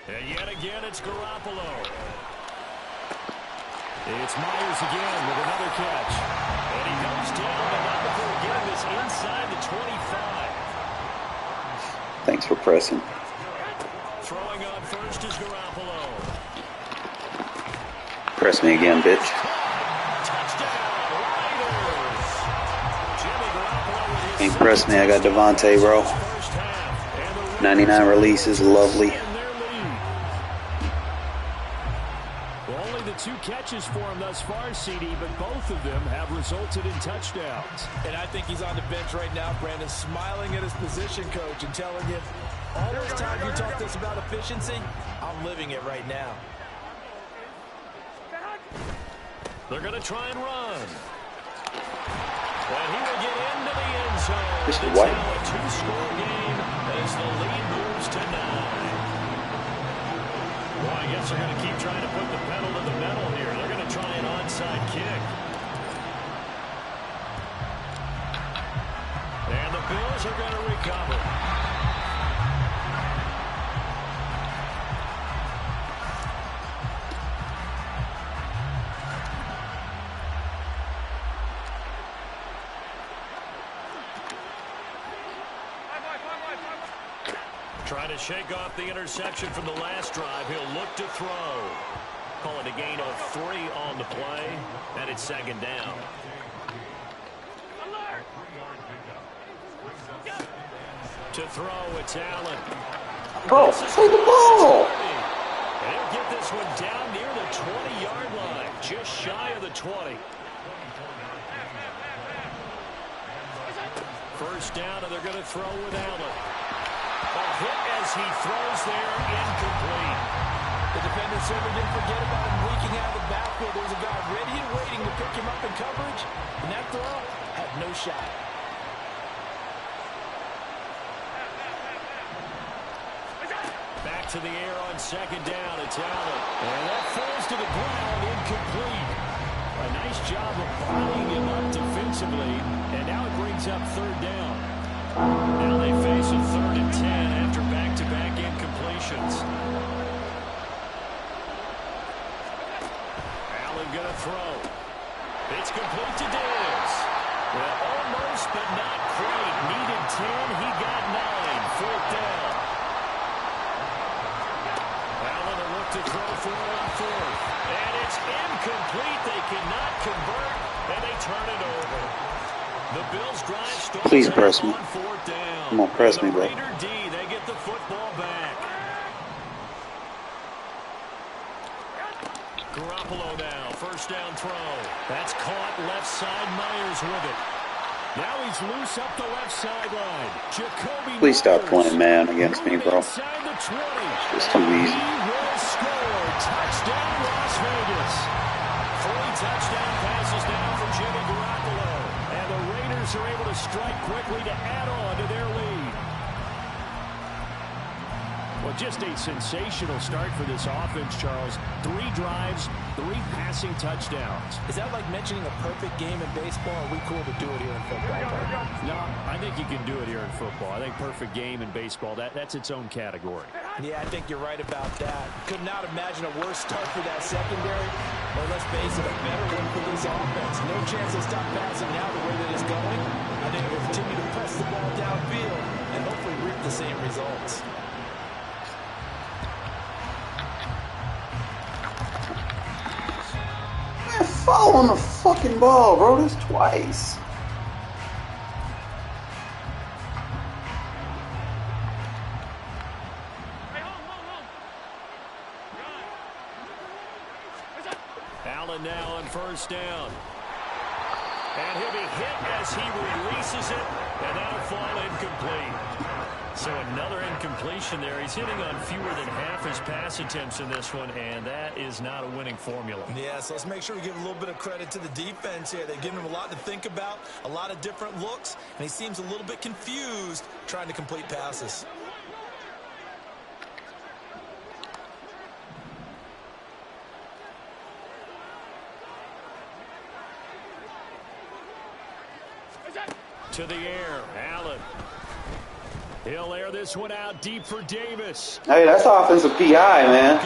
And yet again, it's Garoppolo. It's Myers again with another catch. And he goes down, but not before getting this inside the 25. Thanks for pressing. Throwing on first is Garoppolo. Press me again, bitch. Touchdown, Raiders. Jimmy Garoppolo with his Can't press me. I got Devontae, bro. first half. And the Raiders 99 releases, lovely. in their lead. Well, only the 2 catches for him thus far, CD, but both of them have resulted in touchdowns. And I think he's on the bench right now, Brandon, smiling at his position coach and telling him, all those times you talked to us about efficiency, I'm living it right now. They're going to try and run. And he will get into the end zone. Mr. It's White. now a 2-score game as the lead moves to 9. Well, I guess they're going to keep trying to put the pedal to the metal here. They're going to try an onside kick. And the Bills are going to recover. Trying to shake off the interception from the last drive. He'll look to throw. Call it a gain of 3 on the play, and it's second down. To throw, it's Allen. Bro, play the ball. And he'll get this one down near the 20-yard line, just shy of the 20. First down, and they're going to throw with Allen. A hit as he throws there, incomplete. The defender certainly didn't forget about him leaking out of the backfield. There was a guy ready and waiting to pick him up in coverage, and that throw had no shot. Back to the air on second down. It's Allen. And that falls to the ground, incomplete. A nice job of bodying him up defensively, and now it brings up third down. Now they face a 3rd and 10 after back-to-back incompletions. Allen going to throw. It's complete to Diggs. Well, almost, but not quite. Needed 10. He got 9. 4th down. Allen will look to throw for on 4th. And it's incomplete. They cannot convert, and they turn it over. The Bills drive starts Please press me. on 4th down. Come on, press me, bro. Raider D, they get the football back. Garoppolo now, first down throw. That's caught left side. Myers with it. Now he's loose up the left sideline. Jacoby Please stop Myers playing man against me, bro. inside the 20. It's just too easy. He will score. Touchdown, Las Vegas. 3 touchdown passes now for Jimmy Garoppolo. And the Raiders are able to strike quickly to add on to their lead. Well, just a sensational start for this offense, Charles. 3 drives, 3 passing touchdowns. Is that like mentioning a perfect game in baseball? Or are we cool to do it here in football? No, I think you can do it here in football. I think perfect game in baseball, that's its own category. Yeah, I think you're right about that. Could not imagine a worse start for that secondary. Or let's face it, a better one for this offense. No chance to stop passing now the way that it's going. I think it will continue to press the ball downfield and hopefully reap the same results. foul on the fucking ball, bro. That's twice. Allen now on first down. And he'll be hit as he releases it, and that'll fall incomplete. So another incompletion there. He's hitting on fewer than half his pass attempts in this one, and that is not a winning formula. Yeah, so let's make sure we give a little bit of credit to the defense here. They've given him a lot to think about, a lot of different looks, and he seems a little bit confused trying to complete passes. To the air, Allen. He'll air this one out deep for Davis. Hey, that's offensive PI, man.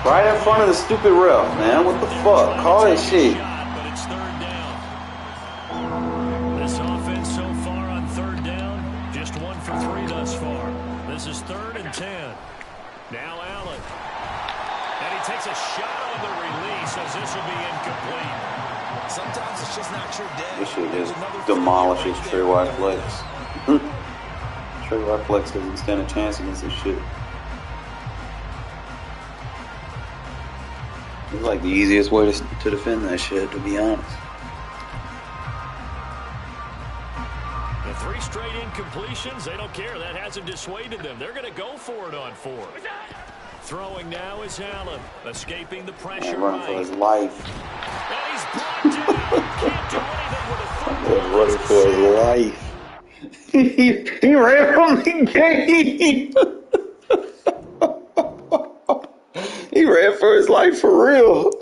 Right in front of the stupid ref, man. What the fuck? Call that shit. But it's third down. This offense so far on third down, just 1 for 3 thus far. This is 3rd and 10. Now Allen. And he takes a shot on the release as this will be incomplete. Sometimes it's just not your day. This shit just demolishes Trey White Flex. Trey White Flex doesn't stand a chance against this shit. It's like the easiest way to defend that shit, to be honest. The 3 straight incompletions, they don't care. That hasn't dissuaded them. They're going to go for it on 4. Throwing now is Allen, escaping the pressure. Running for his life. And he's brought down. Can't do anything with a football. Running for his life. he ran from the game. He ran for his life for real.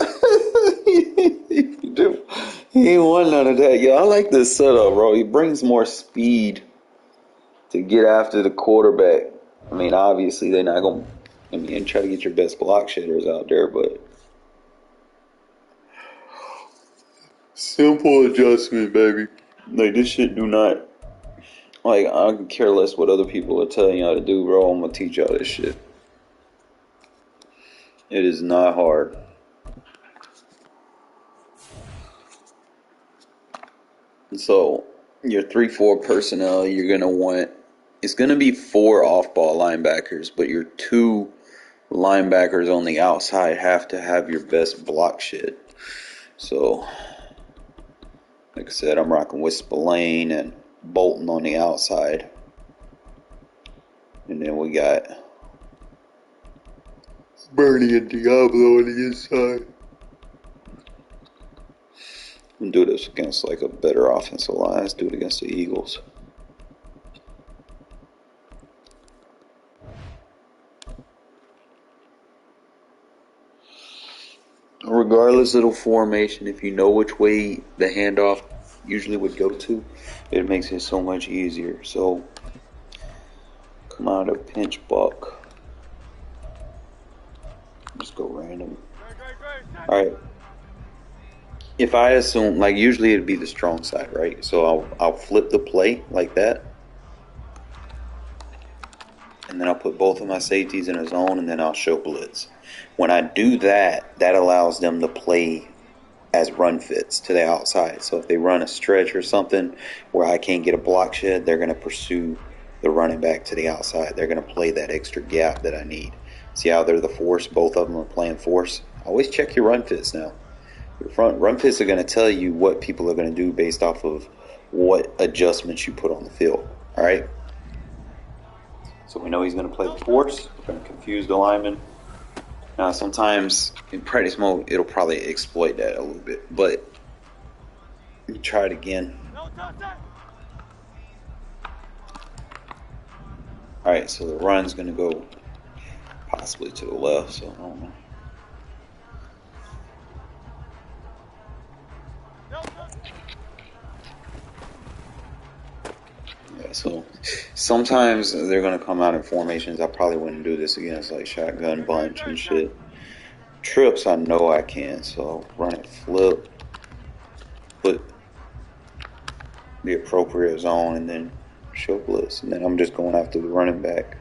He ain't won none of that. Yo, I like this setup, bro. He brings more speed to get after the quarterback. I mean, obviously, they're not going to try to get your best block shitters out there, but simple adjustment, baby. Like, this shit do not, like, I can care less what other people are telling you how to do, bro. I'm going to teach y'all this shit. It is not hard. So, your 3-4 personnel, you're going to want, it's going to be 4 off-ball linebackers, but your 2 linebackers on the outside have to have your best block shit. So, like I said, I'm rocking with Spillane and Bolton on the outside. And then we got Bernie and Diablo on the inside. I'm gonna do this against like a better offensive line. Let's do it against the Eagles. Regardless of the formation, if you know which way the handoff usually would go to, it makes it so much easier. So, come out of pinch buck. Just go random. Alright. If I assume, like usually it'd be the strong side, right? So I'll flip the play like that. And then I'll put both of my safeties in a zone, and then I'll show blitz. When I do that, that allows them to play as run fits to the outside. So if they run a stretch or something where I can't get a block shed, they're going to pursue the running back to the outside. They're going to play that extra gap that I need. See how they're the force? Both of them are playing force. Always check your run fits now. Your front run fits are going to tell you what people are going to do based off of what adjustments you put on the field. All right? So we know he's going to play the force. We're going to confuse the lineman. Now, sometimes in practice mode, it'll probably exploit that a little bit. But let me try it again. All right, so the run's going to go possibly to the left, so I don't know. Yeah, so sometimes they're going to come out in formations. I probably wouldn't do this against like shotgun bunch and shit. Trips, I know I can, so run it flip, put the appropriate zone, and then show blitz. And then I'm just going after the running back.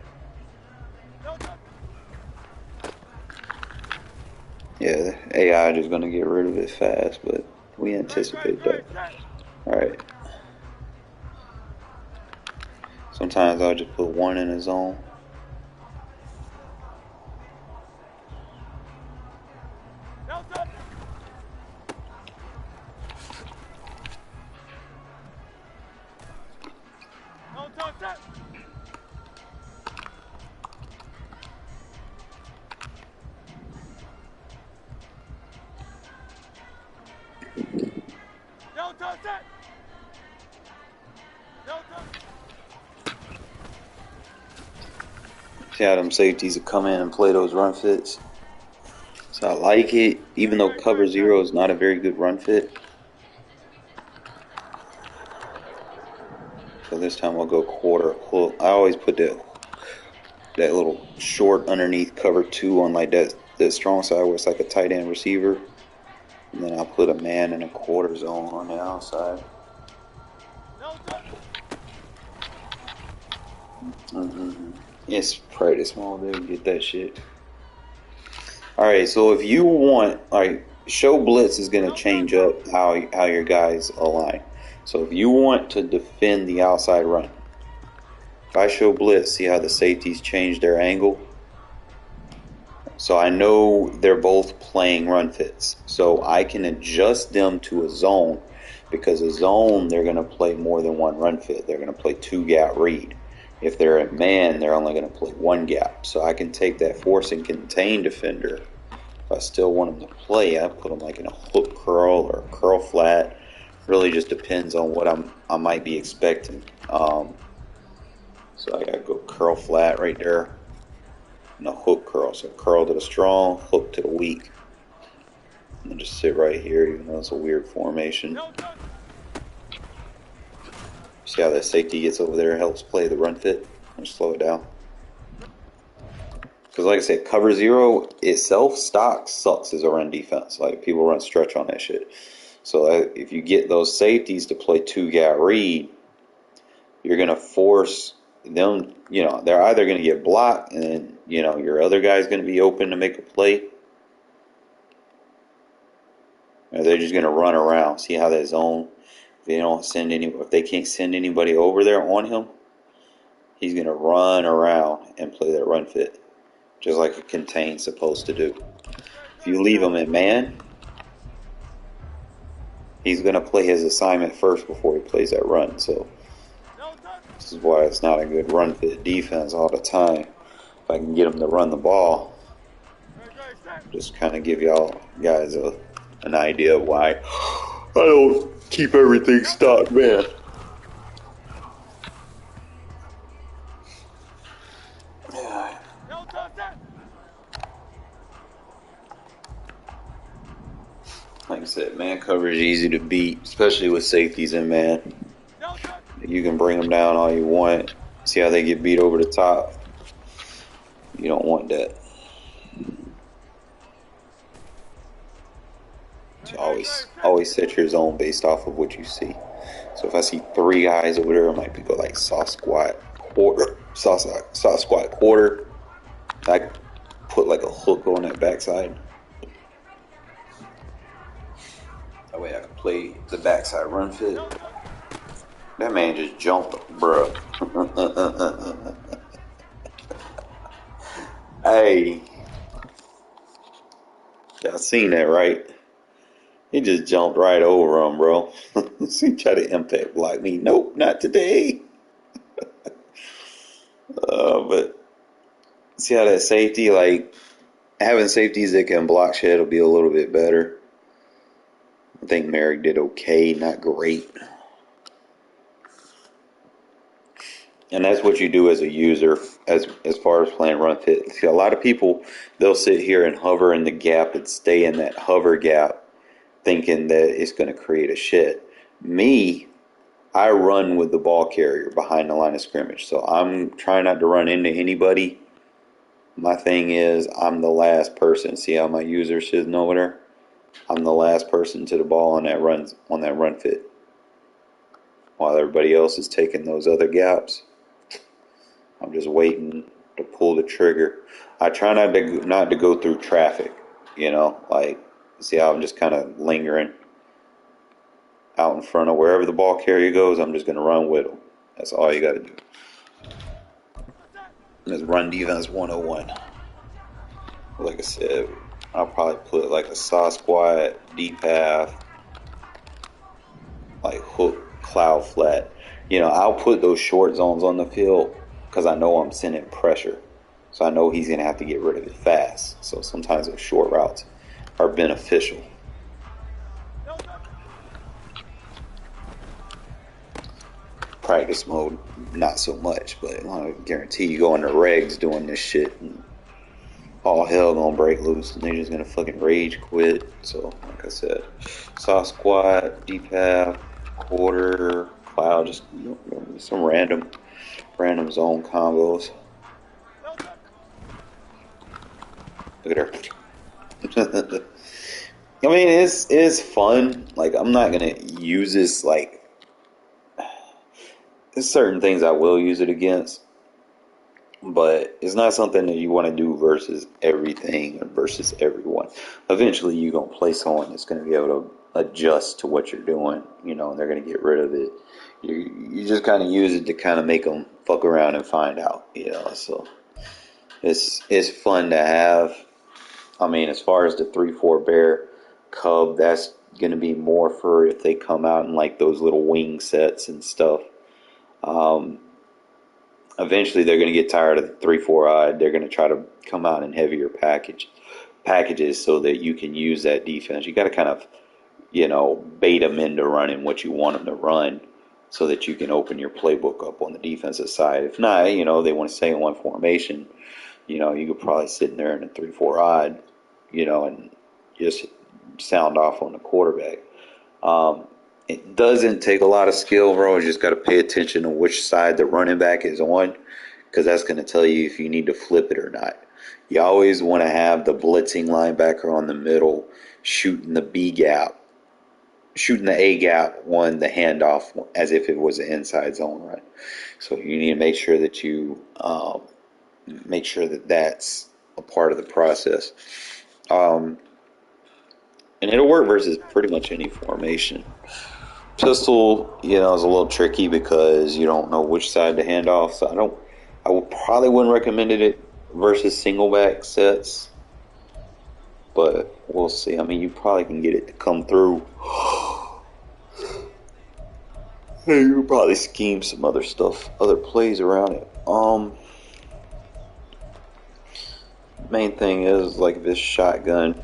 Yeah, the AI just gonna get rid of it fast, but we anticipate that. Alright. Sometimes I'll just put one in a zone. Delta. Delta set. Delta set. Delta. See how them safeties will come in and play those run fits. So I like it, even though cover zero is not a very good run fit. So this time I'll go quarter hook. I always put that little short underneath cover two on like that strong side where it's like a tight end receiver. And then I'll put a man in a quarter zone on the outside. Delta. It's practice small, they get that shit. Alright, so if you want, alright, show blitz is going to change up how your guys align. So if you want to defend the outside run, if I show blitz, see how the safeties change their angle? So I know they're both playing run fits. So I can adjust them to a zone, because a zone, they're going to play more than one run fit. They're going to play two gap read. If they're a man, they're only going to play one gap. So I can take that force and contain defender. If I still want them to play, I put them like in a hook curl or a curl flat. Really just depends on what I might be expecting. So I got to go curl flat right there. And a hook curl. So curl to the strong, hook to the weak. And then just sit right here, even though it's a weird formation. See how that safety gets over there, helps play the run fit and slow it down. Because like I said, cover zero itself, stock sucks as a run defense. Like people run stretch on that shit. So if you get those safeties to play two gap read, you're going to force them, they're either going to get blocked and then, your other guy's going to be open to make a play. Or they're just going to run around. See how that zone, if they can't send anybody over there on him, he's going to run around and play that run fit. Just like a containe's supposed to do. If you leave him in man, he's going to play his assignment first before he plays that run. So this is why it's not a good run fit defense all the time. If I can get him to run the ball, just kind of give y'all guys an idea of why I don't keep everything stocked, man. Like I said, man coverage is easy to beat, especially with safeties in man. You can bring them down all you want. See how they get beat over the top? You don't want that. So always set your zone based off of what you see. So if I see three guys over there, I might go like soft squat quarter. I put like a hook on that backside. That way I can play the backside run fit. That man just jumped, bruh. Hey. Y'all seen that, right? He just jumped right over him, bro. He tried to impact block me. Nope, not today. But see how that safety, like, having safeties that can block shit will be a little bit better. I think Merrick did okay, not great. And that's what you do as a user as far as playing run fit. See, a lot of people, they'll sit here and hover in the gap and stay in that hover gap thinking that it's going to create a shit. Me, I run with the ball carrier behind the line of scrimmage. So I'm trying not to run into anybody. My thing is I'm the last person. See how my user sitting over there? I'm the last person to the ball on that run fit. While everybody else is taking those other gaps, I'm just waiting to pull the trigger. I try not to go through traffic. You know, like, see how I'm just kind of lingering out in front of wherever the ball carrier goes. I'm just going to run with him. That's all you got to do. This run defense 101. Like I said, I'll probably put like a saw squat, deep half, like hook, cloud flat. You know, I'll put those short zones on the field because I know I'm sending pressure. So I know he's going to have to get rid of it fast. So sometimes those short routes are beneficial. Practice mode, not so much, but I guarantee you go into regs doing this shit and all hell gonna break loose and they're just gonna fucking rage quit. So, like I said, soft squat, deep half, quarter, cloud, just some random zone combos. Look at her. I mean, it's fun. Like, I'm not gonna use this. Like, there's certain things I will use it against, but it's not something that you want to do versus everything or versus everyone. Eventually, you're gonna play someone that's gonna be able to adjust to what you're doing, you know, and they're gonna get rid of it. You just kind of use it to kind of make them fuck around and find out, you know. So it's fun to have. I mean, as far as the 3-4 bear cub, that's gonna be more for if they come out in like those little wing sets and stuff. Eventually, they're going to get tired of the 3-4 odd. They're going to try to come out in heavier packages so that you can use that defense. You got to kind of, you know, bait them into running what you want them to run so that you can open your playbook up on the defensive side. If not, you know, they want to stay in one formation, you know, you could probably sit in there in a 3-4 odd, you know, and just sound off on the quarterback. It doesn't take a lot of skill, bro. You just got to pay attention to which side the running back is on, because that's going to tell you if you need to flip it or not. You always want to have the blitzing linebacker on the middle, shooting the B gap, shooting the A gap on the handoff as if it was an inside zone run. So you need to make sure that you make sure that that's a part of the process. And it'll work versus pretty much any formation. Pistol, you know, is a little tricky because you don't know which side to hand off. So I probably wouldn't recommend it versus single back sets, but we'll see. I mean, you probably can get it to come through. You could probably scheme some other stuff, other plays around it. Main thing is like this shotgun.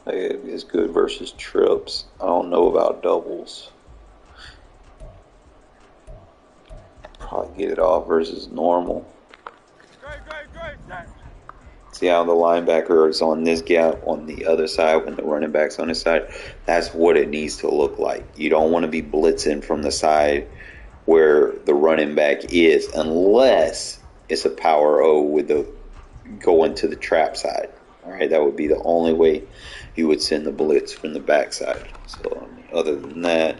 It's good versus trips. I don't know about doubles. Probably get it off versus normal. See how the linebacker is on this gap on the other side when the running back's on this side? That's what it needs to look like. You don't want to be blitzing from the side where the running back is unless it's a power O with the going to the trap side. All right, that would be the only way you would send the blitz from the backside. So, other than that,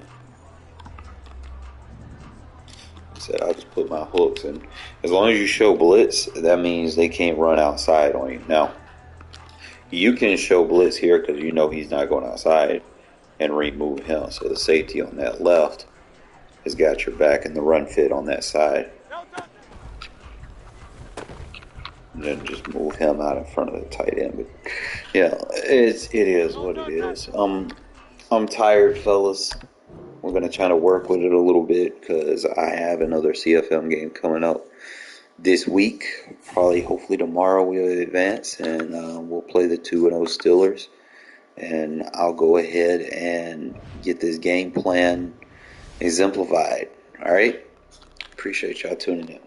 I said I'll just put my hooks in. As long as you show blitz, that means they can't run outside on you. Now, you can show blitz here because you know he's not going outside and remove him. So the safety on that left has got your back and the run fit on that side. And then just move him out in front of the tight end. But yeah, it is what it is. I'm tired, fellas. We're gonna try to work with it a little bit because I have another CFM game coming up this week. Probably, hopefully tomorrow we'll advance and we'll play the 2-0 Steelers. And I'll go ahead and get this game plan exemplified. All right. Appreciate y'all tuning in.